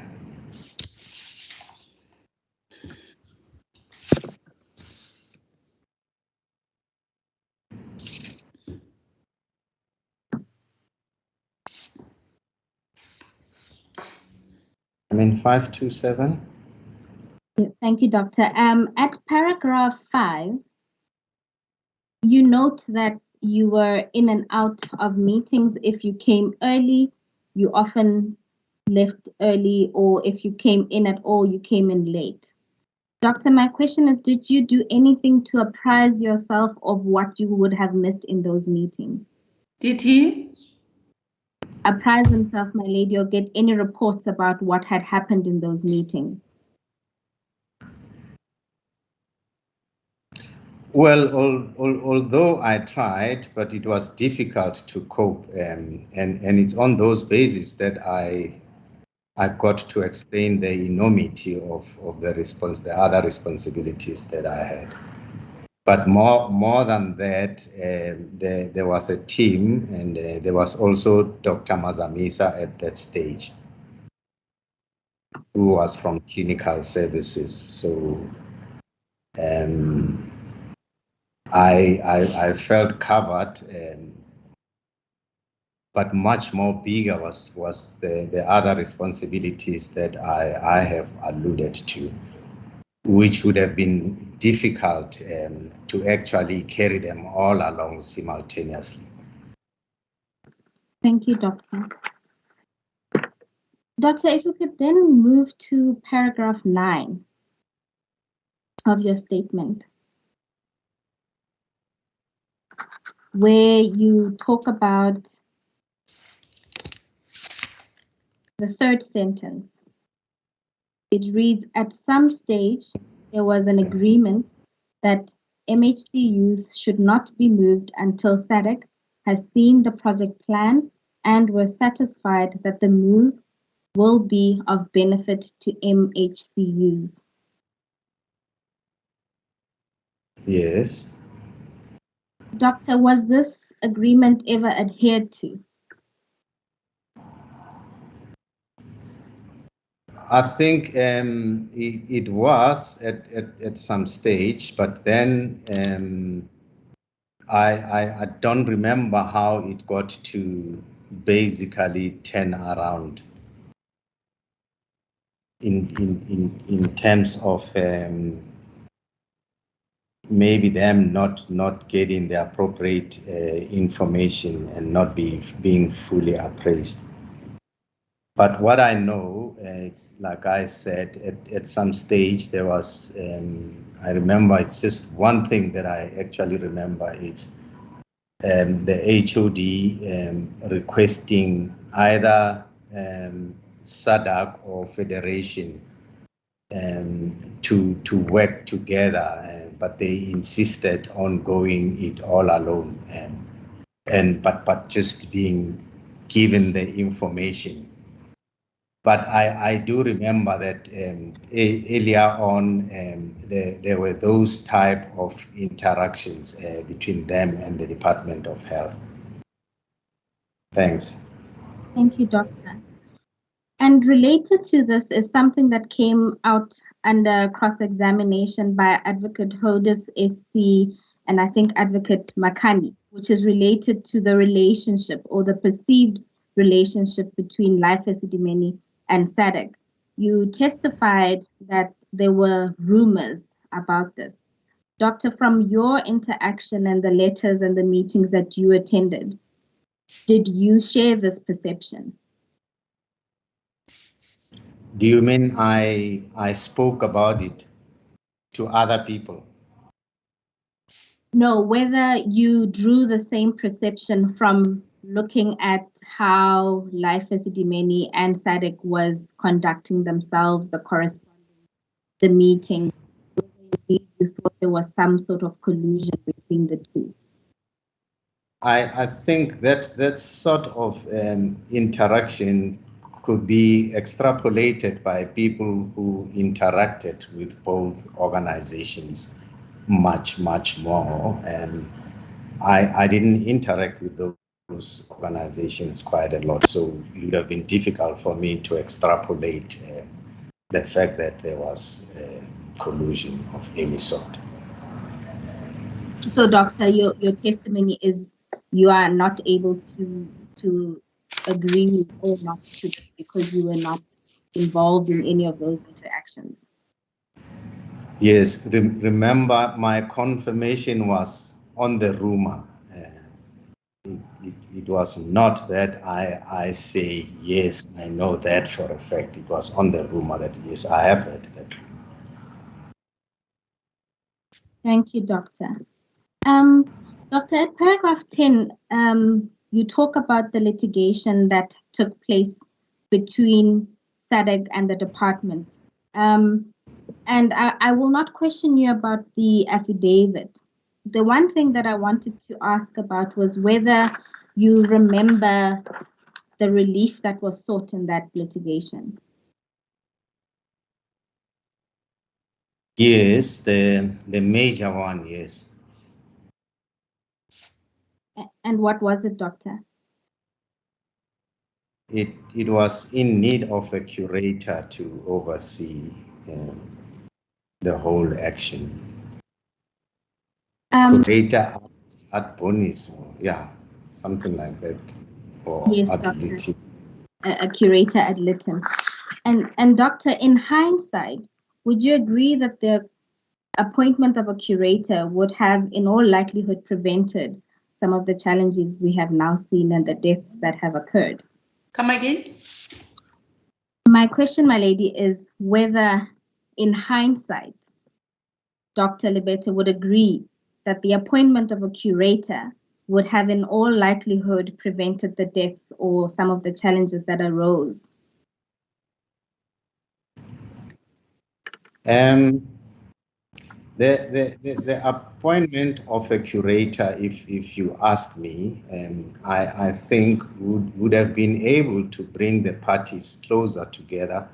I'm in 527. Thank you, Doctor. At paragraph 5, you note that you were in and out of meetings. If you came early, you often left early, or if you came in at all, you came in late. Doctor, my question is, did you do anything to apprise yourself of what you would have missed in those meetings? Did he? Apprise himself, my lady, or get any reports about what had happened in those meetings? Well, although I tried, but it was difficult to cope, and it's on those bases that I got to explain the enormity of the other responsibilities that I had. But more than that, there was a team, and there was also Dr. Mazamisa at that stage, who was from clinical services. So I felt covered, but much more bigger was the other responsibilities that I have alluded to, which would have been difficult to actually carry them all along simultaneously. Thank you, Doctor. Doctor, if we could then move to paragraph 9 of your statement, where you talk about the third sentence. It reads, at some stage, there was an agreement that MHCUs should not be moved until SADC has seen the project plan and was satisfied that the move will be of benefit to MHCUs. Yes. Doctor, was this agreement ever adhered to? I think it was at some stage, but then I don't remember how it got to basically turn around in terms of maybe them not getting the appropriate information and not being fully appraised. But what I know, it's like I said, at some stage there was, I remember, it's just one thing that I actually remember is the HOD requesting either SADC or Federation to work together, but they insisted on going it all alone, but just being given the information. But I do remember that earlier on there were those type of interactions between them and the Department of Health. Thanks. Thank you, Doctor. And related to this is something that came out under cross-examination by Advocate Hodis SC and I think Advocate Makani, which is related to the relationship or the perceived relationship between Life Esidimeni and SADC. You testified that there were rumors about this. Doctor, from your interaction and the letters and the meetings that you attended, did you share this perception? Do you mean I spoke about it to other people? No, whether you drew the same perception from looking at how Life Esidimeni and SADC was conducting themselves, the correspondence, the meeting, you thought there was some sort of collusion between the two. I think that sort of interaction could be extrapolated by people who interacted with both organizations much more. And I didn't interact with those organizations quite a lot, so it would have been difficult for me to extrapolate the fact that there was collusion of any sort. So, Doctor, your testimony is you are not able to agree or not to because you were not involved in any of those interactions. Yes, remember my confirmation was on the rumor. It was not that I say, yes, I know that for a fact. It was on the rumor that, yes, I have heard that rumor. Thank you, Doctor. Doctor, at paragraph 10, you talk about the litigation that took place between SADC and the department. And I will not question you about the affidavit. The one thing that I wanted to ask about was whether you remember the relief that was sought in that litigation. Yes, the major one, yes. And what was it, Doctor? It was in need of a curator to oversee the whole action. Curator at bonus, yeah, something like that. Or yes, at Doctor. litim. A curator ad litem. And Doctor, in hindsight, would you agree that the appointment of a curator would have in all likelihood prevented some of the challenges we have now seen and the deaths that have occurred. Come again? My question, my lady, is whether in hindsight, Dr. Lebete would agree that the appointment of a curator would have in all likelihood prevented the deaths or some of the challenges that arose. The appointment of a curator, if you ask me, I think would have been able to bring the parties closer together,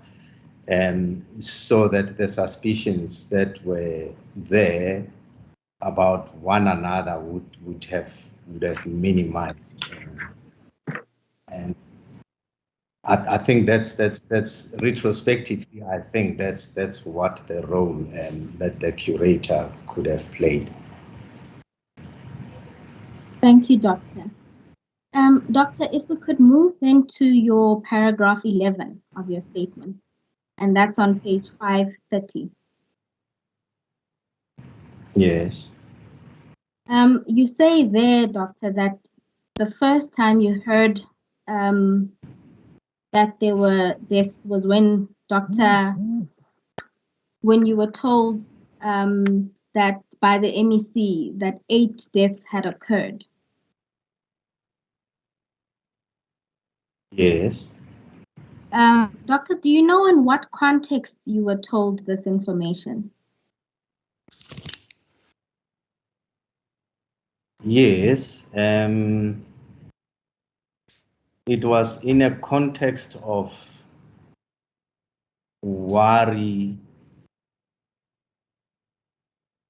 so that the suspicions that were there about one another would have minimized. And I think that's retrospectively, I think that's what the role that the curator could have played. Thank you, Doctor. Doctor, if we could move then to your paragraph 11 of your statement, and that's on page 530. Yes. You say there, Doctor, that the first time you heard that there were deaths was when when you were told that by the MEC that 8 deaths had occurred. Yes. Doctor, do you know in what context you were told this information? Yes. It was in a context of worry,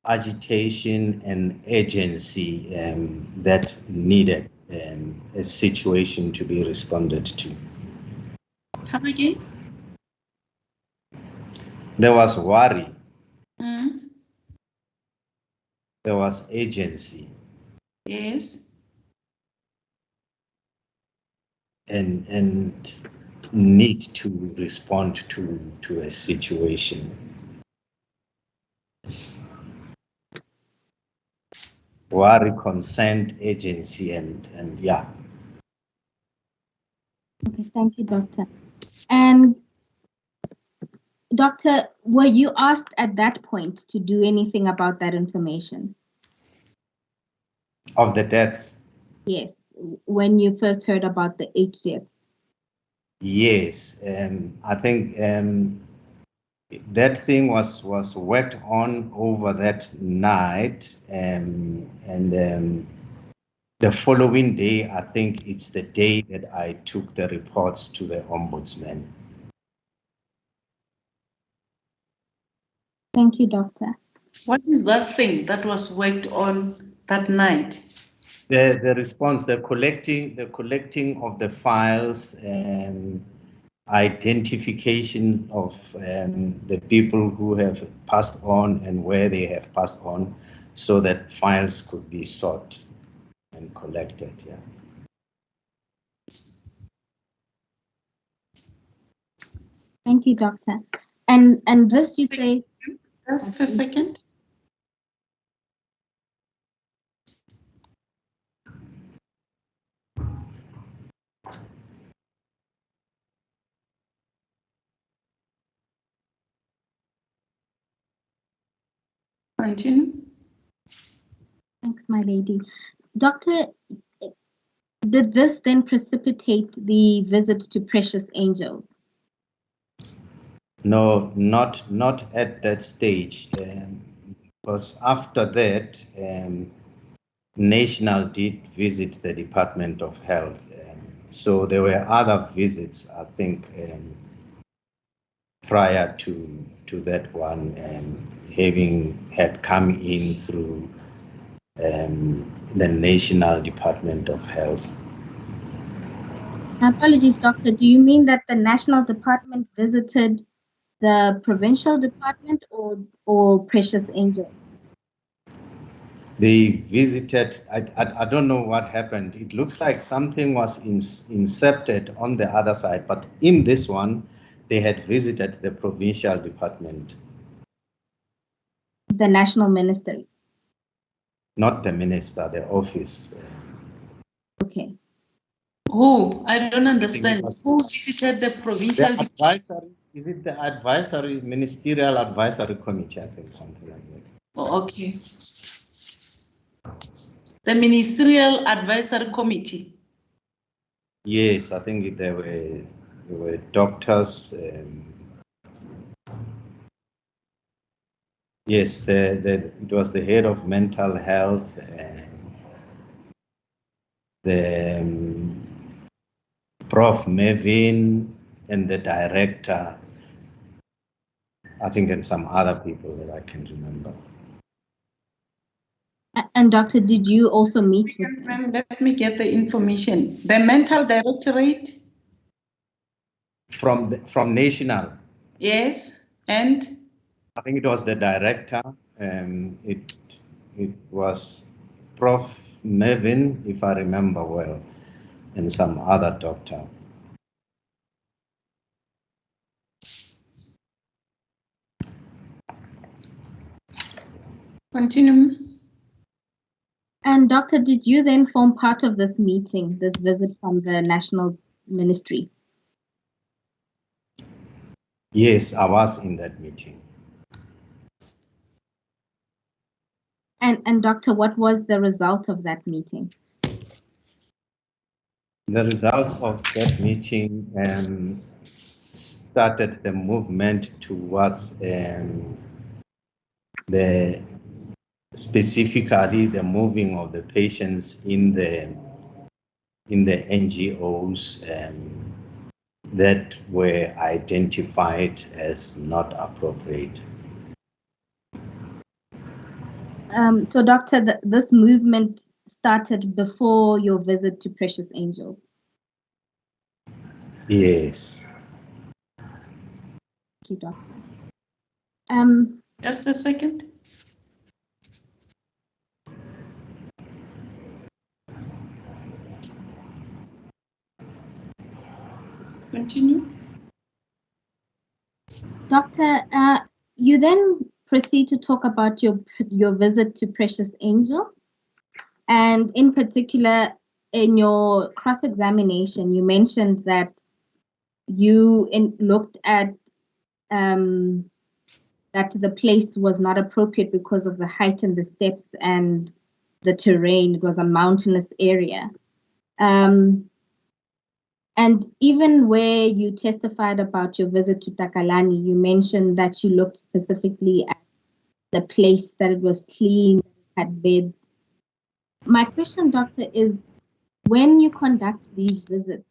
agitation, and urgency that needed a situation to be responded to. Come again? There was worry. Mm. There was agency. Yes. And need to respond to a situation. Worry, consent, agency, and yeah. Okay, thank you, Doctor. And Doctor, were you asked at that point to do anything about that information? Of the deaths? Yes, when you first heard about the 8 deaths. Yes, I think that thing was worked on over that night, and the following day, I think it's the day that I took the reports to the Ombudsman. Thank you, Doctor. What is that thing that was worked on that night? The response, the collecting of the files, and identification of the people who have passed on and where they have passed on, so that files could be sought and collected. Yeah. Thank you, Doctor. And this you say. Just a second. Continue. Thanks, my lady. Doctor, did this then precipitate the visit to Precious Angels? No, not at that stage, because after that, National did visit the Department of Health. So there were other visits, I think, prior to that one, having had come in through the National Department of Health. Apologies, Doctor. Do you mean that the National Department visited the Provincial Department or Precious Angels? They visited, I don't know what happened. It looks like something was incepted on the other side, but in this one, they had visited the Provincial Department. The National Ministry. not the minister, the office. Okay. Who? I don't understand. Who visited the provincial? The advisory, is it the advisory, ministerial advisory committee, I think, something like that. Oh, okay. The ministerial advisory committee. Yes, I think there were doctors. Yes, it was the head of mental health, the Prof. Mevin, and the director, I think, and some other people that I can remember. And doctor, did you also meet with them? Let me get the information. The mental directorate? From national. Yes, and? I think it was the director. It was Prof. Mevin, if I remember well, and some other doctor. Continue. And doctor, did you then form part of this meeting, this visit from the National Ministry? Yes, I was in that meeting. And doctor, what was the result of that meeting? The results of that meeting started the movement towards specifically the moving of the patients in the NGOs that were identified as not appropriate. So doctor, this movement started before your visit to Precious Angels? Yes. Thank you, doctor. Just a second. Continue. Doctor, you then proceed to talk about your visit to Precious Angels, and in particular, in your cross-examination, you mentioned that you looked at that the place was not appropriate because of the height and the steps and the terrain. It was a mountainous area. And even where you testified about your visit to Takalani, you mentioned that you looked specifically at the place, that it was clean, had beds. My question, doctor, is when you conduct these visits,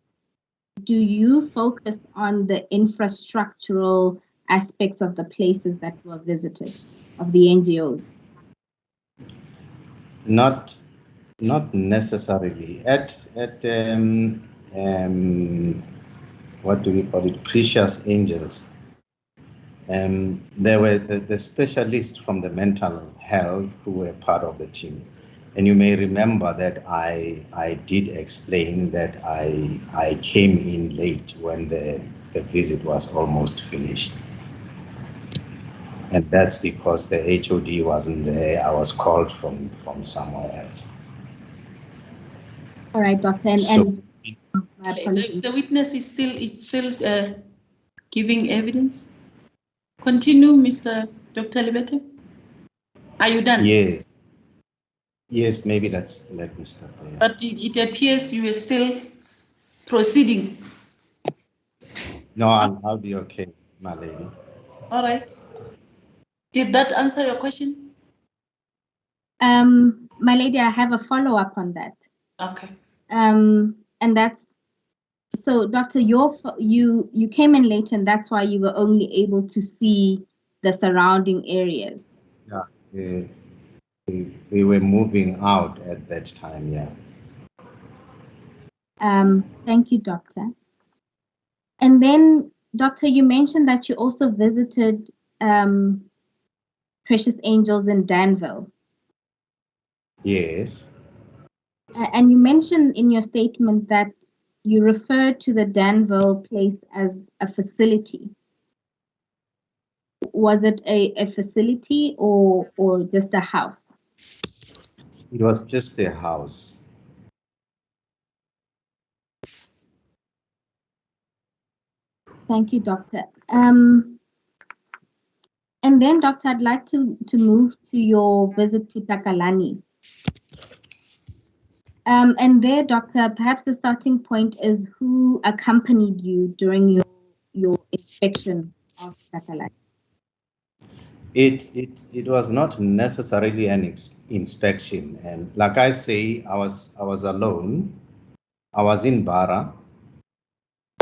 do you focus on the infrastructural aspects of the places that were visited, of the NGOs? Not necessarily. At what do we call it? Precious Angels. There were the specialists from the mental health who were part of the team. And you may remember that I did explain that I came in late when the visit was almost finished. And that's because the HOD wasn't there. I was called from somewhere else. All right, doctor. The witness is still giving evidence. Continue, Mr. Dr. Libete. Are you done? Yes. Yes, maybe let me stop there. But it appears you are still proceeding. No, I'll be okay, my lady. All right. Did that answer your question? My lady, I have a follow-up on that. Okay. And that's, so doctor, you came in late and that's why you were only able to see the surrounding areas. Yeah, we were moving out at that time, yeah. Thank you, doctor. And then, doctor, you mentioned that you also visited Precious Angels in Danville. Yes. And you mentioned in your statement that you referred to the Danville place as a facility. Was it a facility or just a house? It was just a house. Thank you, Doctor. And then, Doctor, I'd like to move to your visit to Takalani. And there, Doctor, perhaps the starting point is who accompanied you during your inspection of Takalani? It was not necessarily an inspection, and like I say, I was alone. I was in Bara.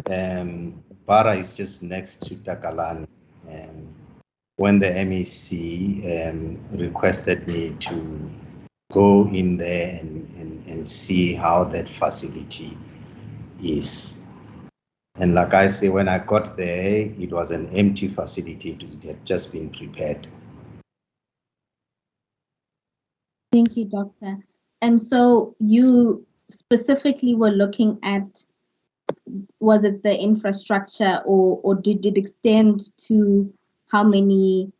Bara is just next to Takalani. When the MEC requested me to go in there and see how that facility is. And like I say, when I got there, it was an empty facility. It had just been prepared. Thank you, Doctor. And so you specifically were looking at, was it the infrastructure, or did it extend to how many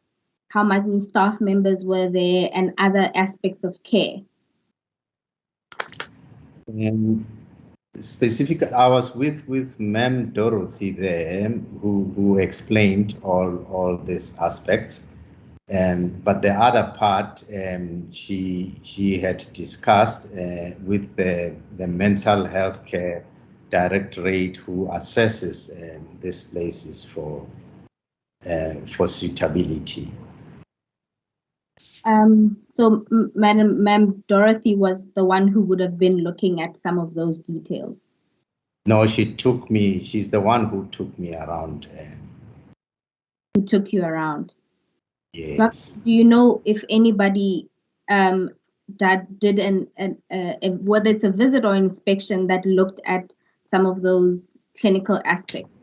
staff members were there and other aspects of care? Specifically, I was with Ma'am Dorothy there, who explained all these aspects. But the other part, she had discussed with the mental health care directorate, who assesses these places for suitability. So Ma'am Dorothy was the one who would have been looking at some of those details. No, she's the one who took me around. Who took you around? Yes. But do you know if anybody that did whether it's a visit or inspection that looked at some of those clinical aspects?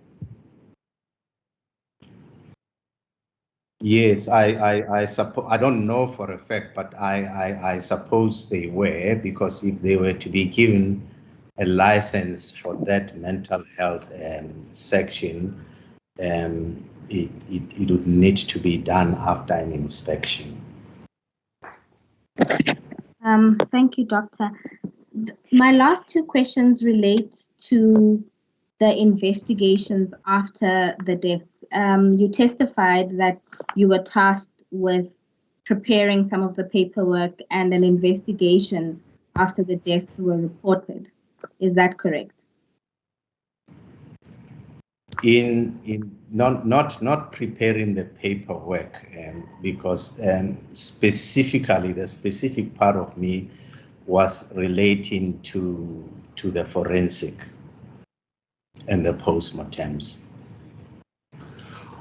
Yes, I suppose, I don't know for a fact, but I suppose they were, because if they were to be given a license for that mental health section, it would need to be done after an inspection. Thank you, Doctor. My last two questions relate to the investigations after the deaths. You testified that you were tasked with preparing some of the paperwork and an investigation after the deaths were reported. Is that correct? Not preparing the paperwork, because specifically the specific part of me was relating to the forensic and the postmortems.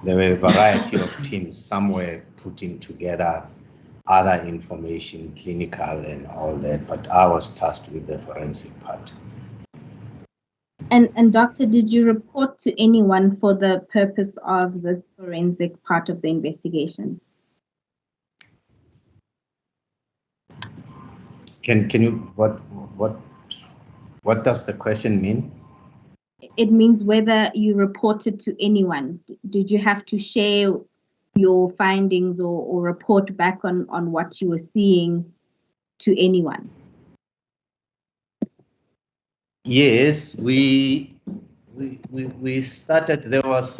There were a variety of teams. Some were putting together other information, clinical and all that, but I was tasked with the forensic part. And Doctor, did you report to anyone for the purpose of this forensic part of the investigation? Can you, what does the question mean? It means whether you reported to anyone. Did you have to share your findings or report back on what you were seeing to anyone? Yes, we started. There was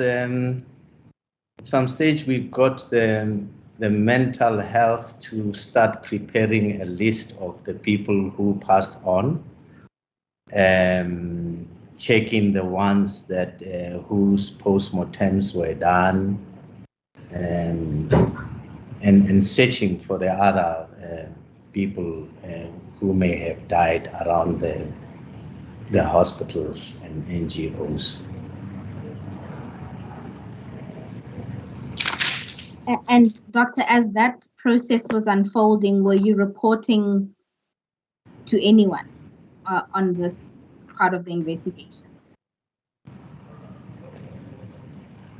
some stage we got the mental health to start preparing a list of the people who passed on, checking the ones that whose postmortems were done, and searching for the other people who may have died around the hospitals and NGOs. And Doctor, as that process was unfolding, were you reporting to anyone on this part of the investigation?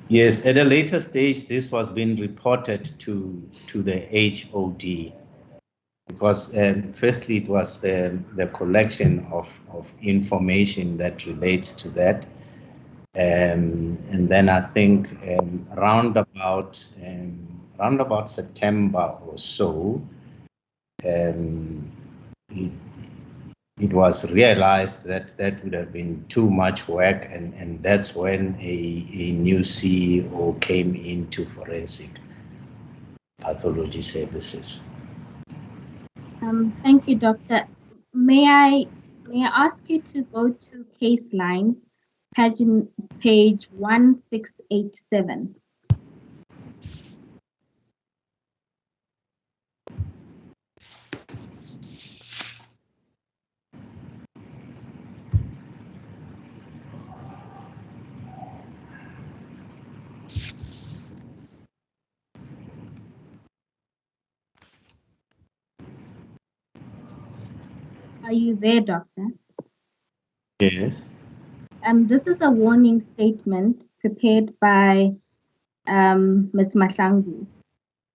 Yes, at a later stage, this was being reported to the HOD, because firstly it was the collection of information that relates to that, and then I think round about September or so, it was realized that that would have been too much work, and that's when a new CEO came into forensic pathology services. Thank you, Doctor. May I ask you to go to case lines, page 1687. Are you there, Doctor? Yes. This is a warning statement prepared by Ms. Mahlangu.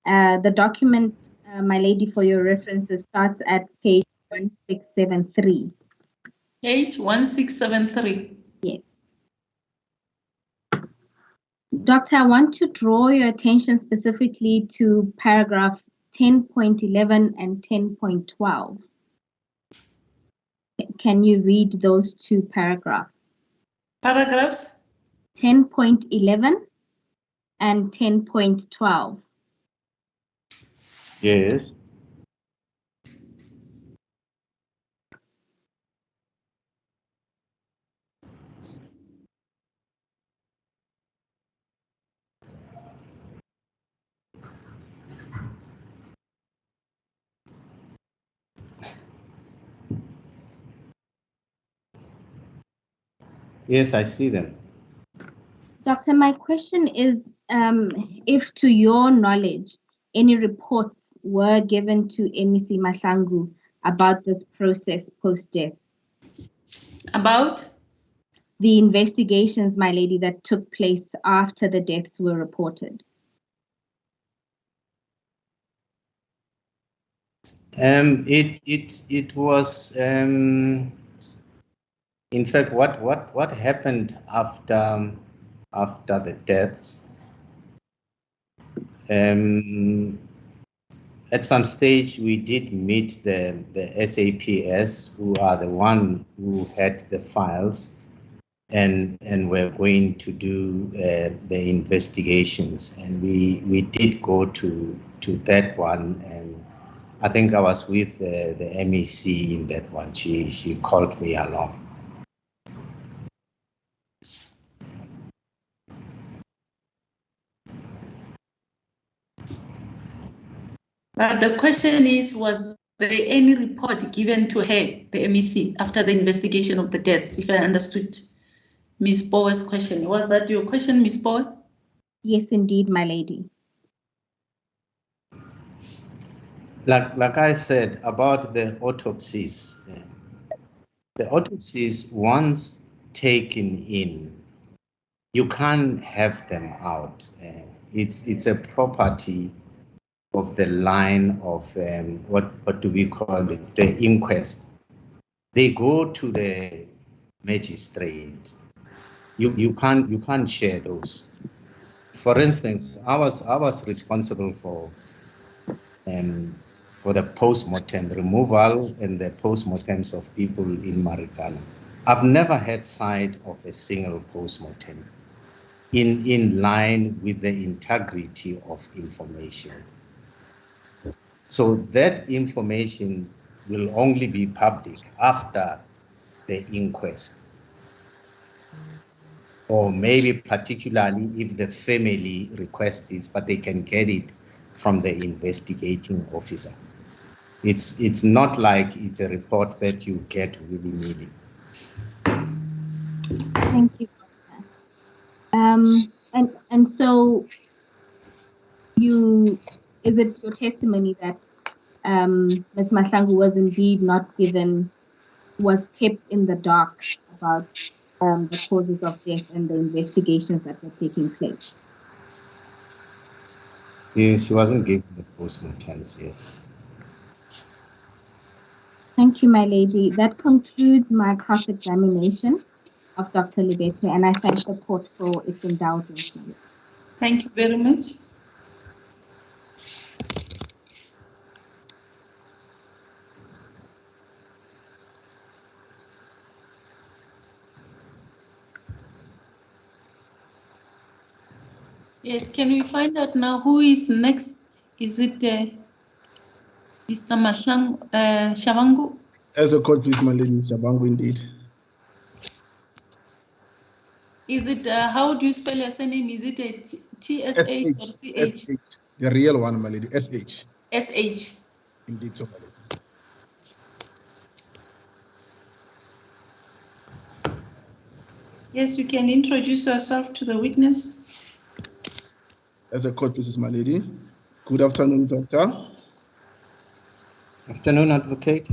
The document, my lady, for your references, starts at page 1673. Page 1673. Yes. Doctor, I want to draw your attention specifically to paragraph 10.11 and 10.12. Can you read those two paragraphs? Paragraphs? 10.11 and 10.12. Yes. Yes, I see them. Doctor, my question is if to your knowledge, any reports were given to MEC Mahlangu about this process post-death? About? The investigations, my lady, that took place after the deaths were reported. It was in fact what happened after the deaths. At some stage we did meet the SAPS, who are the one who had the files, and we're going to do the investigations, and we did go to that one, and I think I was with the MEC in that one. She called me along. But the question is, was there any report given to her, the MEC, after the investigation of the deaths, if I understood Ms. Bowe's question? Was that your question, Ms. Bowe? Yes, indeed, my lady. Like I said about the autopsies, once taken in, you can't have them out. It's a property of the line of what do we call it? The inquest. They go to the magistrate. You can't share those. For instance, I was responsible for the post-mortem removal and the post-mortems of people in Marikana. I've never had sight of a single post-mortem in line with the integrity of information. So that information will only be public after the inquest, or maybe particularly if the family requests it, but they can get it from the investigating officer. It's not like it's a report that you get willy-nilly. Thank you, Doctor. And so is it your testimony that Ms. Mahlangu was indeed not given, was kept in the dark about the causes of death and the investigations that were taking place? Yes, she wasn't given the post-mortems, yes. Thank you, my lady. That concludes my cross-examination of Dr. Libete, and I thank the court for its indulgence. Thank you very much. Yes, can we find out now who is next? Is it Mr. Shavangu? As a court, please, my lady, Shabangu, indeed. Is it, how do you spell your surname? Is it a TSH or CH? SH, the real one, my lady, SH. SH. Indeed, so, my lady. Yes, you can introduce yourself to the witness. As a court, please, my lady. Good afternoon, doctor. Afternoon, advocate.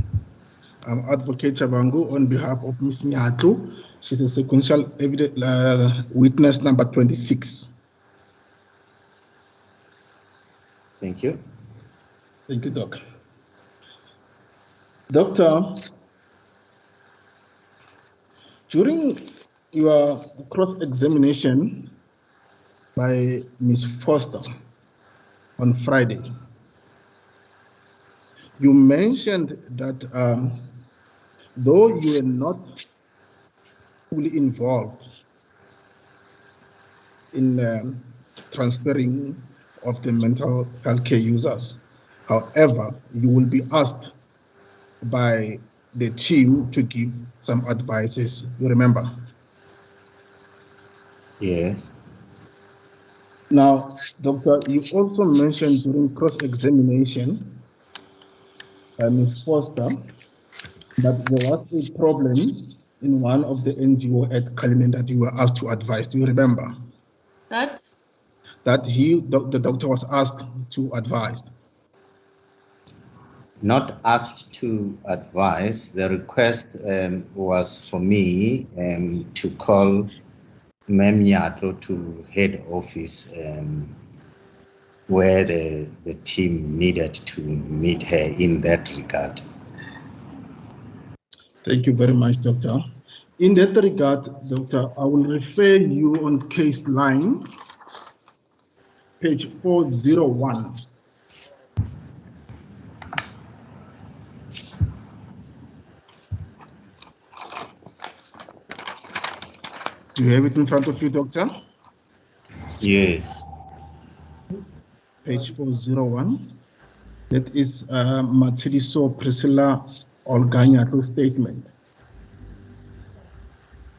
I'm Advocate Chabangu on behalf of Ms. Nyatu. She's a sequential evidence witness number 26. Thank you. Thank you, Doc. Doctor, during your cross-examination by Ms. Foster on Friday, you mentioned that though you were not fully involved in transferring of the mental health care users, however, you will be asked by the team to give some advices, you remember? Yes. Now, Doctor, you also mentioned during cross-examination by Ms. Foster that there was a problem in one of the NGO at Kalinin that you were asked to advise. Do you remember? That The doctor was asked to advise. Not asked to advise. The request was for me to call Mem Nyato to head office where the team needed to meet her in that regard. Thank you very much, Doctor. In that regard, Doctor, I will refer you on case line, page 401. Do you have it in front of you, Doctor? Yes. Page 401. That is Matiliso Priscilla Olganyato statement.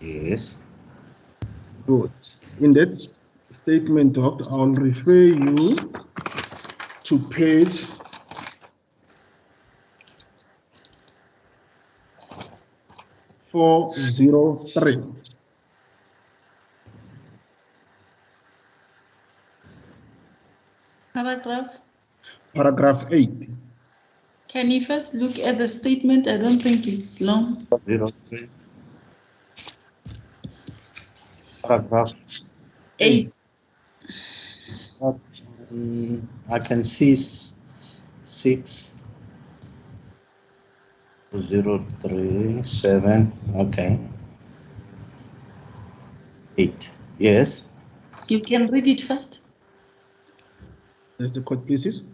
Yes. Good. In that statement, Doctor, I'll refer you to page 403. Paragraph 8. Can you first look at the statement? I don't think it's long. 03. Paragraph 8. I can see 6037. Okay. 8. Yes. You can read it first. That's the code pieces.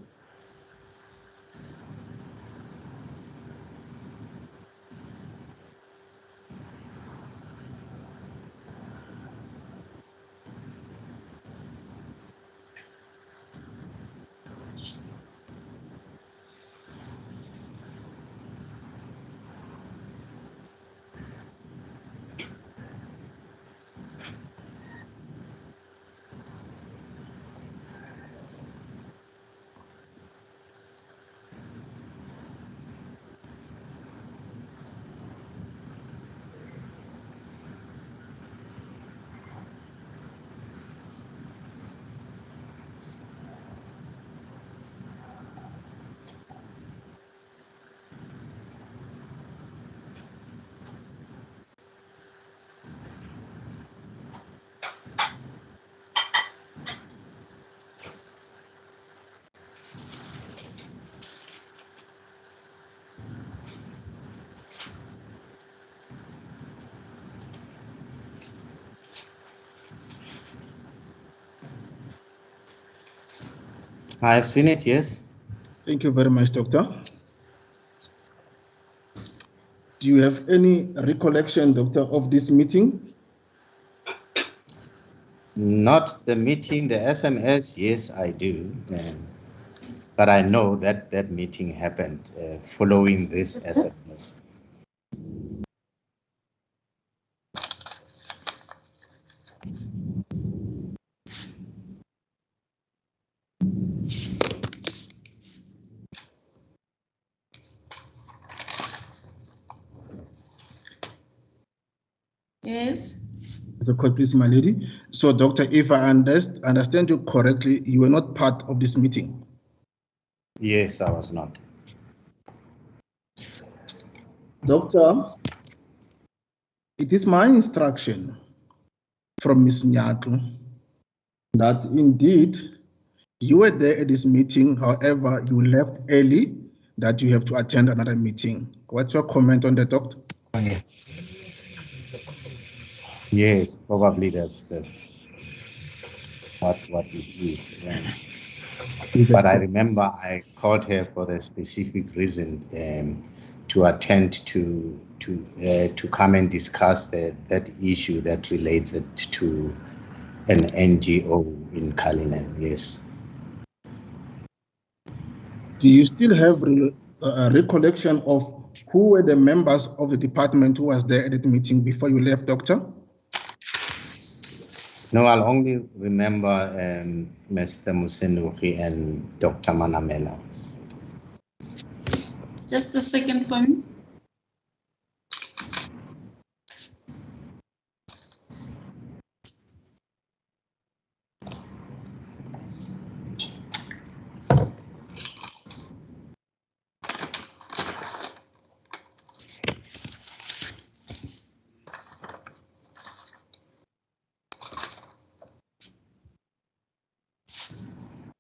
I have seen it, yes. Thank you very much, Doctor. Do you have any recollection, Doctor, of this meeting? Not the meeting, the SMS, yes, I do. But I know that that meeting happened following this SMS. Yes. The court, please, my lady. So, doctor, if I understand you correctly, you were not part of this meeting. Yes, I was not. Doctor, it is my instruction from Ms. Nyatu that indeed you were there at this meeting, however, you left early, that you have to attend another meeting. What's your comment on that, doctor? Yes, probably that's what it is. But I remember I called her for a specific reason, to attend to come and discuss that issue that related to an NGO in Cullinan. Yes. Do you still have a recollection of who were the members of the department who was there at the meeting before you left, doctor? No, I'll only remember Mr. Musenuki and Dr. Manamela. Just a second for me.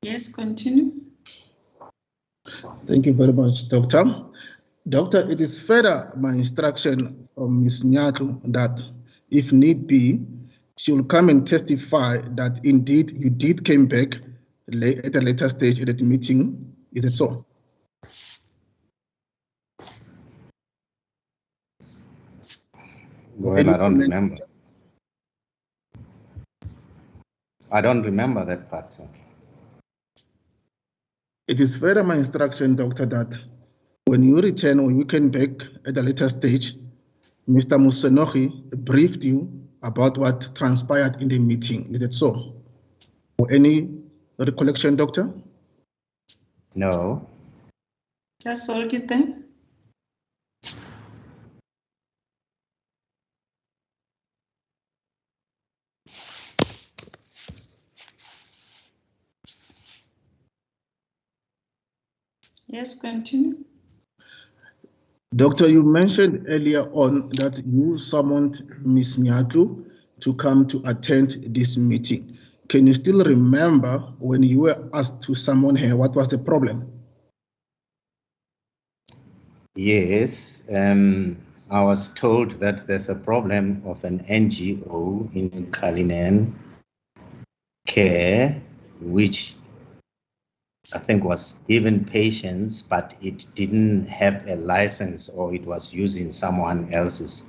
Yes, continue. Thank you very much, doctor. Doctor, it is further my instruction from Ms. Nyatu that if need be, she will come and testify that indeed you did came back at a later stage at the meeting. Is it so? Well, I don't remember. I don't remember that part. Okay. It is further my instruction, doctor, that when you return or you came back at a later stage, Mr. Musenohi briefed you about what transpired in the meeting. Is it so? Or any recollection, doctor? No. Just hold it there. Yes, continue. Doctor, you mentioned earlier on that you summoned Ms. Nyatu to come to attend this meeting. Can you still remember when you were asked to summon her, what was the problem? Yes, I was told that there's a problem of an NGO in Cullinan Care, which I think was given patients, but it didn't have a license, or it was using someone else's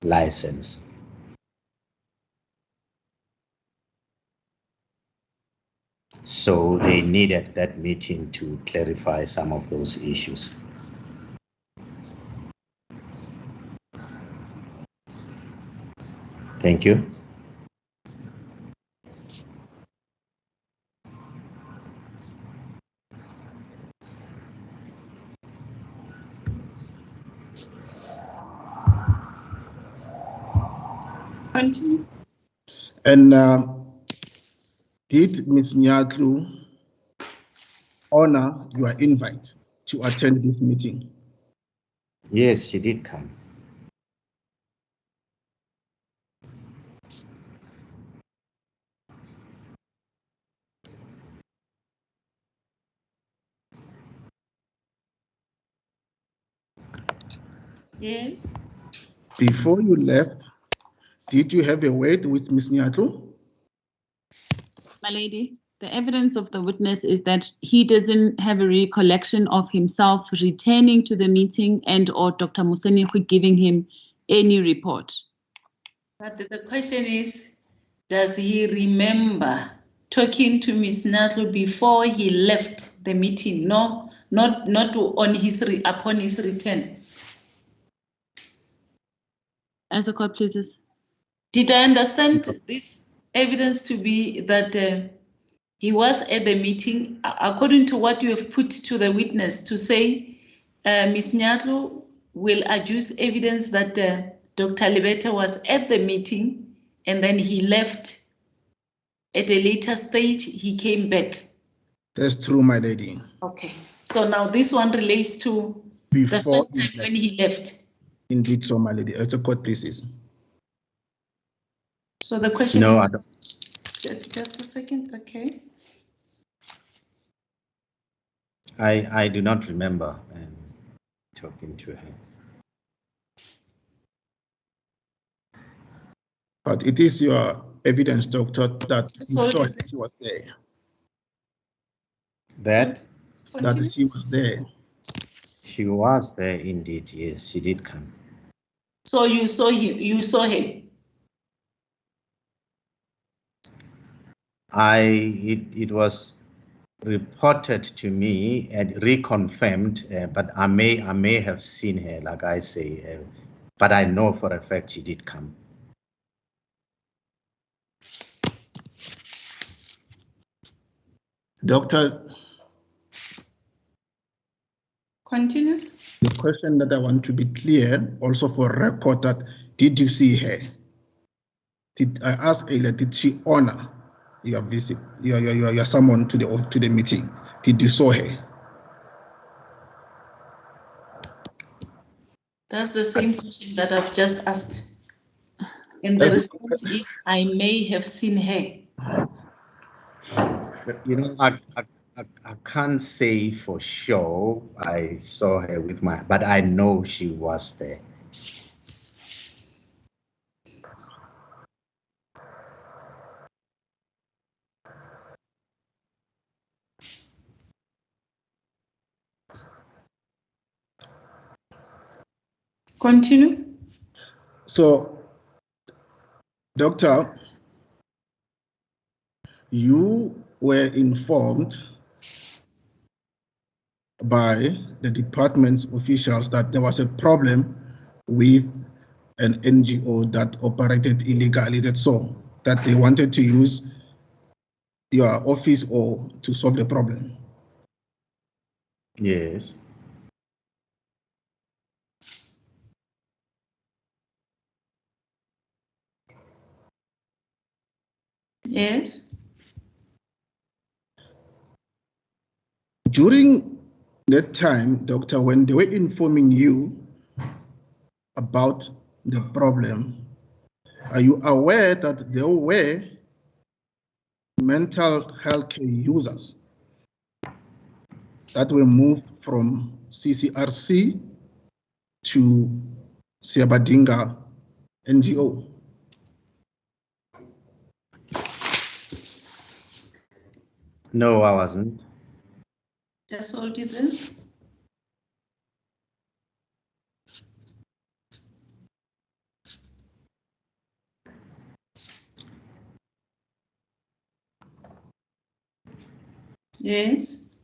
license. So they needed that meeting to clarify some of those issues. Thank you. Continue. And did Ms. Nyatu honor your invite to attend this meeting? Yes, she did come. Yes. Before you left, did you have a word with Ms. Nyatu? My lady, the evidence of the witness is that he doesn't have a recollection of himself returning to the meeting and or Dr. Musenuki giving him any report. But the question is, does he remember talking to Ms. Natlu before he left the meeting? No, not on his upon his return. As the court pleases. Did I understand this evidence to be that he was at the meeting, according to what you have put to the witness, to say Ms. Nyatlu will adduce evidence that Dr. Libeta was at the meeting and then he left at a later stage, he came back? That's true, my lady. Okay, so now this one relates to the first time when he left. Indeed, so, my lady. As the court pleases. So the question No, is, just a second, okay. I do not remember talking to her. But it is your evidence, doctor, that you saw she was there. That she was there. She was there indeed, yes, she did come. So you saw him? It was reported to me and reconfirmed, but I may have seen her, like I say, but I know for a fact she did come. Doctor, continue. The question that I want to be clear, also for record, that did you see her? Did I ask earlier? Did she honor your visit, your summon to the meeting? Did you saw her? That's the same question that I've just asked, and the response is I may have seen her. But, you know, I can't say for sure I saw her with but I know she was there. Continue. So, doctor, you were informed by the department's officials that there was a problem with an NGO that operated illegally. That's so that they wanted to use your office or to solve the problem. Yes. Yes. During that time, doctor, when they were informing you about the problem, are you aware that there were mental health care users that were moved from CCRC to Siabadinga NGO? No, I wasn't. Just hold it then. Yes.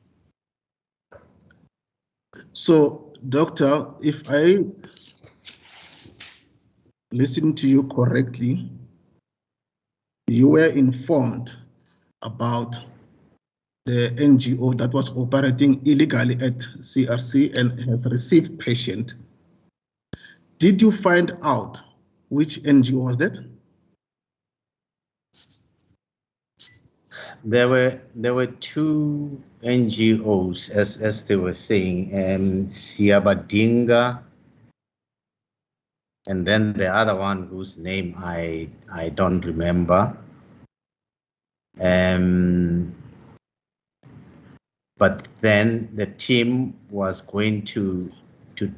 So, doctor, if I listen to you correctly, you were informed about the NGO that was operating illegally at CRC and has received patient. Did you find out which NGO was that? There were two NGOs, as they were saying, Siabadinga, and then the other one whose name I don't remember. But then the team was going to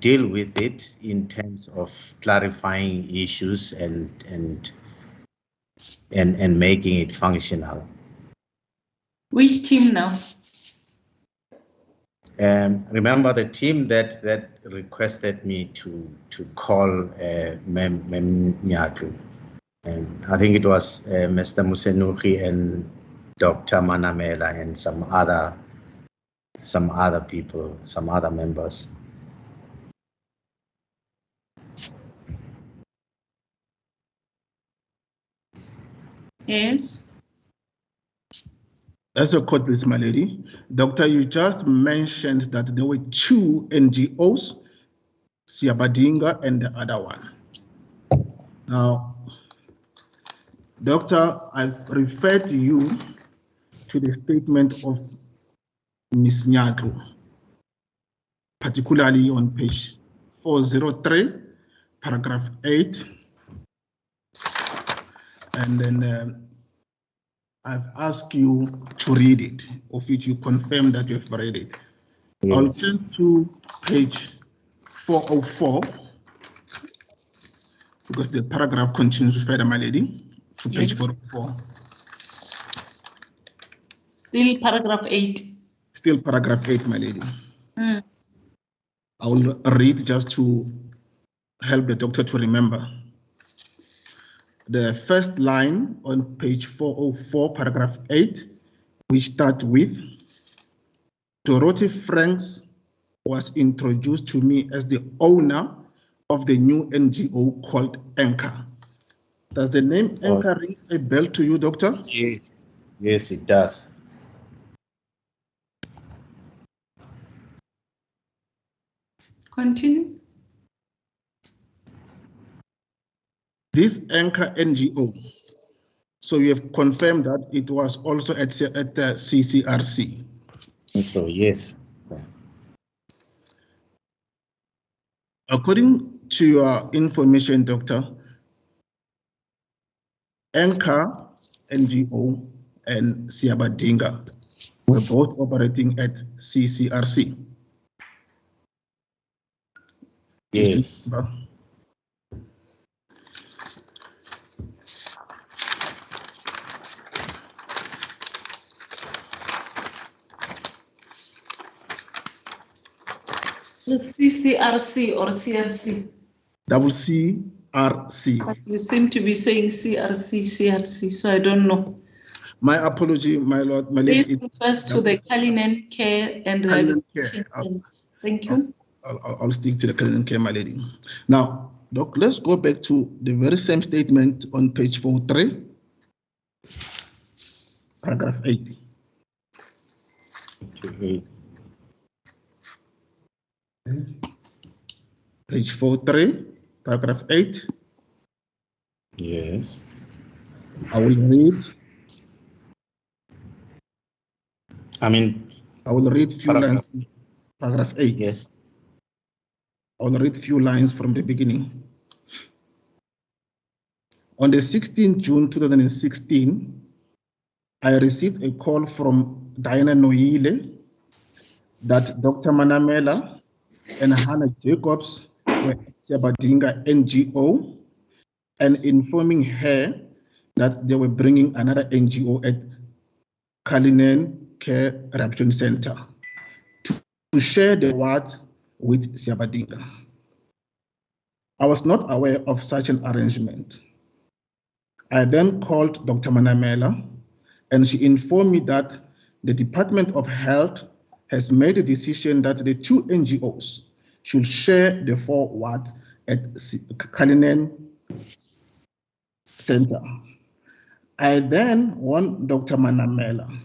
deal with it in terms of clarifying issues and making it functional. Which team now? Remember the team that requested me to call Mem Nyatu. I think it was Mr. Musenuki and Dr. Manamela and some other people, some other members. Yes. That's a quote, please, my lady. Doctor, you just mentioned that there were two NGOs, Siabadinga and the other one. Now, Doctor, I've referred you to the statement of Ms. Nyatu, particularly on page 403, paragraph 8. And then I've asked you to read it, of which you confirm that you've read it. Yes. I'll turn to page 404, because the paragraph continues further, my lady, to page 404. Still paragraph 8. Still paragraph 8, my lady. Mm. I will read just to help the doctor to remember. The first line on page 404, paragraph 8, we start with, Dorothy Franks was introduced to me as the owner of the new NGO called Anchor. Does the name Anchor ring a bell to you, doctor? Yes. Yes, it does. Continue. This Anchor NGO, so you have confirmed that it was also at the CCRC. So yes. According to your information, doctor, Anchor NGO and Siabadinga were both operating at CCRC. Yes. The CCRC or CRC? Double CRC. But you seem to be saying CRC, so I don't know. My apology, my lord, my lady. This refers to the Kalinen Care and Rehabilitation Center. Thank you. I'll stick to the Kalinen Care, my lady. Now, Doc, let's go back to the very same statement on page 43, paragraph 8. Page 43, paragraph 8. Yes. I will read. I will read few lines. Paragraph 8. Yes. I will read few lines from the beginning. On the 16th June 2016, I received a call from Diana Noile that Dr. Manamela and Hannah Jacobs were at Siabadinga NGO, and informing her that they were bringing another NGO at Kalinen Care Rehabilitation Center to share the ward with Siabadinga. I was not aware of such an arrangement. I then called Dr. Manamela, and she informed me that the Department of Health has made a decision that the two NGOs should share the 4 wards at Kalinen Center. I then warned Dr. Manamela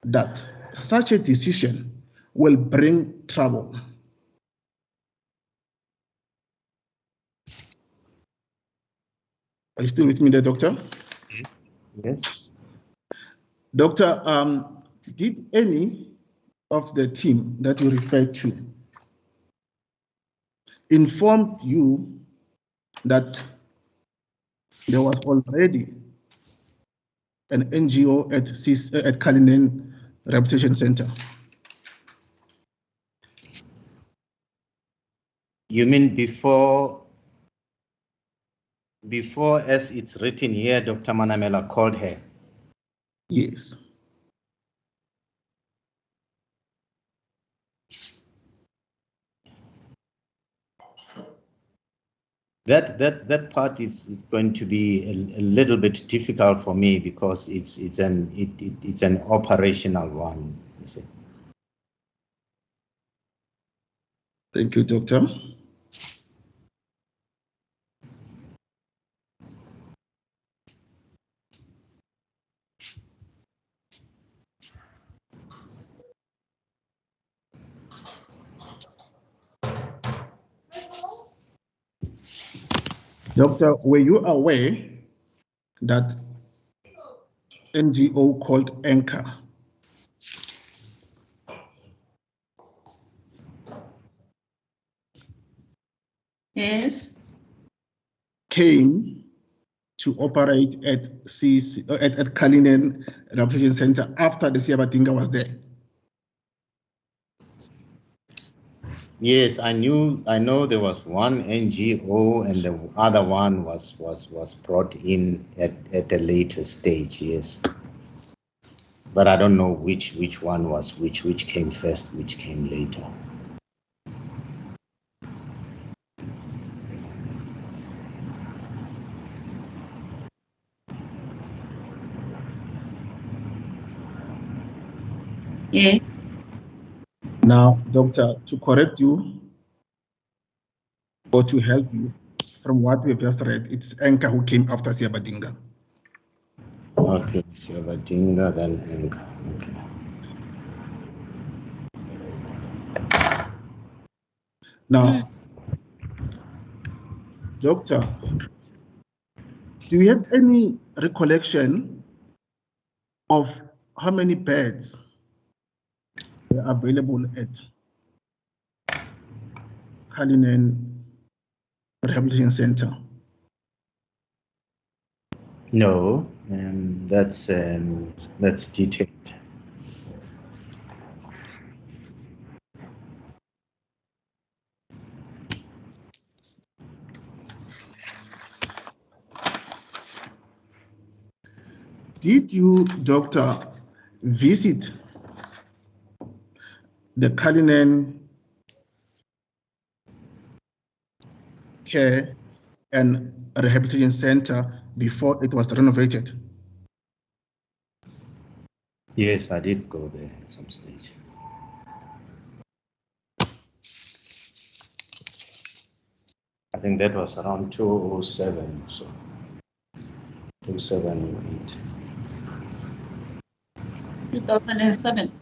that such a decision will bring trouble. Are you still with me there, doctor? Yes. Doctor, did any of the team that you referred to inform you that there was already an NGO at Kalinen Rehabilitation Center? You mean before, as it's written here, Dr. Manamela called her? Yes. That part is going to be a little bit difficult for me because it's an operational one. You see. Thank you, Doctor. Doctor, were you aware that NGO called Anchor Yes. came to operate at Cullinan Rehabilitation Center after the Siabatinga was there? Yes, I know there was one NGO and the other one was brought in at a later stage, yes. But I don't know which one was which came first, which came later. Yes. Now, Doctor, to correct you or to help you from what we have just read, it's Anchor who came after Siabadinga. Okay, Siabadinga, then Anchor. Okay. Now, Doctor, do you have any recollection of how many beds were available at Cullinan Rehabilitation Center? No, that's detailed. Did you, Doctor, visit the Cullinan Care and Rehabilitation Center before it was renovated? Yes, I did go there at some stage. I think that was around 2007, so 2008. 2007.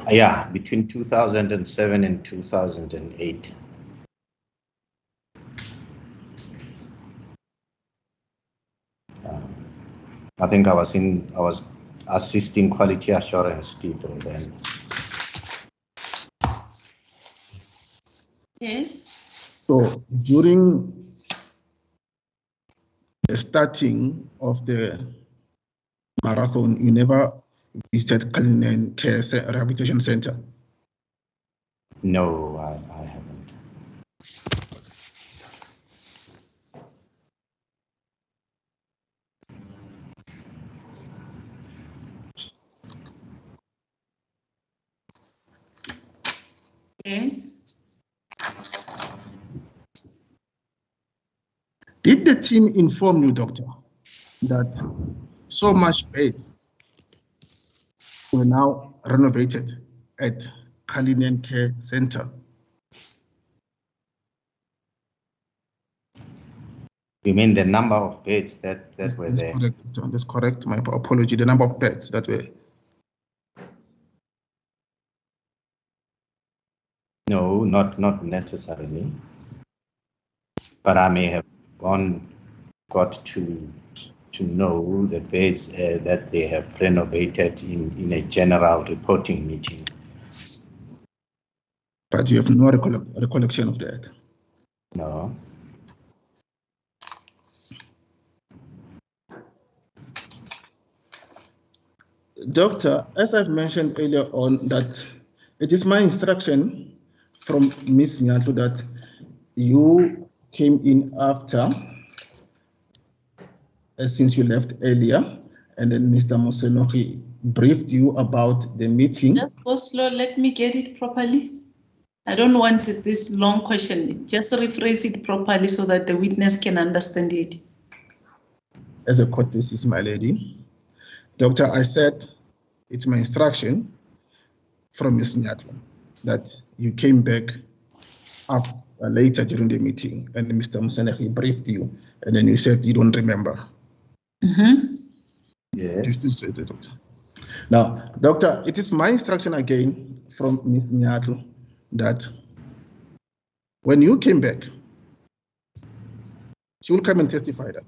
Yeah, between 2007 and 2008. I think I was assisting quality assurance people then. Yes. So during the starting of the marathon, you never visited Cullinan Care Rehabilitation Center? No, I haven't. Yes. Did the team inform you, Doctor, that so much beds were now renovated at Cullinan Care Center? You mean the number of beds that were there? Correct, John. That's correct. My apology. The number of beds that were. No, not necessarily. But I may have got to know the beds that they have renovated in a general reporting meeting. But you have no recollection of that? No. Doctor, as I've mentioned earlier on, that it is my instruction from Ms. Nyato that you came in after, since you left earlier, and then Mr. Mosenohi briefed you about the meeting. Just go slow, let me get it properly. I don't want this long question. Just rephrase it properly so that the witness can understand it. As a court basis, my lady. Doctor, I said it's my instruction from Ms. Nyatlo that you came back up later during the meeting and Mr. Moseneke briefed you and then you said you don't remember. Yes. You still say that, doctor. Now, doctor, it is my instruction again from Ms. Nyatlo that when you came back, she will come and testify that.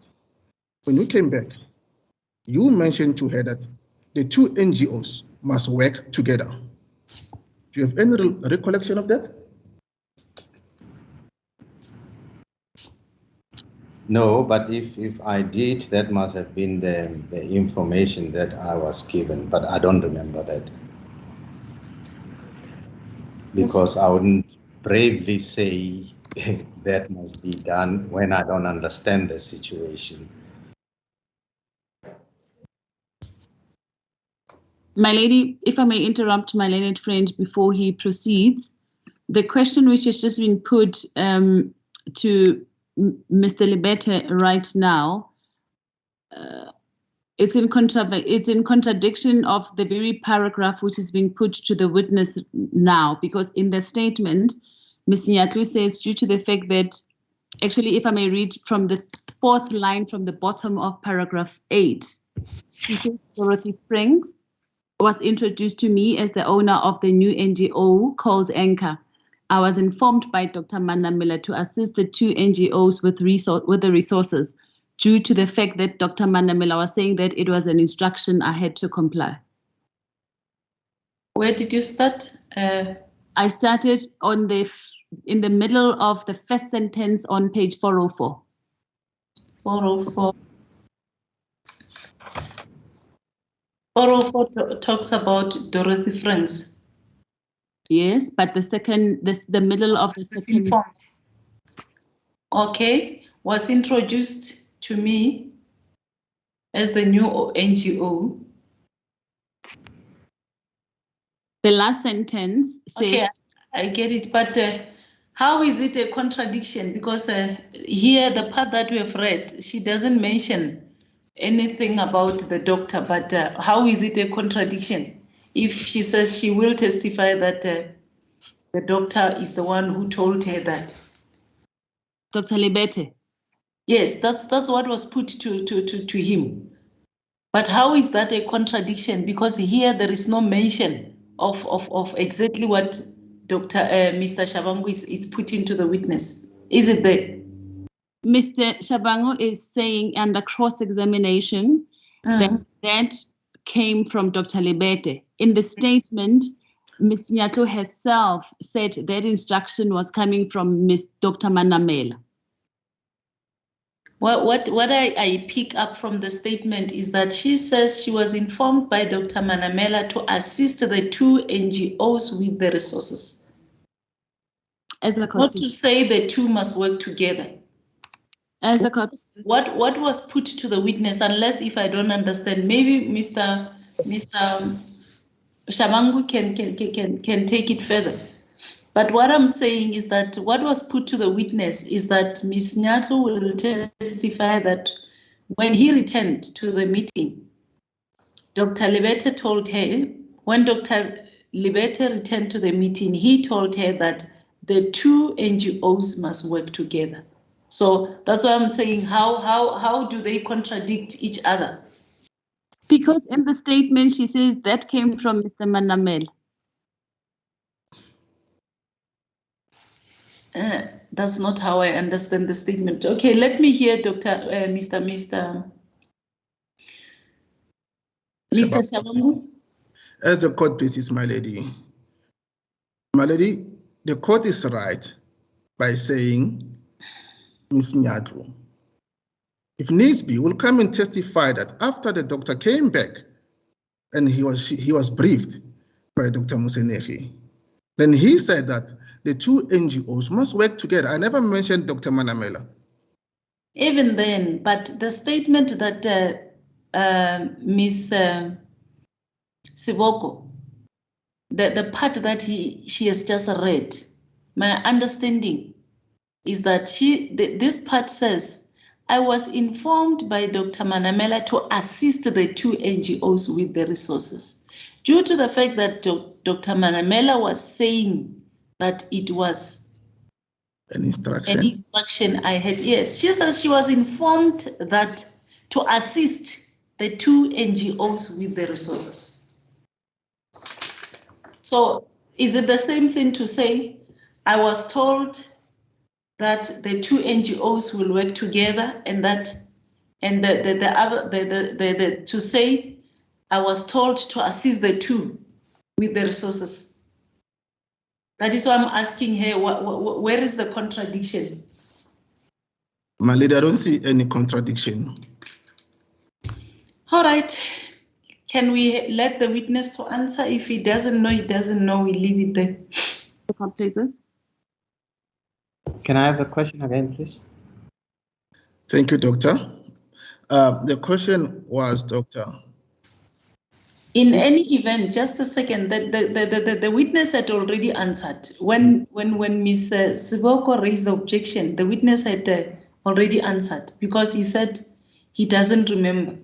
When you came back, you mentioned to her that the two NGOs must work together. Do you have any recollection of that? No, but if I did, that must have been the information that I was given, but I don't remember that. Because I wouldn't bravely say that must be done when I don't understand the situation. My lady, if I may interrupt my learned friend before he proceeds, the question which has just been put to Mr. Libete right now, it's in contradiction of the very paragraph which is being put to the witness now, because in the statement, Ms. Nyatlu says, due to the fact that, actually, if I may read from the fourth line from the bottom of paragraph 8, she says, Dorothy Franks was introduced to me as the owner of the new NGO called Anchor. I was informed by Dr. Manamela to assist the two NGOs with the resources, due to the fact that Dr. Manamela was saying that it was an instruction I had to comply. Where did you start? I started in the middle of the first sentence on page 404. 404. 404 talks about Dorothy Franks. Yes, but the middle of the second. Informed. Okay, was introduced to me as the new NGO. The last sentence says. Okay, I get it, but how is it a contradiction? Because here, the part that we have read, she doesn't mention anything about the doctor, but how is it a contradiction if she says she will testify that the doctor is the one who told her that? Dr. Libete. Yes, that's what was put to him. But how is that a contradiction? Because here there is no mention of exactly what Mr. Shabangu is putting to the witness. Is it there? Mr. Shabangu is saying under cross-examination that came from Dr. Libete. In the statement, Ms. Nyatlo herself said that instruction was coming from Dr. Manamela. What I pick up from the statement is that she says she was informed by Dr. Manamela to assist the two NGOs with the resources. Not to say the two must work together. As a what was put to the witness, unless if I don't understand, maybe Mr. Shabangu can take it further. But what I'm saying is that what was put to the witness is that Ms. Nyatlo will testify that when he returned to the meeting, Dr. Libete told her, when Dr. Libete returned to the meeting, he told her that the two NGOs must work together. So that's why I'm saying, how do they contradict each other? Because in the statement, she says that came from Mr. Manamela. That's not how I understand the statement. Okay, let me hear Mr. Shabangu. As the court pleases, my lady. My lady, the court is right by saying Ms. Nyatlo, if needs be, will come and testify that after the doctor came back and he was briefed by Dr. Moseneke, then he said that the two NGOs must work together. I never mentioned Dr. Manamela. Even then, but the statement that Ms. Siboko, the part that she has just read, my understanding is that this part says, I was informed by Dr. Manamela to assist the 2 NGOs with the resources. Due to the fact that Dr. Manamela was saying that it was an instruction. I had, yes. She says she was informed that to assist the 2 NGOs with the resources. So is it the same thing to say, I was told that the 2 NGOs will work together, and that, and to say, I was told to assist the 2 with the resources? That is why I'm asking her, where is the contradiction? My lady, I don't see any contradiction. All right. Can we let the witness to answer? If he doesn't know, he doesn't know, we leave it there. Please. Can I have the question again, please? Thank you, Doctor. The question was, Doctor. In any event, just a second, the witness had already answered. When Ms. Siboko raised the objection, the witness had already answered because he said he doesn't remember.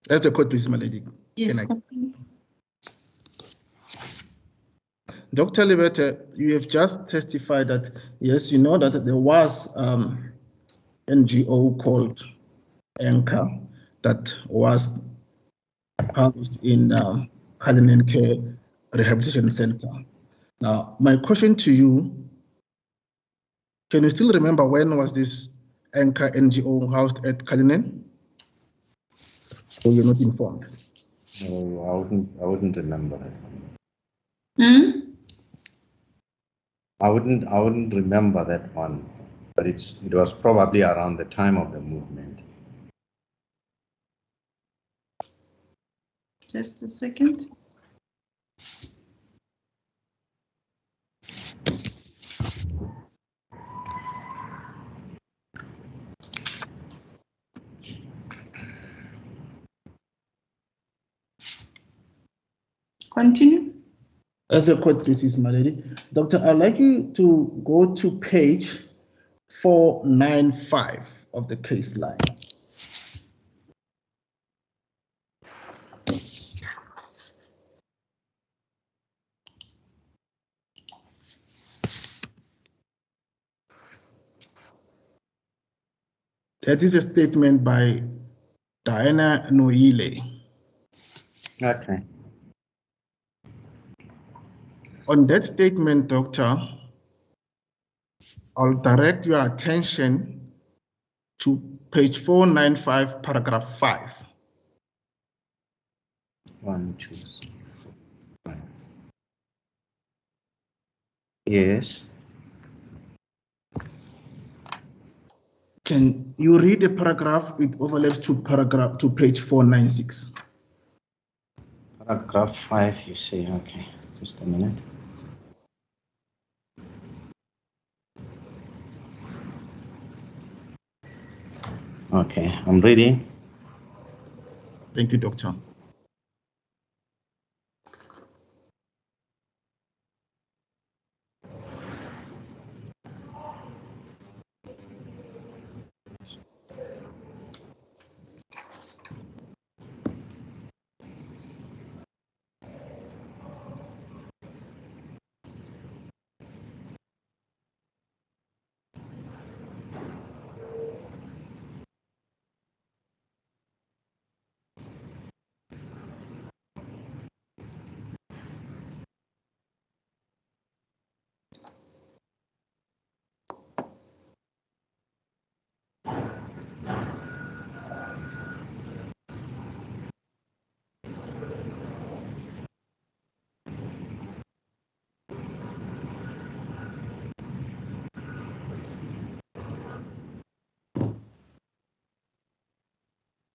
That's the court, please, my lady. Yes. Dr. Libete, you have just testified that, yes, you know that there was NGO called Anchor that was housed in Cullinan Care Rehabilitation Center. Now, my question to you, can you still remember when was this Anchor NGO housed at Cullinan? So you're not informed? No, I wouldn't remember that one. Hmm? I wouldn't remember that one, but it was probably around the time of the movement. Just a second. Continue. As a court, please, my lady. Doctor, I'd like you to go to page 495 of the case line. That is a statement by Diana Noile. Okay. On that statement, Doctor, I'll direct your attention to page 495, paragraph 5. 1, 2, 3, 4, 5. Yes. Can you read the paragraph? It overlaps to page 496. Paragraph 5, you say, okay, just a minute. Okay, I'm reading. Thank you, Doctor.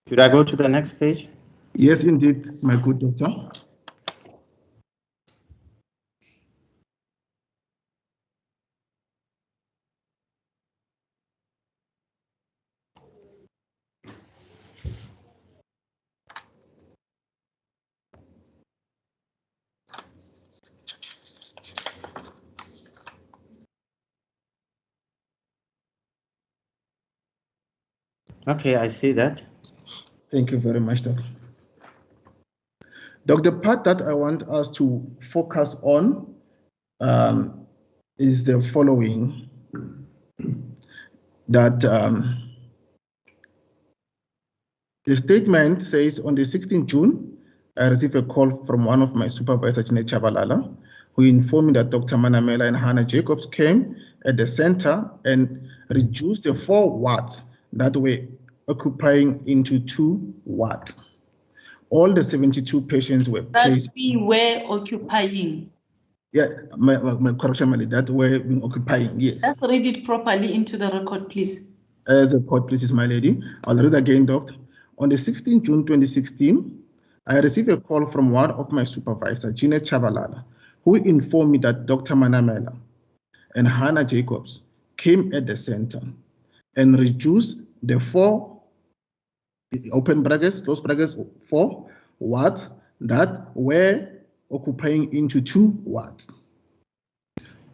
Should I go to the next page? Yes, indeed, my good doctor. Okay, I see that. Thank you very much, Doc. Doc, the part that I want us to focus on is the following, that the statement says, on the 16th June, I received a call from one of my supervisors, Jine Chabalala, who informed me that Dr. Manamela and Hannah Jacobs came at the center and reduced the 4 wards that were occupying into 2 wards. All the 72 patients were placed. That we were occupying. Yeah, my correction, my lady, that were being occupying, yes. Let's read it properly into the record, please. As a court, please, my lady. I'll read again, Doctor. On the 16th June 2016, I received a call from one of my supervisors, Jine Chabalala, who informed me that Dr. Manamela and Hannah Jacobs came at the center and reduced the 4, open brackets, close brackets, 4 wards that were occupying into 2 wards.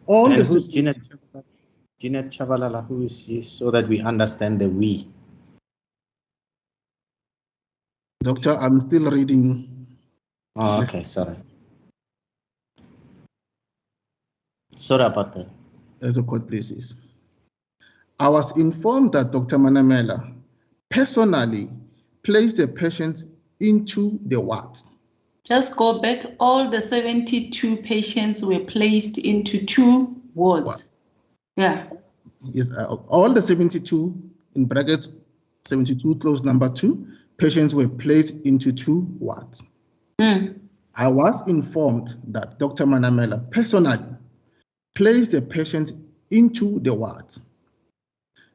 All and the who's Jine Chabalala, who is she, so that we understand the we? Doctor, I'm still reading. Oh, okay, sorry. Sorry about that. As the court places. I was informed that Dr. Manamela personally placed the patients into the wards. Just go back. All the 72 patients were placed into 2 wards. Yeah. Yes, all the 72, in brackets, 72 close number 2, patients were placed into 2 wards. I was informed that Dr. Manamela personally placed the patients into the wards.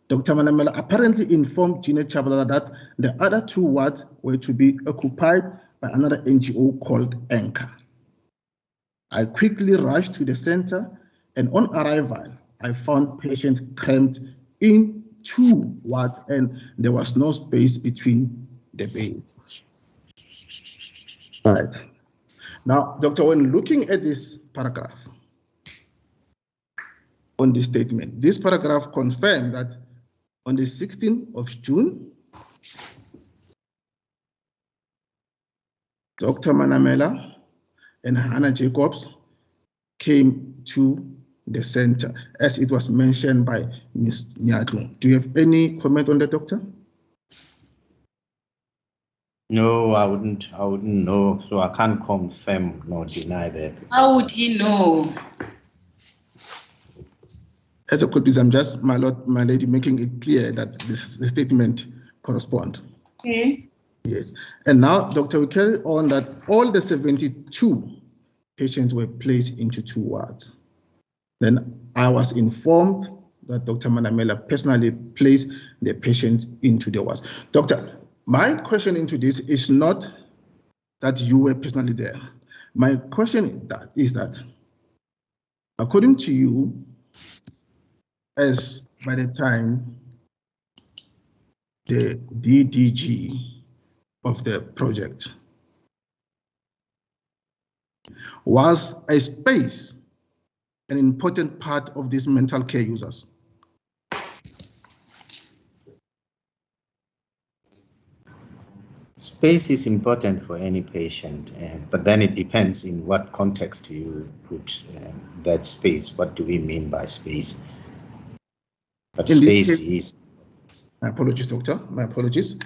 Dr. Manamela apparently informed Jine Chabalala that the other 2 wards were to be occupied by another NGO called Anchor. I quickly rushed to the center, and on arrival, I found patients crammed in 2 wards, and there was no space between the beds. Right. Now, Doctor, when looking at this paragraph on this statement, this paragraph confirms that on the 16th of June, Dr. Manamela and Hannah Jacobs came to the center, as it was mentioned by Ms. Nyatlu. Do you have any comment on that, Doctor? No, I wouldn't know, so I can't confirm nor deny that. How would he know? As a court, I'm just, my lady, making it clear that the statement corresponds. Okay. Yes. And now, Doctor, we carry on that all the 72 patients were placed into 2 wards. Then I was informed that Dr. Manamela personally placed the patients into the wards. Doctor, my question into this is not that you were personally there. My question is that, according to you, as by the time the DDG of the project, was a space an important part of these mental care users? Space is important for any patient, but then it depends in what context you put that space. What do we mean by space? But in space this case, is... My apologies, Doctor. My apologies.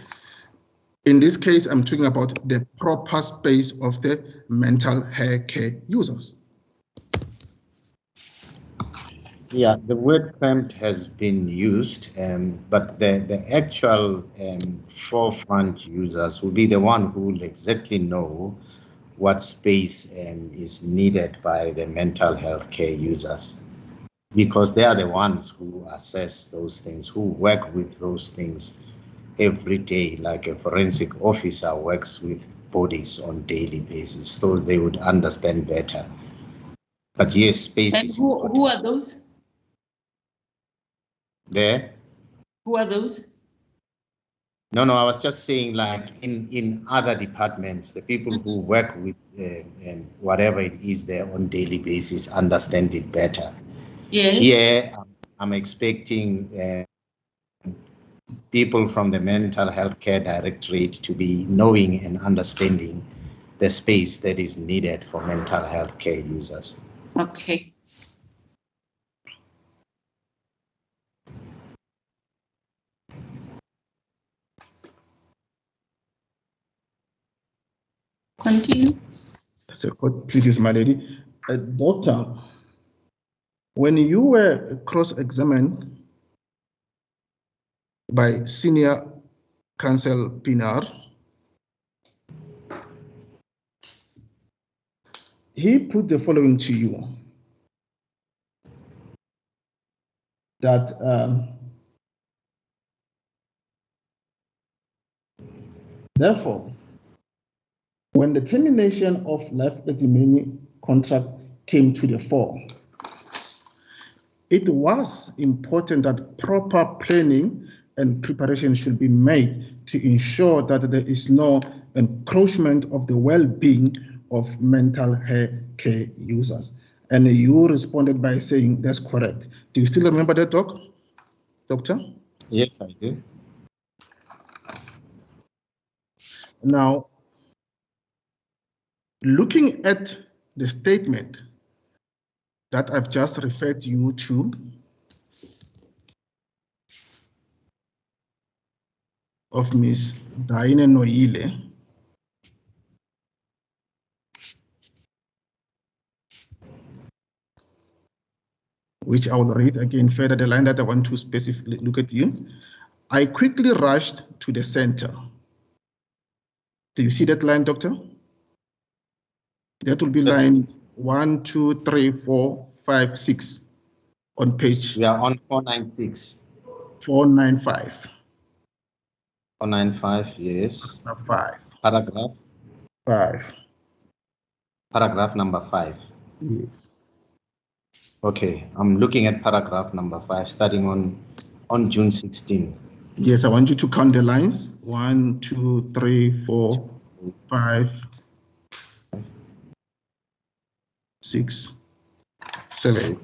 In this case, I'm talking about the proper space of the mental health care users. Yeah, the word cramped has been used, but the actual forefront users will be the one who will exactly know what space is needed by the mental health care users, because they are the ones who assess those things, who work with those things every day, like a forensic officer works with bodies on daily basis, so they would understand better. But yes, space and is important. who are those? There? Who are those? No, I was just saying, like in other departments, the people who work with whatever it is there on daily basis understand it better. Yes. Here, I'm expecting people from the Mental Health Care Directorate to be knowing and understanding the space that is needed for mental health care users. Okay. Continue. So, please, my lady. Doctor, when you were cross-examined by Senior Counsel Pinar, he put the following to you, that therefore, when the termination of Life Esidimeni contract came to the fore, it was important that proper planning and preparation should be made to ensure that there is no encroachment of the well-being of mental health care users. And you responded by saying that's correct. Do you still remember that, Doctor? Yes, I do. Now, looking at the statement that I've just referred you to, of Ms. Diane Noile, which I will read again further, the line that I want to specifically look at you. I quickly rushed to the center. Do you see that line, Doctor? That will be line 1, 2, 3, 4, 5, 6 on page. We are on 496. 495. 495, yes. 5. Paragraph? 5. Paragraph number 5. Yes. Okay, I'm looking at paragraph number 5, starting on June 16. Yes, I want you to count the lines. 1, 2, 3, 4, 5, 6, 7.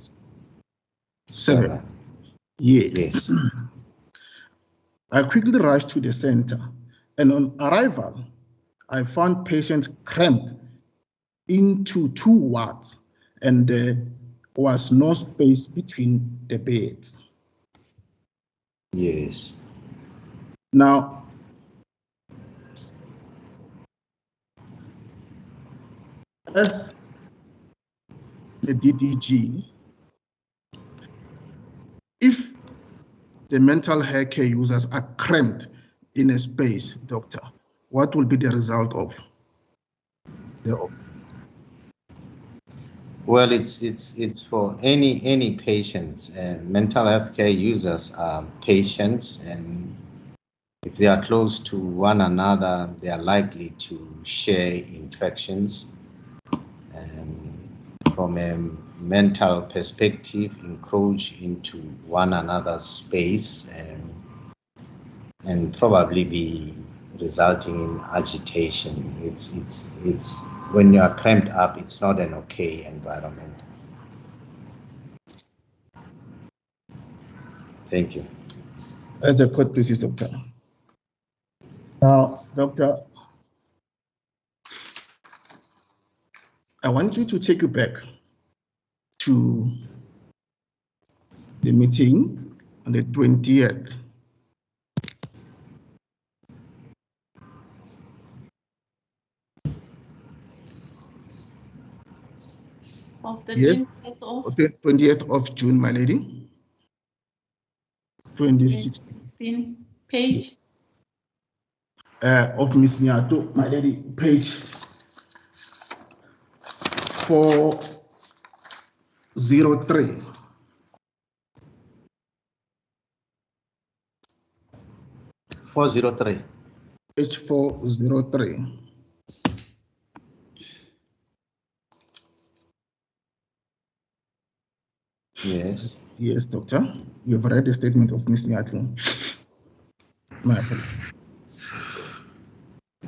7. Yes. I quickly rushed to the center, and on arrival, I found patients cramped into 2 wards, and there was no space between the beds. Yes. Now, as the DDG, if the mental health care users are cramped in a space, Doctor, what will be the result of the? Well, it's for any patients, and mental health care users are patients, and if they are close to one another, they are likely to share infections. And from a mental perspective, encroach into one another's space, and probably be resulting in agitation. It's when you are cramped up, it's not an okay environment. Thank you. As a court, please, Doctor. Now, Doctor, I want you to take you back to the meeting on the 20th. Of the Yes, 20th of June, my lady. 2016. Page. Of Miss Nyato, my lady, page 403. 403. Page 403. Yes. Yes, Doctor. You've read the statement of Ms. Nyato. My apologies.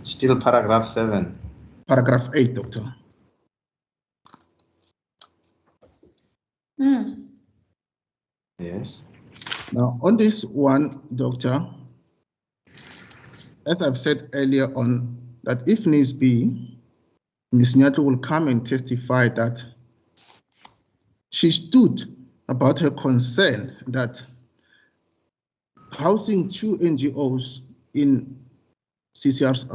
Still paragraph 7. Paragraph 8, Doctor. Mm. Yes. Now, on this one, Doctor, as I've said earlier on, that if needs be, Ms. Nyato will come and testify that she stood about her concern that housing 2 NGOs in CCR's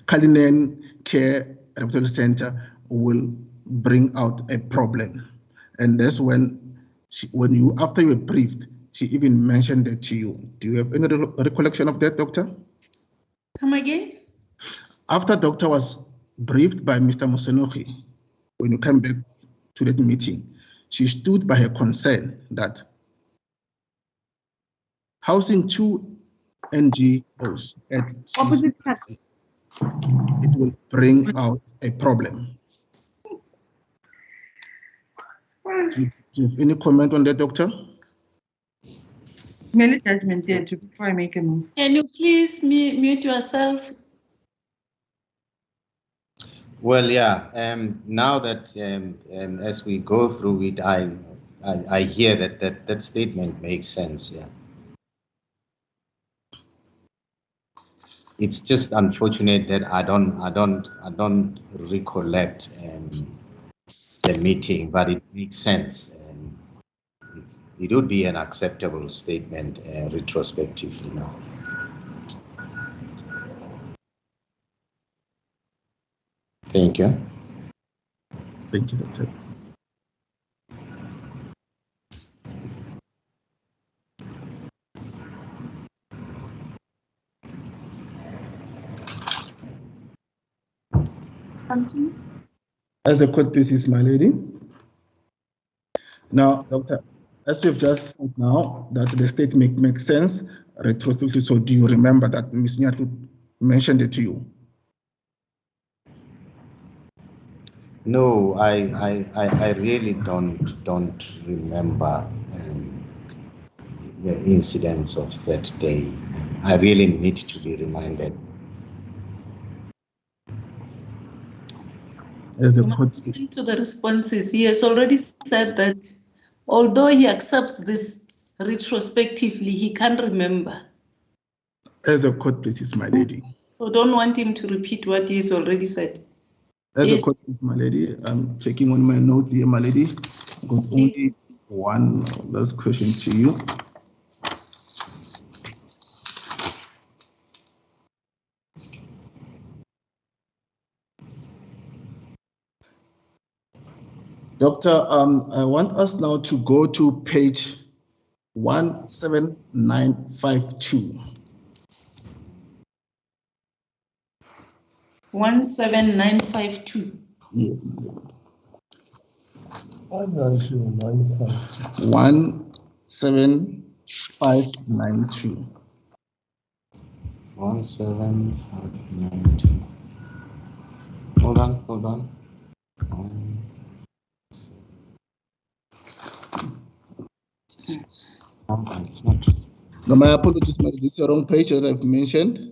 Kalinen Care Repertory Center will bring out a problem. And that's when after you were briefed, she even mentioned that to you. Do you have any recollection of that, doctor? Come again? After doctor was briefed by Mr. Mosonohi, when you came back to that meeting, she stood by her concern that housing 2 NGOs at CCRC, it will bring out a problem. Do you have any comment on that, doctor? Merely judgment there before I make a move. Can you please mute yourself? Well, yeah. Now that as we go through it, I hear that statement makes sense. Yeah. It's just unfortunate that I don't recollect the meeting, but it makes sense. It would be an acceptable statement retrospectively now. Thank you. Thank you, doctor. Continue. As a court basis, my lady. Now, doctor, as you've just said now that the statement makes sense retrospectively, so do you remember that Ms. Nyatu mentioned it to you? No, I really don't remember the incidents of that day. I really need to be reminded. As a Listen to the responses. He has already said that although he accepts this retrospectively, he can't remember. As a court basis, my lady. So don't want him to repeat what he's already said. As Yes. a court basis, my lady, I'm checking on my notes here, my lady. I've got only one last question to you. Doctor, I want us now to go to page 17952. 17952. Yes, madam. 17592. 17592. Hold on. It's not. No, my apologies, madam. This is the wrong page that I've mentioned.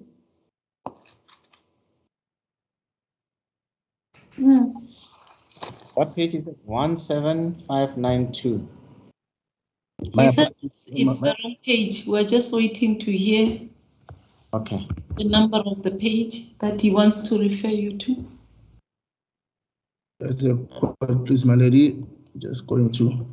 What page is it? 17592. He says it's the wrong page. We're just waiting to hear the number of the page that he wants to refer you to. That's a please, my lady. Just going to.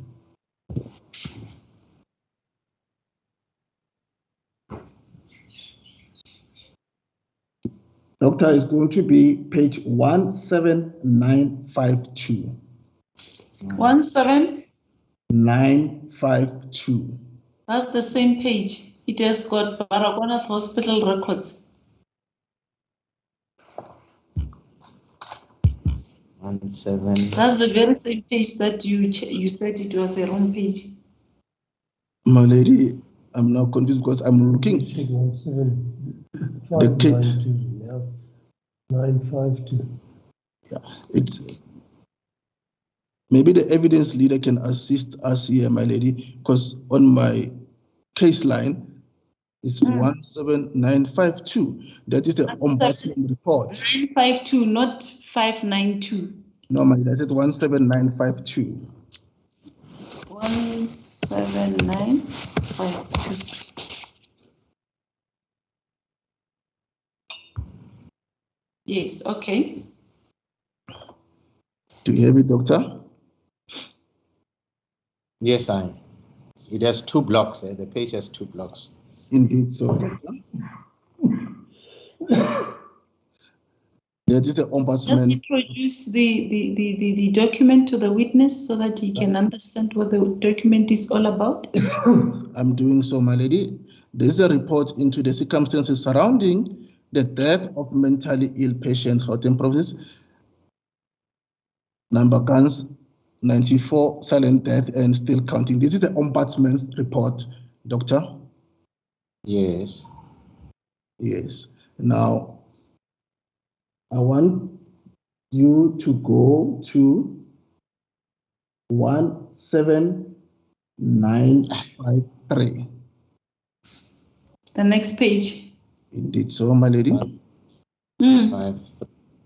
Doctor, is going to be page 17952. 17952. That's the same page. It has got Baragwanath Hospital records. 17. That's the very same page that you said it was a wrong page. My lady, I'm now confused because I'm looking. The case. 952. Yeah, it's maybe the evidence leader can assist us here, my lady, because on my case line is 17952. That is the ombudsman report. 952, not 592. No, my lady, I said 17952. 17952. Yes, okay. Do you have it, doctor? Yes, it has 2 blocks. The page has 2 blocks. Indeed, so doctor. That is the ombudsman. Just introduce the document to the witness so that he can understand what the document is all about. I'm doing so, my lady. There is a report into the circumstances surrounding the death of mentally ill patient, Gauteng Province, number guns 94, silent death and still counting. This is the ombudsman's report, doctor. Yes. Yes. Now, I want you to go to 17953. The next page. Indeed, so my lady. 5,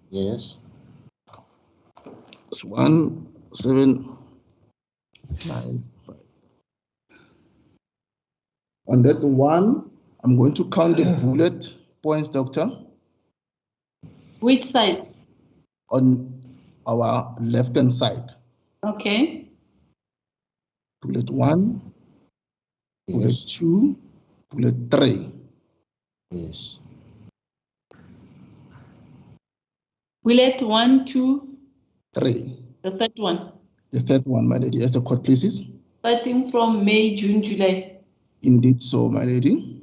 yes. It's 1795. On that one, I'm going to count the bullet points, doctor. Which side? On our left-hand side. Okay. Bullet 1, Yes. bullet 2, bullet 3. Yes. Bullet 1, 2, 3. the third one. The third one, my lady, as the court pleases. Starting from May, June, July. Indeed so, my lady.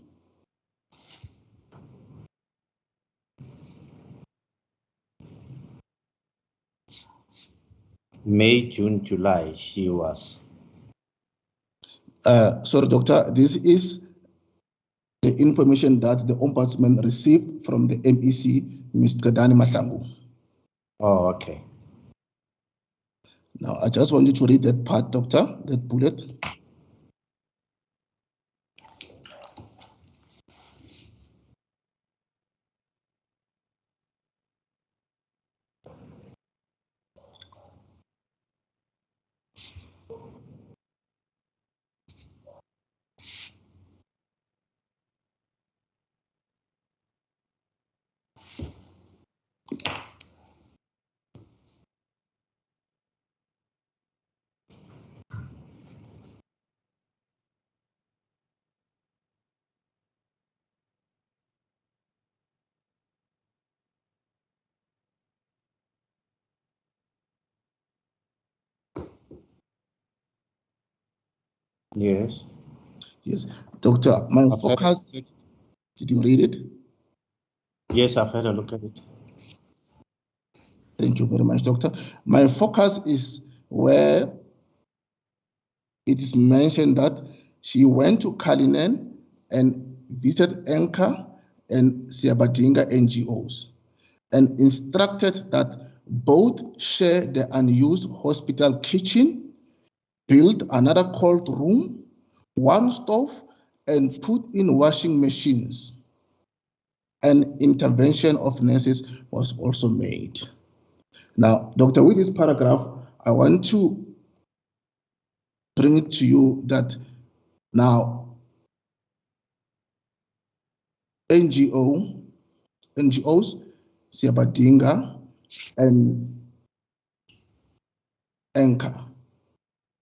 May, June, July, she was. Sorry, doctor, this is the information that the ombudsman received from the MEC, Mr. Dani Mahlangu. Oh, okay. Now, I just want you to read that part, doctor, that bullet. Yes. Yes, doctor, my focus, did you read it? Yes, I've had a look at it. Thank you very much, doctor. My focus is where it is mentioned that she went to Cullinan and visited Enka and Siabadinga NGOs and instructed that both share the unused hospital kitchen, build another cold room, one stove, and put in washing machines. An intervention of nurses was also made. Now, doctor, with this paragraph, I want to bring it to you that now NGOs, Siabadinga and Enka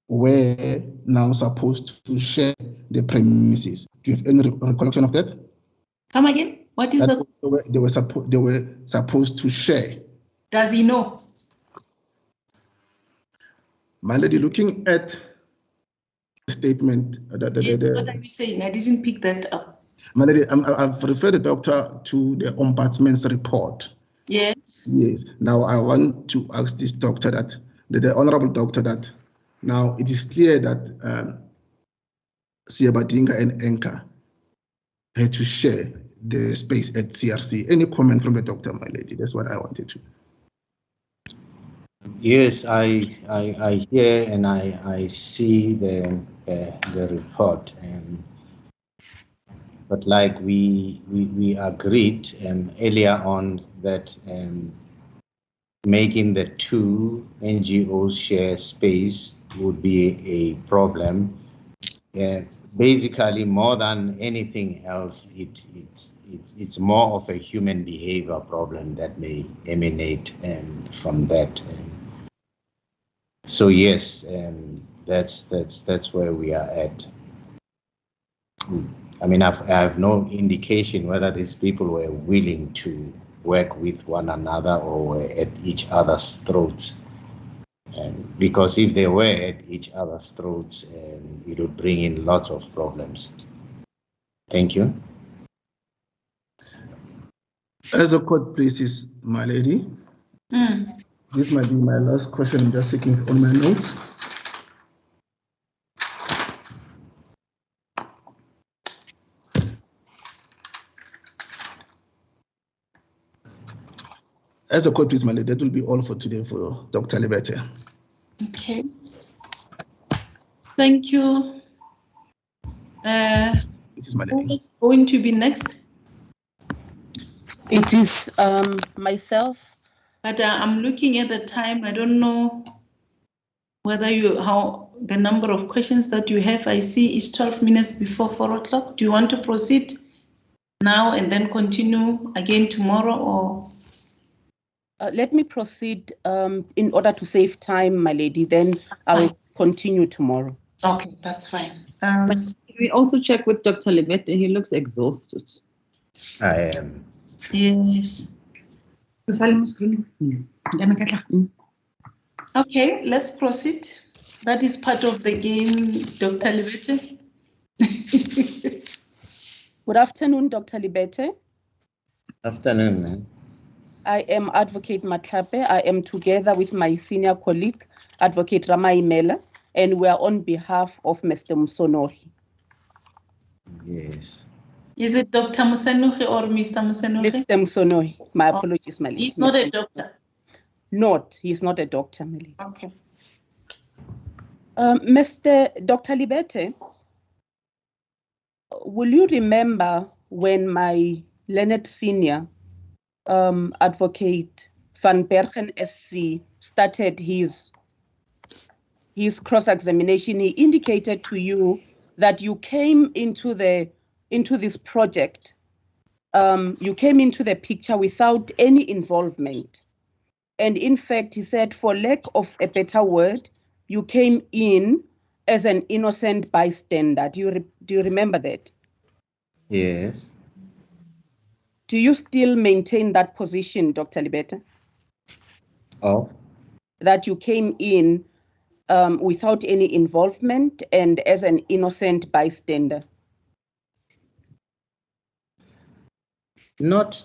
were now supposed to share the premises. Do you have any recollection of that? Come again? What is that? They were supposed to share. Does he know? My lady, looking at the statement. What are you saying? I didn't pick that up. My lady, I've referred the doctor to the ombudsman's report. Yes. Yes. Now I want to ask this doctor that, the honorable doctor, that now it is clear that Siabadinga and Enka had to share the space at CRC. Any comment from the doctor, my lady? That's what I wanted to. Yes, I hear and I see the report, but like we agreed earlier on that making the 2 NGOs share space would be a problem. basically, more than anything else, it's more of a human behavior problem that may emanate from that. So yes, that's where we are at. I mean, I have no indication whether these people were willing to work with one another or were at each other's throats. Because if they were at each other's throats, it would bring in lots of problems. Thank you. As a court please, my lady. This might be my last question. I'm just checking on my notes. As a court please, my lady, that will be all for today for Dr. Libete. Okay. Thank you. This is my lady. Who is going to be next? It is myself. But I'm looking at the time. I don't know whether how the number of questions that you have. I see is 12 minutes before 4 o'clock. Do you want to proceed now and then continue again tomorrow, or? Let me proceed in order to save time, my lady. Then I'll continue tomorrow. Okay, that's fine. But we also check with Dr. Libete. He looks exhausted. I am. Yes. Okay, let's proceed. That is part of the game, Dr. Libete. Good afternoon, Dr. Libete. Afternoon, ma'am. I am Advocate Matlape. I am together with my senior colleague, Advocate Manamela, and we are on behalf of Mr. Msonohi. Yes. Is it Dr. Msonohi or Mr. Msonohi? Mr. Msonohi. My apologies, my lady. He's not a doctor. He's not a doctor, my lady. Okay. Dr. Libete, will you remember when my learned senior Advocate Van Bergen SC started his cross-examination? He indicated to you that you came into this project, you came into the picture without any involvement. And in fact, he said, for lack of a better word, you came in as an innocent bystander. Do you remember that? Yes. Do you still maintain that position, Dr. Libete? Oh. That you came in without any involvement and as an innocent bystander? Not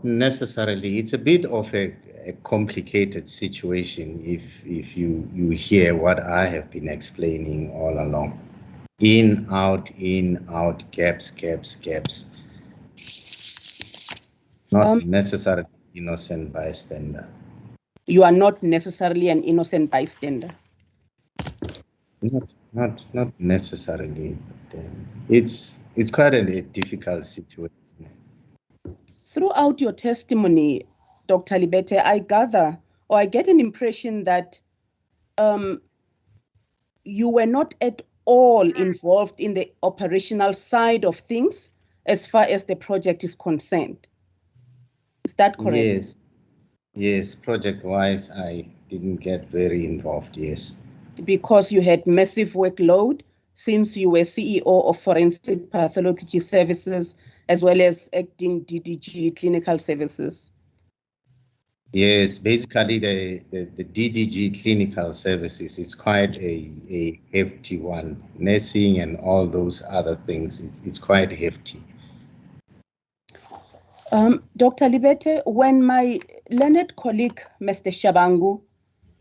necessarily. It's a bit of a complicated situation if you hear what I have been explaining all along. In, out, gaps. Not necessarily innocent bystander. You are not necessarily an innocent bystander. Not necessarily. But, it's quite a difficult situation. Throughout your testimony, Dr. Libete, I gather, or I get an impression that you were not at all involved in the operational side of things as far as the project is concerned. Is that correct? Yes, project-wise, I didn't get very involved, yes. Because you had massive workload since you were CEO of Forensic Pathology Services as well as acting DDG Clinical Services. Yes, basically the DDG Clinical Services is quite a hefty one. Nursing and all those other things, it's quite hefty. Dr. Libete, when my learned colleague, Mr. Shabangu,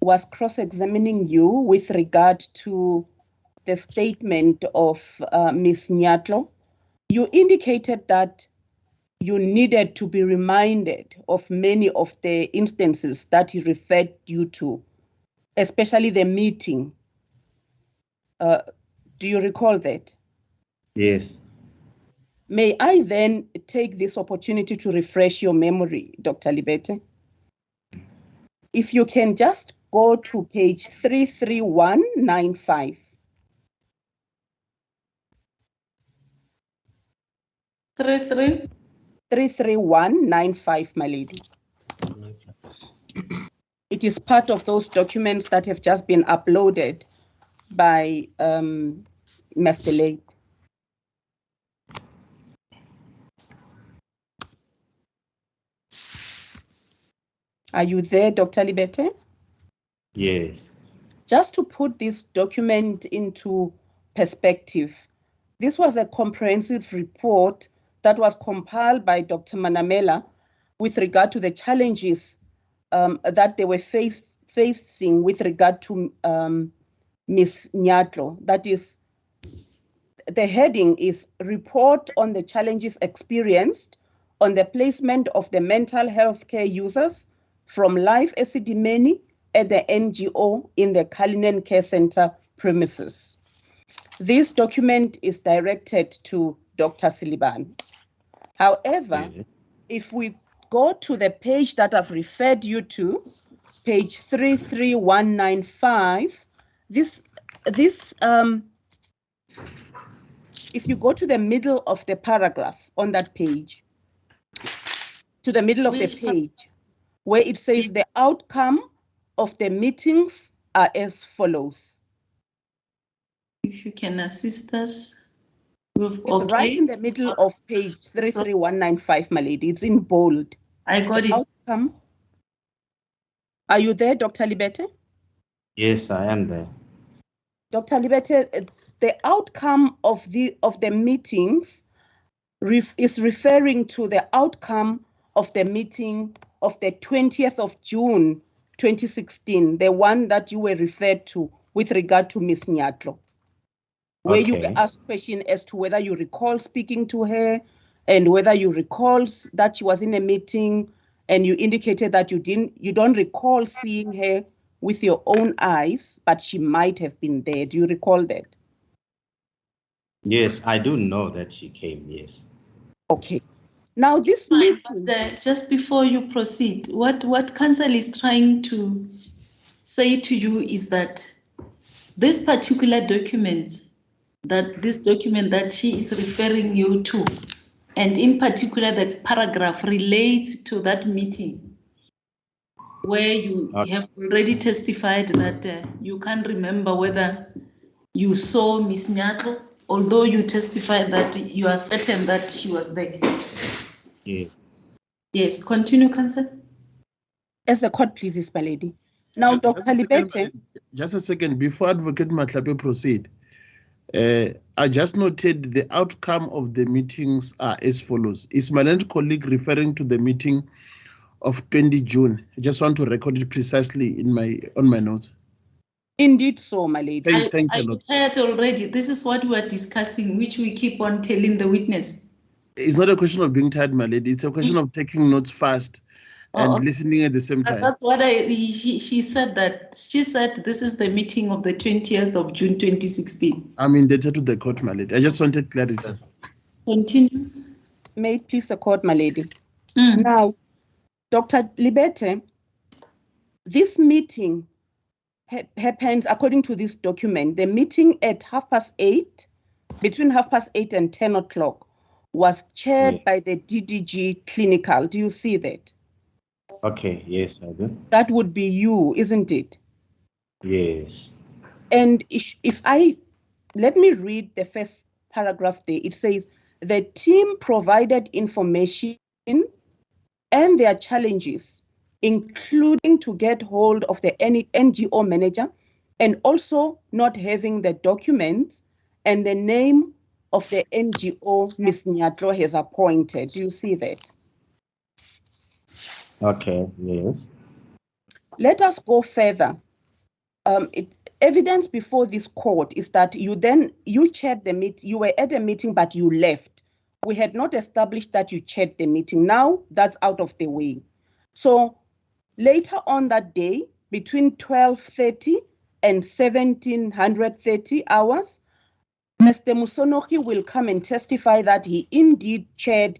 was cross-examining you with regard to the statement of Ms. Nyatlo, you indicated that you needed to be reminded of many of the instances that he referred you to, especially the meeting. Do you recall that? Yes. May I then take this opportunity to refresh your memory, Dr. Libete? If you can just go to page 33195. 33195, my lady. It is part of those documents that have just been uploaded by Mr. Late. Are you there, Dr. Libete? Yes. Just to put this document into perspective, this was a comprehensive report that was compiled by Dr. Manamela with regard to the challenges that they were facing with regard to Ms. Nyatlo. That is, the heading is Report on the Challenges Experienced on the Placement of the Mental Health Care Users from Life Esidimeni at the NGO in the Cullinan Care Center premises. This document is directed to Dr. Siliban. However, if we go to the page that I've referred you to, page 33195, if you go to the middle of the paragraph on that page, to the middle of the page, where it says the outcome of the meetings are as follows. If you can assist us. It's right in the middle of page 33195, my lady. It's in bold. I got it. Outcome. Are you there, Dr. Libete? Yes, I am there. Dr. Libete, the outcome of the meetings is referring to the outcome of the meeting of the 20th of June 2016, the one that you were referred to with regard to Ms. Nyatlo, where you were asked question as to whether you recall speaking to her and whether you recall that she was in a meeting, and you indicated that you don't recall seeing her with your own eyes, but she might have been there. Do you recall that? Yes, I do know that she came, yes. Okay. Now this meeting... Just before you proceed, what council is trying to say to you is that this particular document, this document that she is referring you to, and in particular the paragraph relates to that meeting where you have already testified that you can't remember whether you saw Ms. Nyatlo, although you testified that you are certain that she was there. Yes. Yes, continue, Council. As the court pleases, my lady. Now, Dr. Libete. Just a second, before Advocate Matlape proceed, I just noted the outcome of the meetings are as follows. Is my learned colleague referring to the meeting of 20 June? I just want to record it precisely on my notes. Indeed so, my lady. Thanks a lot. I tired already. This is what we are discussing, which we keep on telling the witness. It's not a question of being tired, my lady. It's a question of taking notes fast and listening at the same time. That's what she said that. She said this is the meeting of the 20th of June 2016. I'm indebted to the court, my lady. I just wanted clarity. Continue. May it please the court, my lady. Now, Dr. Libete, this meeting happens according to this document. The meeting at 8:30, between 8:30 and 10 o'clock, was chaired by the DDG Clinical. Do you see that? Okay, yes, I do. That would be you, isn't it? Yes. And let me read the first paragraph there. It says, the team provided information and their challenges, including to get hold of the NGO manager and also not having the documents and the name of the NGO Ms. Nyatlo has appointed. Do you see that? Okay, yes. Let us go further. Evidence before this court is that you chaired the meeting, you were at a meeting, but you left. We had not established that you chaired the meeting. Now that's out of the way. So later on that day, between 12:30 and 1730 hours, Mr. Musonoki will come and testify that he indeed chaired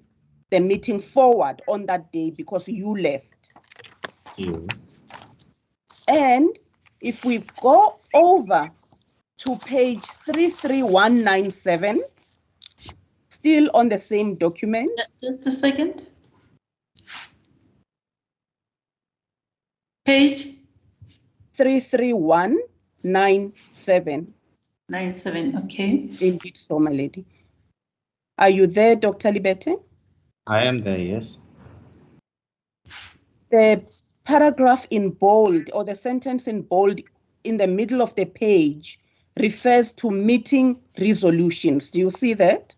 the meeting forward on that day because you left. Yes. And if we go over to page 33197, Still on the same document. Just a second. Page 33197. 97, okay. Indeed, so, my lady. Are you there, Dr. Libete? I am there, yes. The paragraph in bold or the sentence in bold in the middle of the page refers to meeting resolutions. Do you see that?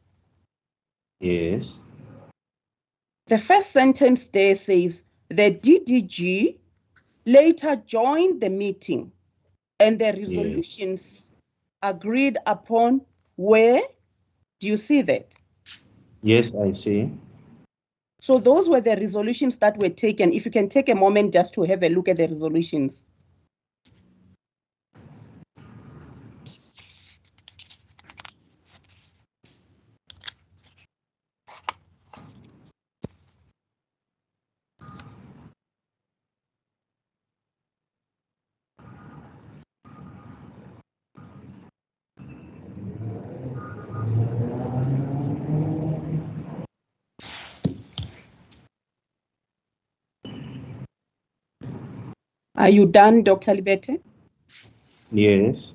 Yes. The first sentence there says the DDG later joined the meeting and the resolutions agreed upon were. Do you see that? Yes, I see. So those were the resolutions that were taken. If you can take a moment just to have a look at the resolutions. Are you done, Dr. Libete? Yes.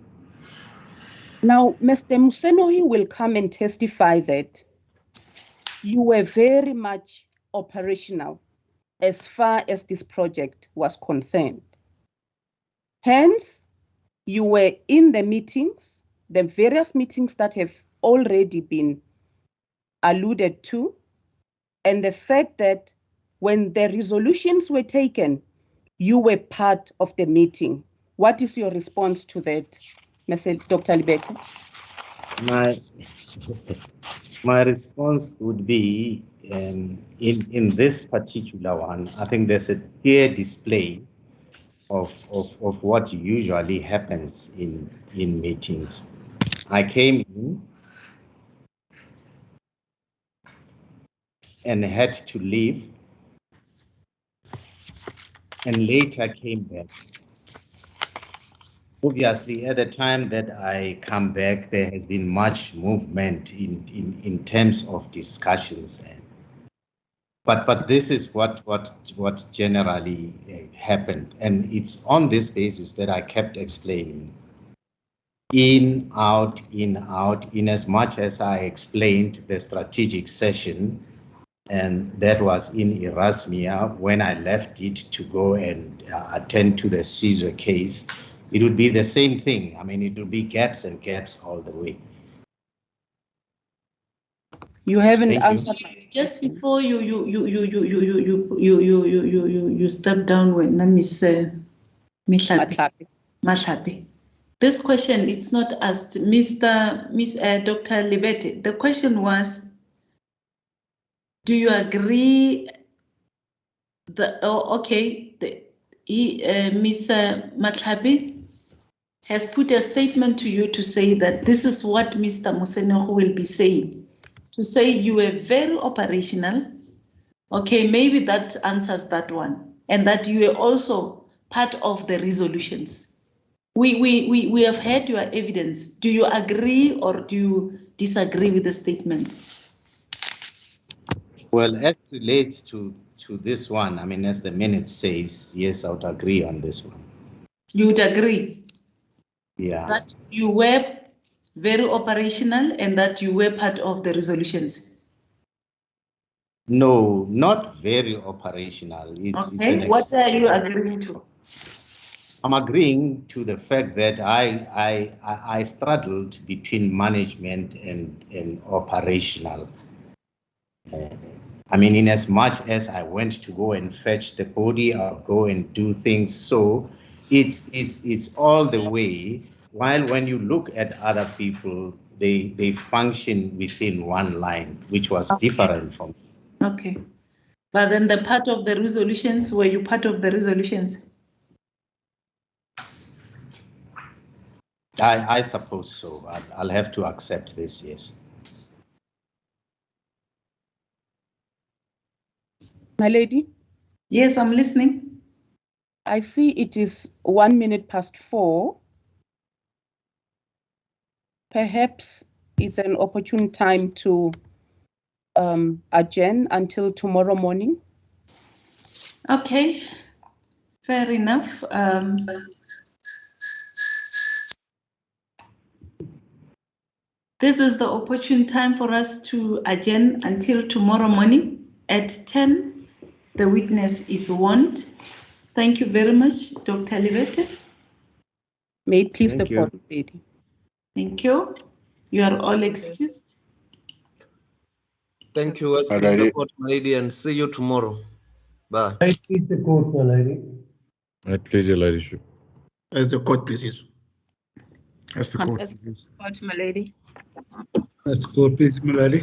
Now, Mr. Musenohi will come and testify that you were very much operational as far as this project was concerned. Hence, you were in the meetings, the various meetings that have already been alluded to, and the fact that when the resolutions were taken, you were part of the meeting. What is your response to that, Dr. Libete? My response would be, in this particular one, I think there's a clear display of what usually happens in meetings. I came in and had to leave, and later came back. Obviously, at the time that I come back, there has been much movement in terms of discussions, but this is what generally happened, and it's on this basis that I kept explaining. In, out, in as much as I explained the strategic session, and that was in Erasmia when I left it to go and attend to the Caesar case. It would be the same thing. I mean, it would be gaps and gaps all the way. You haven't answered. Just before you step down when Miss Mahlapi. This question it's not asked, Dr. Libete. The question was, do you agree? Ms. Matlabi has put a statement to you to say that this is what Mr. Musenoho will be saying. To say you were very operational. Okay, maybe that answers that one. And that you were also part of the resolutions. We have heard your evidence. Do you agree or do you disagree with the statement? Well, as relates to this one, I mean, as the minute says, yes, I would agree on this one. You would agree? Yeah. That you were very operational and that you were part of the resolutions? No, not very operational. Okay, what are you agreeing to? I'm agreeing to the fact that I straddled between management and operational. I mean, in as much as I went to go and fetch the body, I'll go and do things. So it's all the way. While when you look at other people, they function within one line, which was different from me. Okay. But then the part of the resolutions, were you part of the resolutions? I suppose so. I'll have to accept this, yes. My lady? Yes, I'm listening. I see it is 4:01. Perhaps it's an opportune time to adjourn until tomorrow morning. Okay, fair enough. This is the opportune time for us to adjourn until tomorrow morning at 10. The witness is warned. Thank you very much, Dr. Livete. May it please the court, lady. Thank you. You are all excused. Thank you, excuse the court, my lady, and see you tomorrow. Bye. I please the court, my lady. I please your ladyship. As the court pleases. As the court As pleases. court, my lady. As the court pleases, my lady.